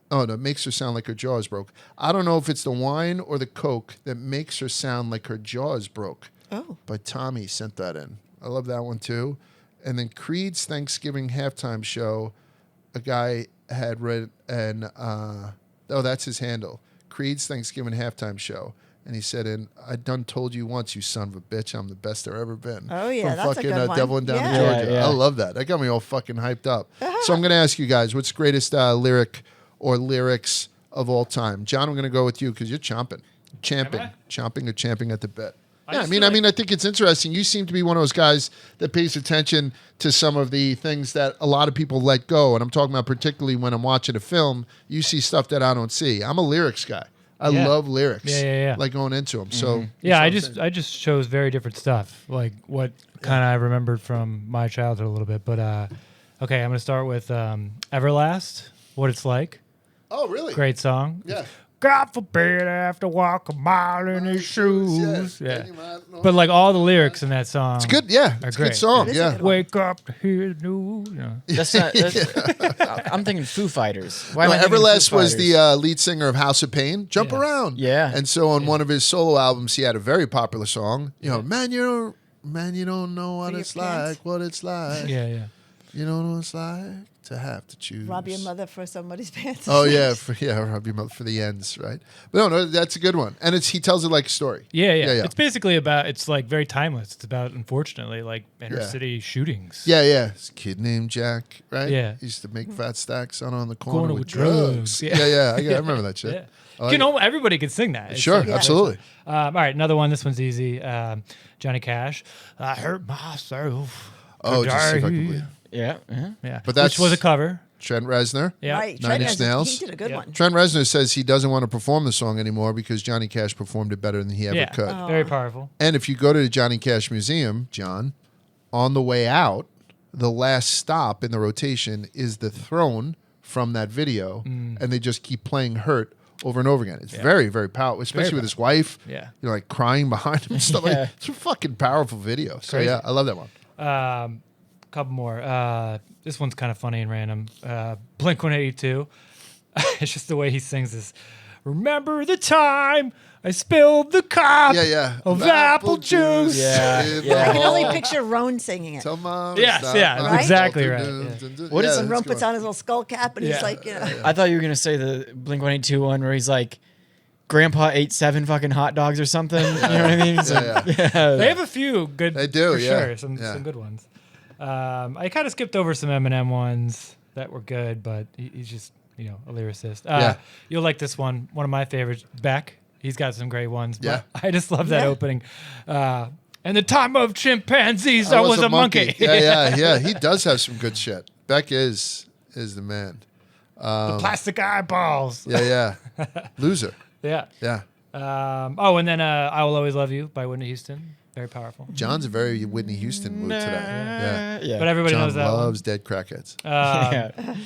Oh, no, makes her sound like her jaws broke. I don't know if it's the wine or the Coke that makes her sound like her jaws broke. Oh. But Tommy sent that in. I love that one, too. And then Creed's Thanksgiving halftime show, a guy had read, and that's his handle. Creed's Thanksgiving halftime show. And he said, I done told you once, you son of a bitch, I'm the best there ever been. Oh, yeah, From that's a fucking good one. Devil and Down in Yeah. Georgia. Yeah. I love that. That got me all fucking hyped up. So I'm going to ask you guys, what's the greatest lyric or lyrics of all time? John, I'm going to go with you because you're chomping. Chomping or champing at the bit. I think it's interesting. You seem to be one of those guys that pays attention to some of the things that a lot of people let go. And I'm talking about particularly when I'm watching a film, you see stuff that I don't see. I'm a lyrics guy. I love lyrics. Yeah. Like going into them. So I just chose very different stuff, like what kind of I remembered from my childhood a little bit. But okay, I'm gonna start with Everlast, What It's Like. Oh, really? Great song. Yeah. God forbid I have to walk a mile in his shoes. Yeah. But like all the lyrics in that song, It's good. Yeah. It's a good great. song. It is a Yeah. good one. Wake up to hear the news. That's not. I'm thinking Foo Fighters. Why am I thinking Everlast Foo was Fighters? the lead singer of House of Pain. Jump around. Yeah. And so on one of his solo albums, he had a very popular song. Man, you don't know what For it's your pants. like. What it's like. Yeah. You don't know what it's like to have to choose. Rob your mother for somebody's pants. Oh yeah, rob your mother for the ends, right? But no, that's a good one, and he tells it like a story. Yeah. It's basically it's like very timeless. It's about, unfortunately, like inner city shootings. Yeah. This kid named Jack, right? Yeah. He used to make fat stacks on the corner Corner with with drugs. drugs. Yeah. I remember that shit. Yeah. I like it. Everybody could sing that. It's Sure, like- absolutely. all right, another one. This one's easy. Johnny Cash. I hurt myself. Oh, just see if I can believe. Yeah. Yeah, But that's- which was a cover. Trent Reznor. Yeah, Right. Nine Trent Inch has- Nails. He did a good one. Trent Reznor says he doesn't want to perform the song anymore because Johnny Cash performed it better than he ever could. Very powerful. And if you go to the Johnny Cash Museum, John, on the way out, the last stop in the rotation is the throne from that video, and they just keep playing "Hurt" over and over again. It's very, very powerful, especially with his wife. Yeah. like crying behind him and stuff. Like, it's a fucking powerful video. So Crazy. yeah, I love that one. Couple more. This one's kind of funny and random. Blink-182. It's just the way he sings this. Remember the time I spilled the cup of apple juice. Yeah. I can only picture Roan singing it. Tell mom. Yes, stop. yeah, that's Right? exactly right. What is When Roan that's puts good. on his little skull cap and he's Yeah. like, I thought you were gonna say the Blink-182 one where he's like, Grandpa ate 7 fucking hot dogs or something. You know what I mean? It's like, They have a few good. They do, for yeah. sure. Some Yeah. good ones. I kind of skipped over some Eminem ones that were good, but he's just a lyricist. Yeah. You'll like this one. One of my favorites, Beck. He's got some great ones. But Yeah. I just love that Yeah. opening. And the time of chimpanzees, I was a monkey. Yeah. He does have some good shit. Beck is the man. The plastic eyeballs. Yeah. Loser. Yeah. Yeah. And then I Will Always Love You by Whitney Houston. Very powerful. John's a very Whitney Houston mood today. Yeah. But everybody John knows that one. loves dead crackheads.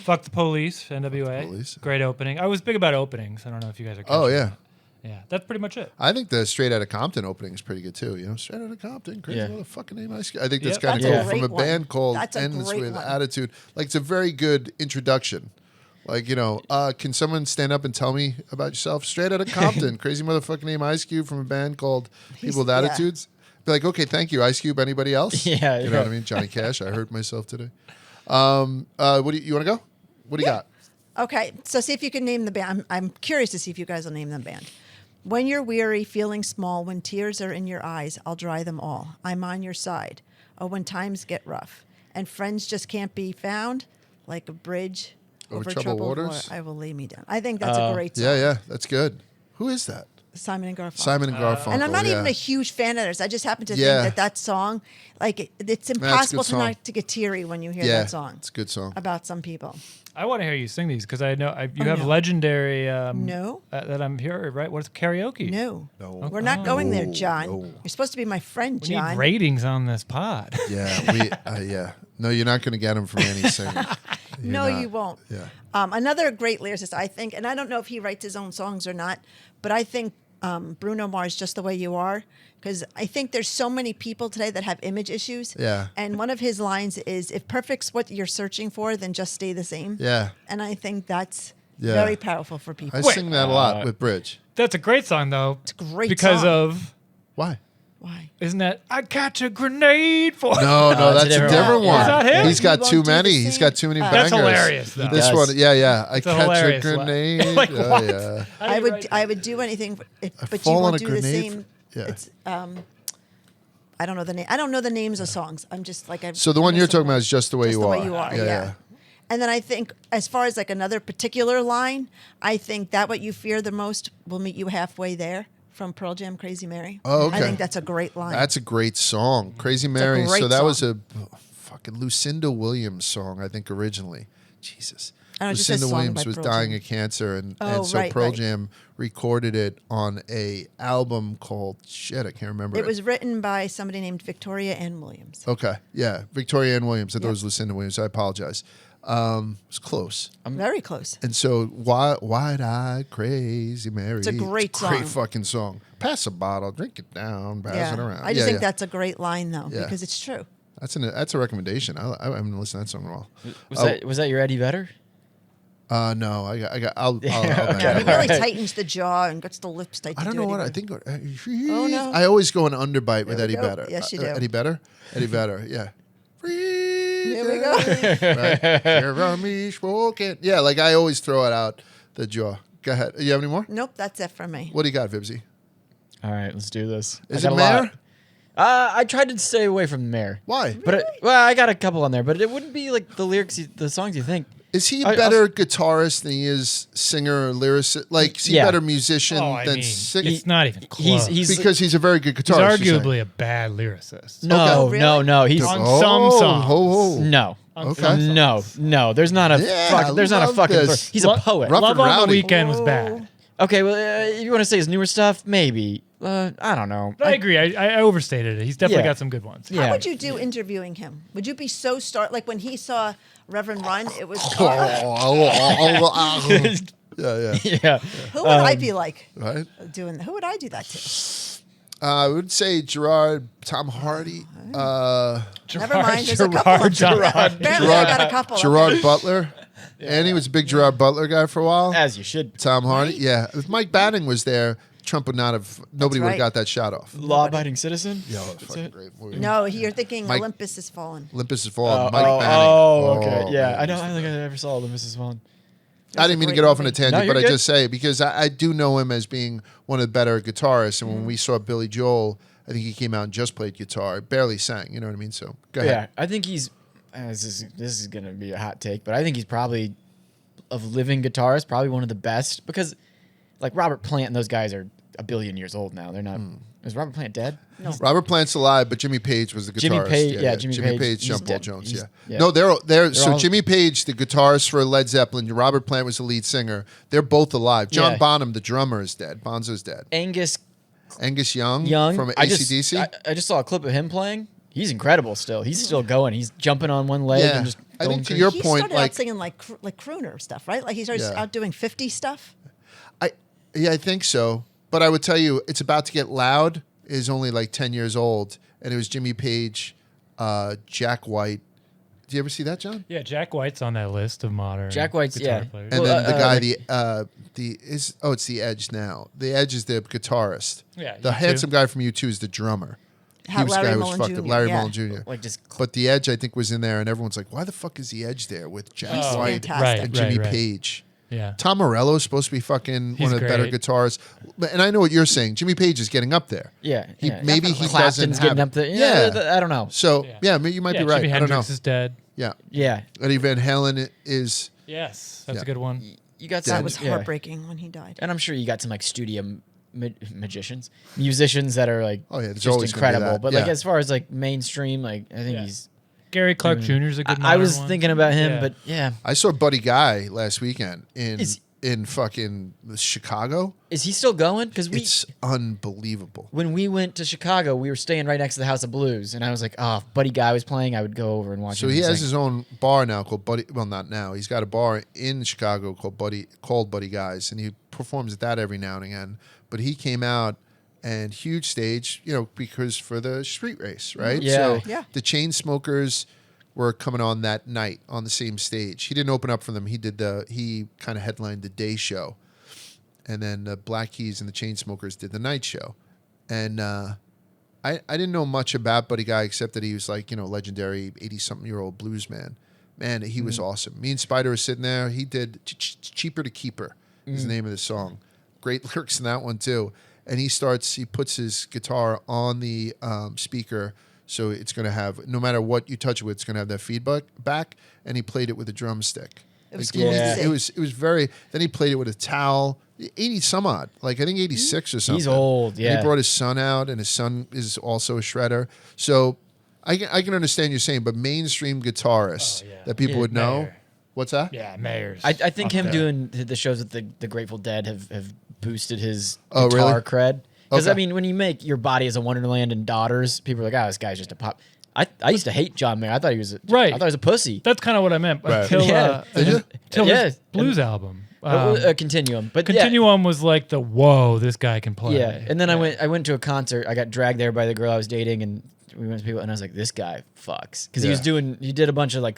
Fuck the Police, NWA. Police. Great opening. I was big about openings. I don't know if you guys are Oh, catching yeah. that. Yeah, that's pretty much it. I think the Straight Outta Compton opening is pretty good too. Straight Outta Compton, crazy Yeah. motherfucking name. I think that's Yep. kind of That's a cool from a great one. band called That's a Ends great with one. Attitude. Like it's a very good introduction. Like can someone stand up and tell me about yourself? Straight Outta Compton, crazy motherfucking name. Ice Cube from a band called People with yeah. Attitudes. Be like, okay, thank you, Ice Cube. Anybody else? Yeah, you know what I mean. Johnny Cash. I hurt myself today. What do you want to go? What do you got? okay, so see if you can name the band. I'm curious to see if you guys will name the band. When you're weary, feeling small, when tears are in your eyes, I'll dry them all. I'm on your side. Oh, when times get rough and friends just can't be found, like a bridge Over over troubled troubled waters? water, I will lay me down. I think that's a great song. Yeah, that's good. Who is that? Simon and Garfunkel. Simon and Garfunkel. And I'm not even yeah. a huge fan of theirs. I just happen to Yeah. think that song, like it's impossible song. not to get teary when you hear Yeah, that song. it's a good song. About some people. I want to hear you sing these because I know you Oh, have no. legendary. No. That I'm here, right? What's karaoke? No. No. We're not going there, No, John. no. You're supposed to be my friend, We John. need ratings on this pod. Yeah, yeah. No, you're not going to get them from any singer. No, You're you not. won't. Yeah. Another great lyricist, I think, and I don't know if he writes his own songs or not, but I think Bruno Mars, Just the Way You Are, because I think there's so many people today that have image issues. Yeah. And one of his lines is, if perfect's what you're searching for, then just stay the same. Yeah. And I think that's Yeah. very powerful for people. I sing that a lot with Bridge. That's a great song, though. It's a great because song. of Why? Why? isn't that I catch a grenade for? No, it's that's a one. different Yeah. one. Is that him? He's got He won't too do the many. same. He's got too many That's bangers. hilarious, though. This does. one, yeah. I It's a catch a hilarious grenade. like Yeah, what? yeah. I would do anything, but you fall on won't a do the grenade same. for- yeah. It's I don't know the name. I don't know the names of songs. I'm just like So the one you're talking about is Just the Way Just You the Are. Way You Are. Yeah, Yeah. And then I think, as far as like another particular line, I think that what you fear the most will meet you halfway there from Pearl Jam, Crazy Mary. Oh, okay. I think that's a great line. That's a great song. Crazy Mary. great So that was song. a fucking Lucinda Williams song, I think, originally. Jesus. I don't know, it just says Lucinda song Williams by was Pearl dying Jam. of cancer, and Oh, so right, Pearl right. Jam recorded it on a album called shit. I can't remember. It was written by somebody named Victoria Ann Williams. Okay, yeah, Victoria Ann Williams. I thought it Yep. was Lucinda Williams. I apologize. It was close. Very close. And so, Wide-Eyed Crazy Mary. It's a great Great song. fucking song. Pass a bottle, drink it down, pass Yeah. it around. I just Yeah, think yeah. that's a great line, though, Yeah. because it's true. That's a recommendation. I haven't listened to that song in a while. Was that your Eddie Vedder? No, I'll Yeah, bang okay. it He out. really Right. tightens the jaw and gets the lips tight. I to don't do know Eddie what I Vedder. think. Oh, no. I always go an underbite with There we Eddie go. Vedder. Yes, you do. Eddie Vedder. Eddie Vedder. Yeah. There we go. Right. Hear me smoking. Yeah, like I always throw it out the jaw. Go ahead. You have any more? Nope, that's it from me. What do you got, Vibsy? All right, let's do this. Is I it got a lot. Mayor? I tried to stay away from the mayor. Why? But I got a couple on there, but it wouldn't be like the lyrics, the songs you think. Is he a I- better guitarist than he is singer or lyricist? Like, is he a Yeah. better musician Oh, I than mean, singer? it's not even close. He's Because he's a very good He's guitarist. you're saying. arguably a bad lyricist. no, Oh, really? no. He's On some songs. no. On Okay. some songs. No. There's not a Yeah, there's not a love fucking. this. He's a poet. Rough Love and on the Rowdy. Weekend was bad. Okay, well, you want to say his newer stuff? Maybe. I don't know. But I agree. I overstated it. He's definitely Yeah. got some good ones. Yeah. How would you do interviewing him? Would you be so like when he saw Reverend Run? It was. Yeah. Yeah. Who would I be like Right? doing? Who would I do that to? I would say Gerard, Tom Hardy, Never mind. There's a couple of them. Gerard. Apparently, I got a couple. Gerard Butler. And he was a big Gerard Butler guy for a while. As you should. Tom Hardy. Yeah. If Mike Banning was there, Trump would not have, nobody would have right. got that shot off. Law-abiding citizen. Yeah, that was That's fucking it? great movie. No, you're thinking Mike- Olympus has fallen. Olympus has fallen. Mike Banning. Okay. Yeah. man. I don't think I ever saw Olympus as one. I didn't mean to great get off on a movie. tangent, No, but I you're just say because I do know him as being one of the better guitarists. And when we saw Billy Joel, I think he came out and just played guitar, barely sang. You know what I mean? So go ahead. Yeah, I think he's. This is gonna be a hot take, but I think he's probably of living guitarists, probably one of the best because, like Robert Plant and those guys are a billion years old now. They're not. Is Robert Plant dead? No. Robert Plant's alive, but Jimmy Page was the guitarist. Jimmy Page- yeah, Jimmy Page, Page, he's John Paul dead. Jones. He's- Yeah. yeah. No, they're so all- Jimmy Page, the guitarist for Led Zeppelin. Robert Plant was the lead singer. They're both alive. John Yeah. Bonham, the drummer, is dead. Bonzo's dead. Angus Angus Young, Young from I AC/DC. I just saw a clip of him playing. He's incredible still. He's still going. He's jumping on one leg Yeah. and just. I going think to crazy. your He point, started like- out singing like crooner stuff, right? Like he started Yeah. out doing 50 stuff. I think so. But I would tell you, It's About to Get Loud is only like 10 years old, and it was Jimmy Page, Jack White. Did you ever see that, John? Yeah, Jack White's on that list of modern. Jack White's- guitar yeah. players. And Well, then the guy, like- it's the Edge now. The Edge is the guitarist. Yeah, The U2. handsome guy from U2 is the drummer. He was the Larry guy who was Mullen fucked Jr., up. Larry yeah. Mullen Jr. like just. But the Edge, I think, was in there, and everyone's like, "Why the fuck is the Edge there with Jack He's White fantastic. and Jimmy right. Page?" Yeah. Tom Morello is supposed to be fucking He's one of the better great. guitarists, and I know what you're saying. Jimmy Page is getting up there. Yeah, He- yeah. maybe he Clapton's doesn't getting have up there. it. Yeah, Yeah. I don't know. So yeah, you might be right. Jimi I don't know. Hendrix is dead. Yeah, Yeah, Eddie Van Halen is. Yes, that's Yeah. a good one. you got That some. was yeah. heartbreaking when he died. And I'm sure you got some like studio musicians that are like just incredible. But like as far as like mainstream, like I think he's Gary Clark Jr. is a good. I was thinking about him, but I saw Buddy Guy last weekend in fucking Chicago. Is he still going? Because it's unbelievable. When we went to Chicago, we were staying right next to the House of Blues, and I was like, "Oh, if Buddy Guy was playing, I would go over and watch." So he has his own bar now called Buddy. Well, not now. He's got a bar in Chicago called Buddy Guys, and he performs at that every now and again. But he came out and huge stage, because for the street race, right? Yeah. So the Chainsmokers were coming on that night on the same stage. He didn't open up for them. He kind of headlined the day show. And then the Black Keys and the Chainsmokers did the night show. And I didn't know much about Buddy Guy except that he was like, legendary 80-something-year-old blues man. Man, he was awesome. Me and Spider were sitting there. He did Cheaper to Keeper is the name of the song. Great lyrics in that one too. And he puts his guitar on the speaker. So it's going to have, no matter what you touch it with, it's going to have that feedback back. And he played it with a drumstick. It was cool. It was very, then he played it with a towel. 80 some odd, like I think 86 or something. He's old, yeah. And he brought his son out, and his son is also a shredder. So I can understand you saying, but mainstream guitarists that people would know. Mayer. What's that? Yeah, Mayer's. I think him doing the shows with the Grateful Dead have boosted his guitar cred. Because, I mean, when you make Your Body is a Wonderland and Daughters, people are like, this guy's just a pop. I used to hate John Mayer. I thought he was I thought he was a pussy. That's kind of what I meant. Right. Until his blues album. Continuum. But Continuum was like whoa, this guy can play. Yeah. And then I went to a concert. I got dragged there by the girl I was dating, and we went to people, and I was like, this guy fucks. Because he did a bunch of like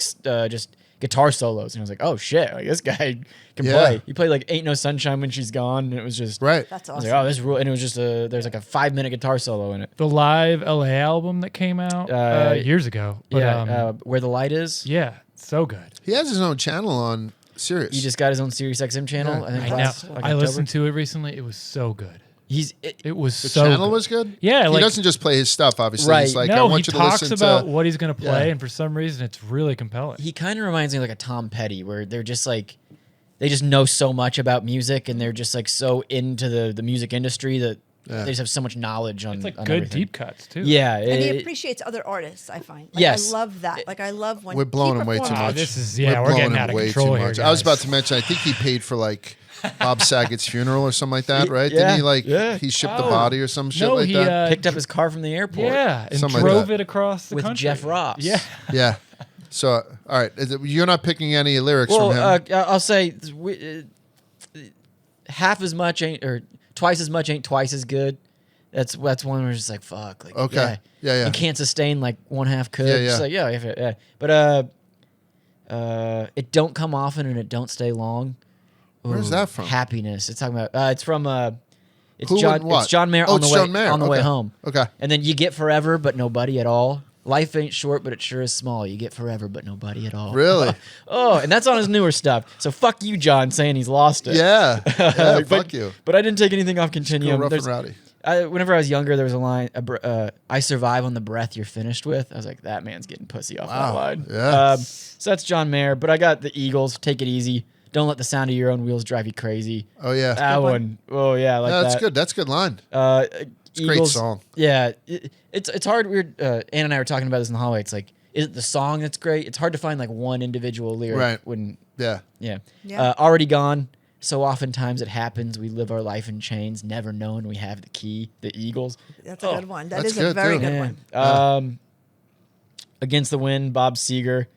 just guitar solos, and I was like, oh shit, like this guy can play. He played like Ain't No Sunshine When She's Gone, and it was just right. That's I awesome. was like, oh, this rule, and it was just there's like a 5-minute guitar solo in it. The live LA album that came out years ago. But, Where the Light Is. Yeah, so good. He has his own channel on Sirius. He just got his own Sirius XM channel. Yeah. I think I listened to it recently. It was so good. It was the so channel good. was good. Yeah, he doesn't just play his stuff. Obviously, right. He's like, no, I want he you to talks listen about to what he's going to play, and for some reason, it's really compelling. He kind of reminds me of like a Tom Petty, where they're just like they just know so much about music, and they're just like so into the music industry that they just have so much knowledge on. It's like on good everything. deep cuts too. Yeah, And he appreciates other artists, I find. Like, Yes. I love that. Like, I love when We're blowing him way too performs. much. This is we're we're blowing getting him out of way control too here, much. I was guys. about to mention. I think he paid for like Bob Saget's funeral or something like that, right? Yeah, Didn't he he shipped the body or some shit No, like he that? picked up his car from the airport. Yeah, and Something like drove that. it across the with country. Jeff Ross. Yeah. Yeah. So, all right, you're not picking any lyrics Well, from him. I'll say half as much ain't, or twice as much ain't twice as good. That's one where it's just like fuck. Like, Okay. Yeah. You can't sustain like one half could. Yeah, It's like, yeah. But it don't come often and it don't stay long. Where's that from? Happiness. It's talking about. It's from. It's Who John. and what? It's John Mayer Oh, on the it's way John Mayer. on the way Okay. home. Okay. And then you get forever, but nobody at all. Life ain't short, but it sure is small. You get forever, but nobody at all. Really? Oh, and that's on his newer stuff. So fuck you, John, saying he's lost it. Yeah. Yeah. But- Fuck you. But I didn't take anything off Go Continuum. rough and There's- rowdy. whenever I was younger, there was a line, I survive on the breath you're finished with. I was like, that man's getting pussy off that Wow. line. Yeah. So that's John Mayer. But I got the Eagles, Take It Easy. Don't let the sound of your own wheels drive you crazy. Oh yeah. That one. Oh, yeah, I like Yeah, that. that's good. That's a good line. It's a great song. Yeah. It's hard. Ann and I were talking about this in the hallway. It's like, is it the song that's great? It's hard to find like one individual lyric. Right. When, Yeah. yeah. Yeah. Already Gone. So oftentimes it happens. We live our life in chains, never knowing we have the key. The Eagles. That's a good one. That That's is a good, very too. good Yeah. one. Against the Wind, Bob Seger.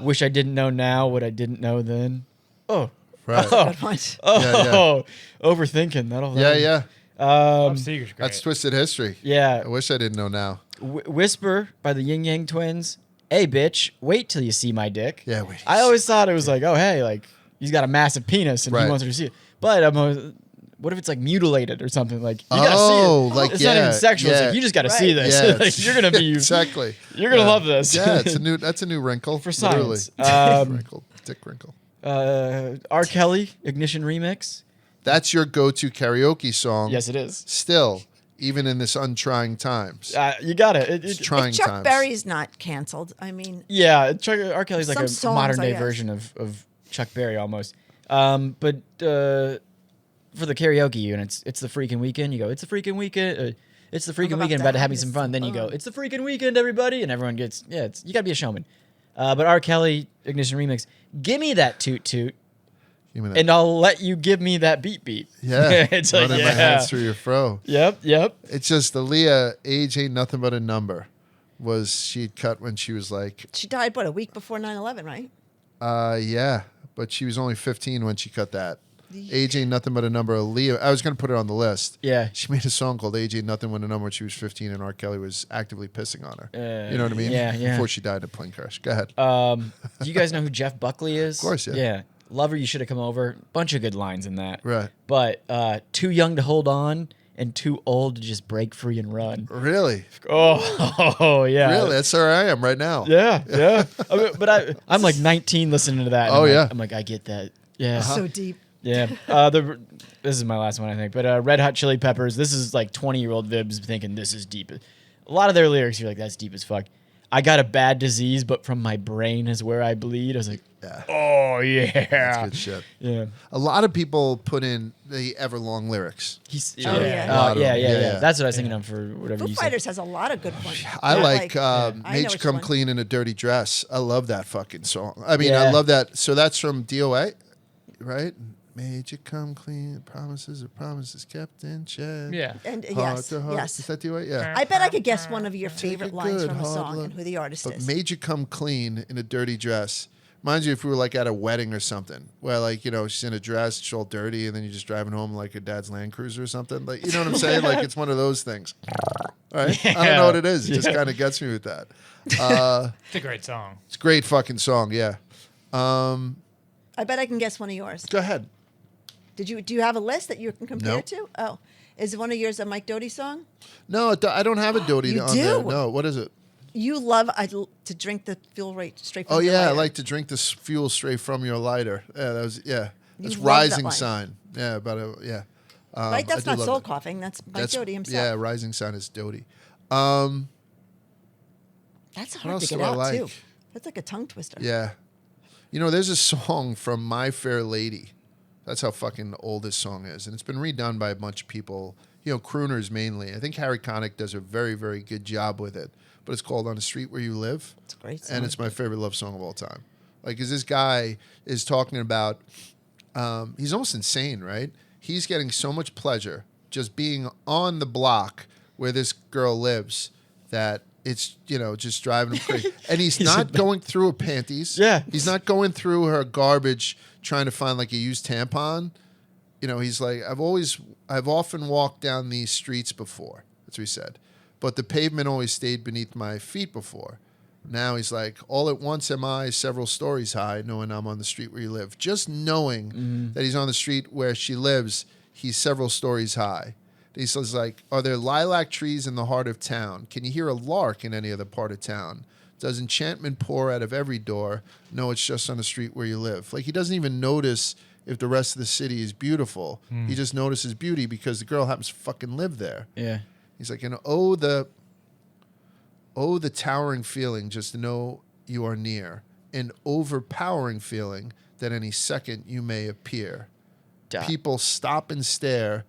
Wish I didn't know now what I didn't know then. Oh. Right. Good one. Oh. Overthinking. That'll. Yeah. Bob Seger's great. That's Twisted History. Yeah. I wish I didn't know now. Whisper by the Yin Yang Twins. Hey, bitch, wait till you see my dick. Yeah, wait. I always thought it was like, oh, hey, like he's got a massive penis and Right. he wants her to see it. But what if it's like mutilated or something? Like you gotta Oh, see it. like, It's not even yeah, sexual. It's yeah. like you just gotta Right. see this. Yeah, Like, you're gonna be exactly. You're gonna love this. Yeah, that's a new wrinkle For literally. science. Wrinkle, dick wrinkle. R. Kelly Ignition remix. That's your go-to karaoke song. Yes, it is. Still, even in this untrying times. You got it. It's trying If Chuck times. Berry's not canceled, I mean, Yeah, R. Kelly's like Some a songs, modern I day guess. version of Chuck Berry almost. But for the karaoke and it's the freaking weekend. You go, it's the freaking weekend. It's the freaking weekend. About to have me some fun. Then you go, it's the freaking weekend, everybody, and everyone gets you got to be a showman. But R. Kelly Ignition remix. Give me that toot toot. And I'll let you give me that beat beat. Yeah. It's running my hands through your fro. Yep. It's just Aaliyah, age ain't nothing but a number, she'd cut when she was like... She died, a week before 9/11, right? Yeah, but she was only 15 when she cut that. Age ain't nothing but a number. Aaliyah, I was going to put it on the list. Yeah. She made a song called Age Ain't Nothing But a Number when she was 15 and R. Kelly was actively pissing on her. You know what I mean? Yeah. Before she died in a plane crash. Go ahead. Do you guys know who Jeff Buckley is? Of course, yeah. Yeah. Lover, you should have come over. Bunch of good lines in that. Right. But too young to hold on and too old to just break free and run. Really? Oh yeah. Really? That's where I am right now. Yeah. I mean, but I'm like 19 listening to that. And I'm like, I get that. Yeah. So deep. Yeah. This is my last one, I think. But Red Hot Chili Peppers, this is like 20-year-old Vibs thinking this is deep. A lot of their lyrics, you're like, that's deep as fuck. I got a bad disease, but from my brain is where I bleed. I was like, oh, yeah. That's good shit. Yeah. A lot of people put in the Everlong lyrics. Yeah. That's what I was thinking of for whatever Foo you Fighters said. has a lot of good ones. I like I Made know You which Come one. Clean in a Dirty Dress. I love that fucking song. I mean, Yeah. I love that. So that's from DOA, right? Made you come clean, promises kept in check. Yeah. And Heart to heart. yes. Is that DOA? Yeah. I bet I could guess one of your Take favorite a lines good from a hard song look. and who the artist But is. Made You Come Clean in a Dirty Dress. Reminds you if we were like at a wedding or something, where like, she's in a dress, she's all dirty, and then you're just driving home like your dad's Land Cruiser or something. Like, you know what I'm saying? Like it's one of those things. All right? I don't know what it is. It just kind of gets me with that. It's a great song. It's a great fucking song, yeah. I bet I can guess one of yours. Go ahead. Do you have a list that you can compare Nope. to? Oh, is one of yours a Mike Doty song? No, I don't have a Doty You on do? there. No, what is it? You love to drink the fuel right straight from Oh your yeah, I lighter. like to drink the fuel straight from your lighter. Yeah, that was You That's love Rising that line. Sign. Yeah, right? I That's do not love soul that. coughing. That's Mike That's Doty himself. Yeah, Rising Sign is Doty. That's What hard else to get do I out like? too. That's like a tongue twister. Yeah. There's a song from My Fair Lady. That's how fucking old this song is. And it's been redone by a bunch of people, crooners mainly. I think Harry Connick does a very, very good job with it. But it's called On the Street Where You Live. It's a great song. And it's my favorite love song of all time. Like, because this guy is talking about, he's almost insane, right? He's getting so much pleasure just being on the block where this girl lives that it's, just driving him crazy. And he's not going through her panties. Yeah. He's not going through her garbage trying to find like a used tampon. He's like, I've often walked down these streets before. That's what he said. But the pavement always stayed beneath my feet before. Now he's like, all at once am I several stories high, knowing I'm on the street where you live. Just knowing that he's on the street where she lives, he's several stories high. He says, like, are there lilac trees in the heart of town? Can you hear a lark in any other part of town? Does enchantment pour out of every door? No, it's just on the street where you live. Like, he doesn't even notice if the rest of the city is beautiful. He just notices beauty because the girl happens to fucking live there. Yeah. He's like, the towering feeling just to know you are near. An overpowering feeling that any second you may appear. People stop and stare.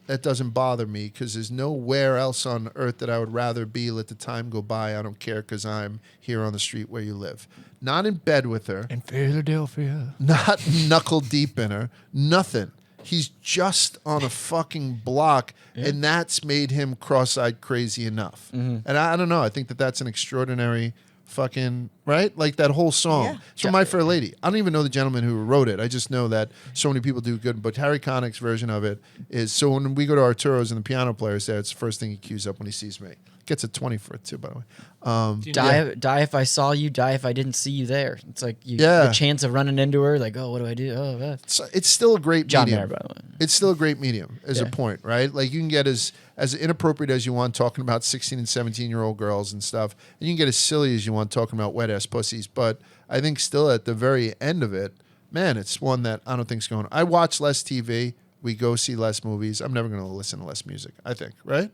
That doesn't bother me because there's nowhere else on earth that I would rather be. Let the time go by. I don't care because I'm here on the street where you live. Not in bed with her. In Philadelphia. Not knuckle deep in her. Nothing. He's just on a fucking block, and that's made him cross-eyed crazy enough. And I don't know. I think that's an extraordinary fucking, right? Like that whole song. Yeah. It's from My Fair Lady. I don't even know the gentleman who wrote it. I just know that so many people do good. But Harry Connick's version of it is, so when we go to Arturo's and the piano player's there, it's the first thing he cues up when he sees me. Gets a 20 for it too, by the way. Die if I saw you, die if I didn't see you there. It's like Yeah. the chance of running into her, like, oh, what do I do? Oh, It's still a great John medium. Mayer, by the way. It's still a great medium as a Yeah. point, right? Like you can get as inappropriate as you want talking about 16 and 17-year-old girls and stuff. And you can get as silly as you want talking about wet-ass pussies. But I think still at the very end of it, man, it's one that I don't think's going. I watch less TV. We go see less movies. I'm never going to listen to less music, I think, right?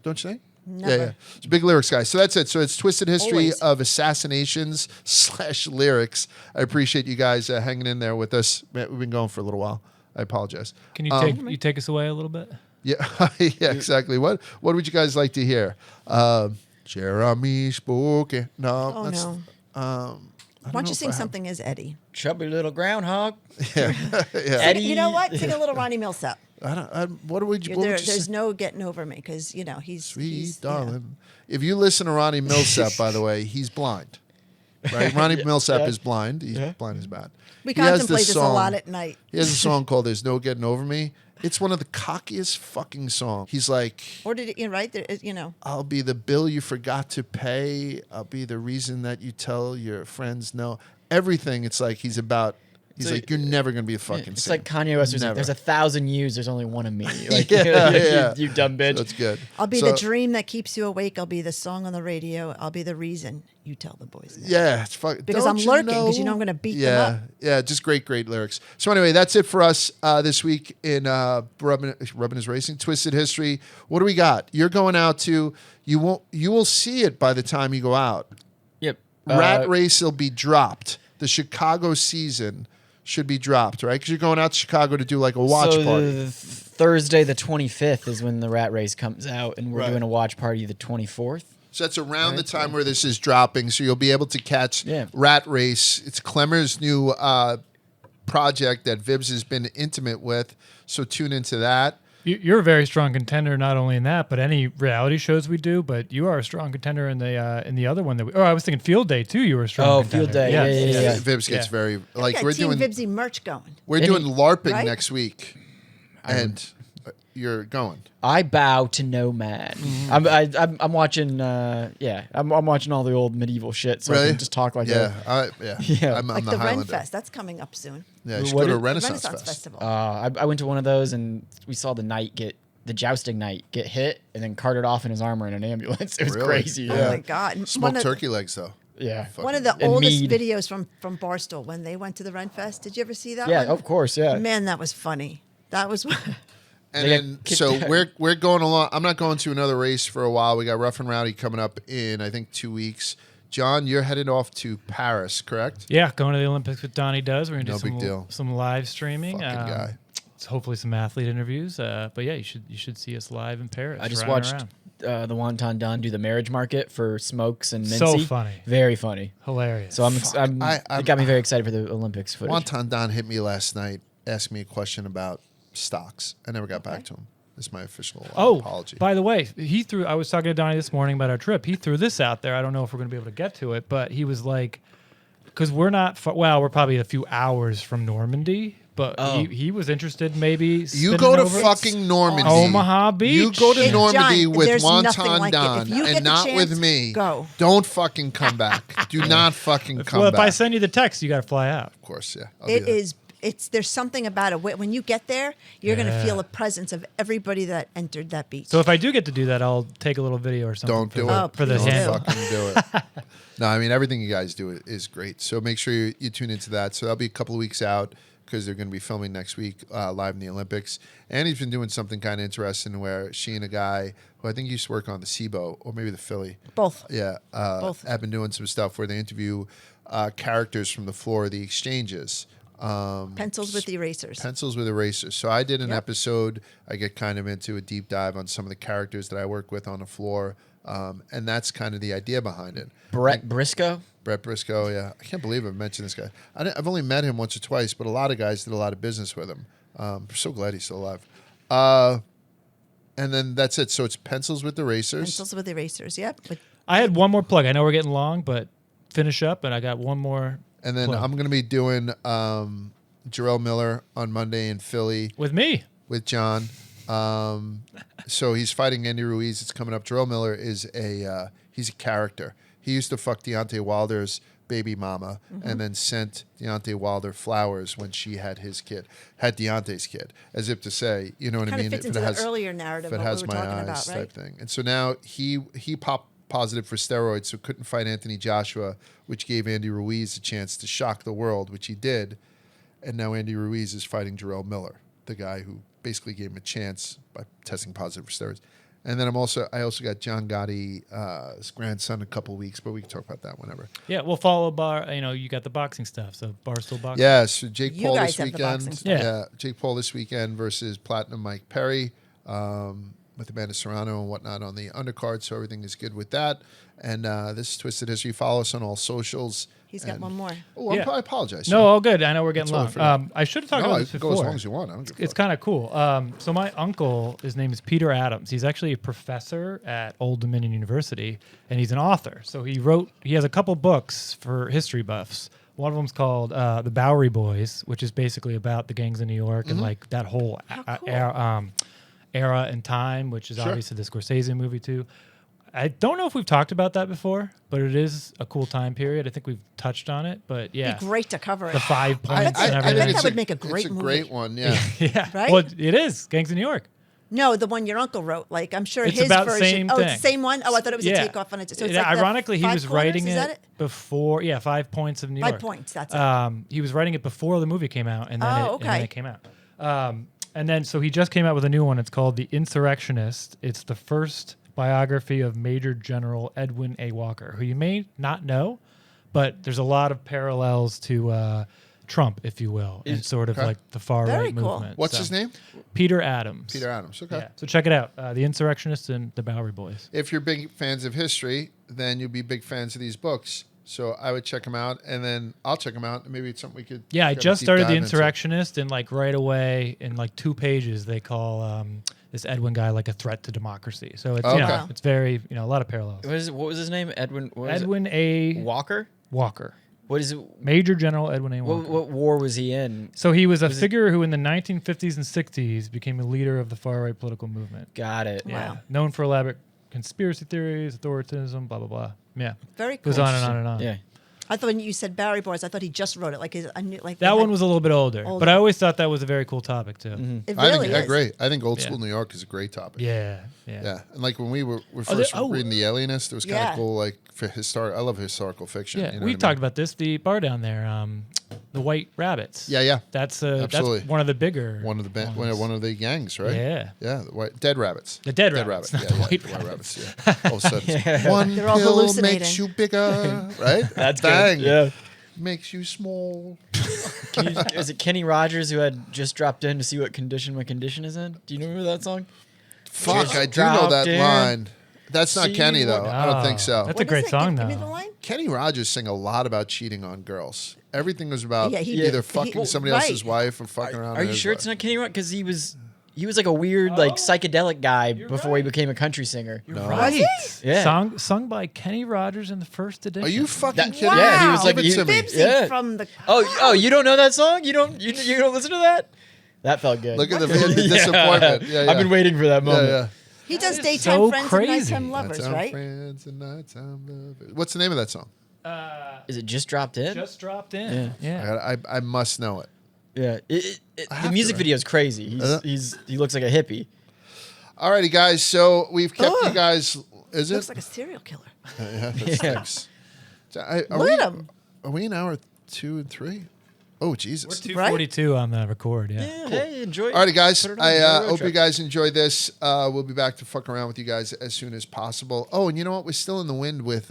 Don't you think? Never. Yeah. It's a big lyrics guy. So that's it. So it's Twisted History Always. of Assassinations / lyrics. I appreciate you guys hanging in there with us. Man, we've been going for a little while. I apologize. Can you take us away a little bit? Yeah, yeah, exactly. What would you guys like to hear? Jeremy Spooky. No, Oh, that's, no. Why don't you sing something as Eddie? Chubby little groundhog. Yeah, yeah. Eddie. You know what? Sing a little Ronnie Millsap. What would you There's say? no getting over me because he's Sweet darling. If you listen to Ronnie Millsap, by the way, he's blind. Right? Ronnie Millsap is blind. He's blind as bad. We contemplate this a lot at night. He has a song called "There's No Getting Over Me." It's one of the cockiest fucking songs. He's like, or did it, right? There, I'll be the bill you forgot to pay. I'll be the reason that you tell your friends no. Everything. It's like he's about. He's like, you're never gonna be a fucking. It's singer. like Kanye West was like, "There's 1,000 yous. There's only one of me." Like, yeah. you dumb bitch. That's good. I'll be the dream that keeps you awake. I'll be the song on the radio. I'll be the reason you tell the boys. No. Yeah, it's fucking. Because I'm lurking because I'm going to beat them up. Yeah, just great lyrics. So anyway, that's it for us this week in Rubbin is Racing Twisted History. What do we got? You're going out to. You will see it by the time you go out. Yep. Rat Race will be dropped. The Chicago season should be dropped, right? Because you're going out to Chicago to do like a watch party. Thursday the 25th is when the Rat Race comes out, and we're doing a watch party the 24th. So that's around the time where this is dropping, so you'll be able to catch Rat Race. It's Clemmer's new project that Vibs has been intimate with, so tune into that. You're a very strong contender, not only in that, but any reality shows we do. But you are a strong contender in the other one that I was thinking Field Day too. You were a strong contender. Field Day, yeah. Vibs gets very like we're Team doing Vibsy merch going. We're doing LARPing right? next week, and you're going. I bow to no man. Mm-hmm. I'm watching. I'm watching all the old medieval shit, so I can just talk like that. Yeah. I'm Like the the Ren Highlander. Fest, that's coming up soon. Yeah, you should go to a Renaissance Fest. Festival. I went to one of those, and we saw the jousting knight get hit and then carted off in his armor in an ambulance. It was crazy. Oh my God. Smoked turkey legs though. Yeah. One of the oldest videos from Barstool when they went to the Ren Fest. Did you ever see that one? Yeah, of course, yeah. Man, that was funny. That was And then, so we're going along. I'm not going to another race for a while. We got Rough and Rowdy coming up in, I think, 2 weeks. John, you're headed off to Paris, correct? Yeah, going to the Olympics with Donnie Does. We're going to do some live streaming. Fucking guy. Hopefully some athlete interviews. But yeah, you should see us live in Paris. I just watched the Wonton Don do the marriage market for Smokes and Mincy. So funny. Very funny. Hilarious. So it got me very excited for the Olympics footage. Wonton Don hit me last night, asked me a question about stocks. I never got back to him. This is my official apology. By the way, I was talking to Donnie this morning about our trip. He threw this out there. I don't know if we're going to be able to get to it, but he was like, because we're not, we're probably a few hours from Normandy, but he was interested maybe. You go to fucking Normandy. Omaha Beach. You go to Normandy John, with there's nothing Wonton like Don and not with me. Go. Don't fucking come back. Do not fucking come back. If I send you the text, you got to fly out. Of course, yeah. There's something about it. When you get there, you're going to feel a presence of everybody that entered that beach. So if I do get to do that, I'll take a little video or something. Don't do it. For the handle. Don't fucking do it. No, I mean, everything you guys do is great. So make sure you tune into that. So that'll be a couple of weeks out because they're going to be filming next week live in the Olympics. And he's been doing something kind of interesting where she and a guy who I think used to work on the SIBO or maybe the Philly. Both. Yeah. Both. Have been doing some stuff where they interview characters from the floor of the exchanges. Pencils with erasers. Pencils with erasers. So I did an episode. I get kind of into a deep dive on some of the characters that I work with on the floor. And that's kind of the idea behind it. Brett Briscoe? Brett Briscoe, yeah. I can't believe I've mentioned this guy. I've only met him once or twice, but a lot of guys did a lot of business with him. I'm so glad he's still alive. And then that's it. So it's Pencils with Erasers. Pencils with erasers, yep. I had one more plug. I know we're getting long, but finish up, and I got one more. And then I'm going to be doing Jarrell Miller on Monday in Philly. With me. With John. So he's fighting Andy Ruiz. It's coming up. Jarrell Miller is he's a character. He used to fuck Deontay Wilder's baby mama and then sent Deontay Wilder flowers when she had Deontay's kid. As if to say, you know what I mean? Kind of fits into the earlier narrative of what we were talking about, right? Type thing. And so now he popped positive for steroids, so couldn't fight Anthony Joshua, which gave Andy Ruiz a chance to shock the world, which he did. And now Andy Ruiz is fighting Jarrell Miller, the guy who basically gave him a chance by testing positive for steroids. And then I also got John Gotti's grandson in a couple weeks, but we can talk about that whenever. Yeah, we'll follow you got the boxing stuff, so Barstool Boxing. Yeah, so Jake You Paul guys this have the weekend. boxing stuff. Yeah, Jake Paul this weekend versus Platinum Mike Perry with Amanda Serrano and whatnot on the undercard, so everything is good with that. And this is Twisted History. Follow us on all socials. He's got one more. Oh, I apologize. No, all good. I know we're getting That's long. I should have talked about this before. Go as long as you want. I don't give a It's fuck. kind of cool. So my uncle, his name is Peter Adams. He's actually a professor at Old Dominion University, and he's an author. So he has a couple books for history buffs. One of them's called The Bowery Boys, which is basically about the gangs in New York and like that whole era and time, which is obviously the Scorsese movie too. I don't know if we've talked about that before, but it is a cool time period. I think we've touched on it, but yeah. It'd be great to cover it. The 5 points and I everything. bet that would make a great It's a movie. great one, yeah. Yeah. Right? Well, it is. Gangs in New York. No, the one your uncle wrote. Like, I'm sure It's his about the version. same It's thing. the same one? Oh, I thought it was a takeoff on it. So it's like ironically, he Five was Pointers, writing is that it? before. Yeah, 5 Points of New York. 5 points, that's it. He was writing it before the movie came out, and then, and then okay. it came out. And then, so he just came out with a new one. It's called The Insurrectionist. It's the first biography of Major General Edwin A. Walker, who you may not know, but there's a lot of parallels to Trump, if you will, and sort of like the far-right cool. movement. What's his name? Peter Adams. Peter Adams. Okay. Yeah. So check it out. The Insurrectionist and the Bowery Boys. If you're big fans of history, then you'll be big fans of these books. So I would check them out, and then I'll check them out, and maybe it's something we could. Yeah, I have a just deep started The dive into. Insurrectionist, and like right away, in like 2 pages, they call this Edwin guy like a threat to democracy. So it's Okay. it's very a lot of parallels. What was his name? Edwin. What was Edwin A. Walker. Walker, What is it? Major General Edwin A. Walker. What war was he in? So he was a figure who, in the 1950s and 60s, became a leader of the far right political movement. Got it. Yeah, Wow. known for elaborate conspiracy theories, authoritarianism, blah blah blah. Yeah, Very cool. goes on and on and on. Yeah. I thought when you said Bowery Boys, I thought he just wrote it. Like I knew, like That one was a little bit older, Older. but I always thought that was a very cool topic too. It I really think I is. agree. I think old Yeah. school New York is a great topic. Yeah. Yeah, and like when we were there- first oh. reading The Alienist, it was kind of Yeah. cool. Like for I love historical fiction. Yeah, you know we what I talked mean? about this. The bar down there, the White Rabbits. Yeah. That's Absolutely. that's one of the bigger One of the ones. one of the gangs, right? Yeah. Yeah, the Dead Rabbits. The Dead Rabbits, not Yeah, the yeah, White the White Rabbits. Rabbits. Yeah. All of a sudden, one They're all pill hallucinating. makes you bigger, right? That's Bang. good. Yeah. Makes you small. Is it Kenny Rogers who had just dropped in to see what condition my condition is in? Do you remember that song? Fuck, I do know that dropped in. line. That's not See Kenny though. what- I don't think so. That's What a great is it? song, Give me though. the line. Kenny Rogers sang a lot about cheating on girls. Everything was about Yeah, he either did. fucking He- somebody right. else's wife or fucking around. Are with you his sure wife. it's not Kenny Rogers? Because he was like a weird like psychedelic guy before he became a country singer. Right. Yeah. Sung by Kenny Rogers in the first edition. Are you fucking That- kidding? Wow. me? Yeah, he was like- Give it to me. Bibsy Yeah. from the. Oh, you don't know that song? You don't listen to that? That felt good. Look at the disappointment. Yeah, yeah. I've been waiting for that Yeah, moment. yeah. He does is daytime so friends crazy. and nighttime lovers, Nighttime right? friends and nighttime lovers. What's the name of that song? Is it just dropped in? Just dropped in. Yeah. I must know it. Yeah. have The to, music right? video is crazy. He looks like a hippie. Alrighty, guys. So we've kept you guys. Is it? Looks like a serial killer. Yeah, that Yeah. stinks. So Look at him. Are we in hour 2 and 3? Oh Jesus! 2:42 on the record. Yeah. Yeah. Hey, enjoy. All righty, guys. Put it on, I enjoy the road hope trip. you guys enjoyed this. We'll be back to fuck around with you guys as soon as possible. Oh, and you know what? We're still in the wind with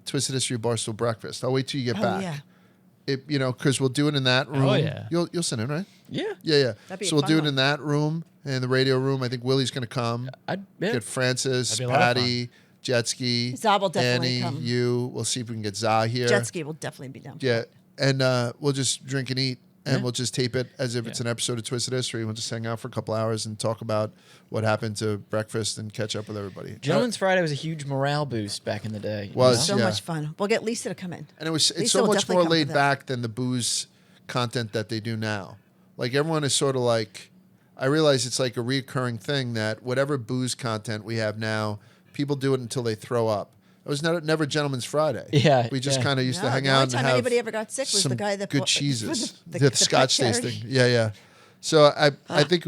Twisted History Barstool Breakfast. I'll wait till you get Oh, back. yeah. Because we'll do it in that room. Oh, yeah. You'll sit in, right? Yeah. Yeah. That'd be So a we'll fun do it one. in that room and the radio room. I think Willie's going to come. Yeah. Get Francis, That'd be a lot of Patty, Jet Ski, Za will definitely Annie, come. you. We'll see if we can get Za here. Jet ski will definitely be down. Yeah, and we'll just drink and eat, and Yeah. we'll just tape it as if it's an episode of Twisted History. We'll just hang out for a couple hours and talk about what happened to breakfast and catch up with everybody. Gentleman's Friday was a huge morale boost back in the day. you Was. know? So Yeah. much fun. We'll get Lisa to come in. And it's Lisa so will much definitely more come for laid that. back than the booze content that they do now. Like everyone is sort of like, I realize it's like a reoccurring thing that whatever booze content we have now, people do it until they throw up. It was never Gentleman's Friday. Yeah, we just yeah. kind of used to No, hang the out only and time have anybody ever got sick was some the guy that good bought- cheeses, the the pet Scotch charity. tasting. Yeah. So I think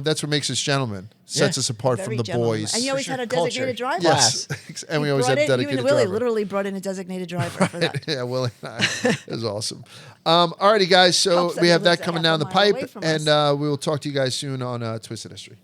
that's what makes us gentlemen. Sets Yeah. us apart Very from the gentlemanly. boys. And you always For had a sure. designated Culture. driver. Yes, and we You always brought had a it- you dedicated and Willie driver. literally brought in a designated driver for that. Yeah, Willie and I. It was awesome. Alrighty, guys. So Helps that we he have lives that a coming half down a the mile away pipe, from and us. we will talk to you guys soon on Twisted History.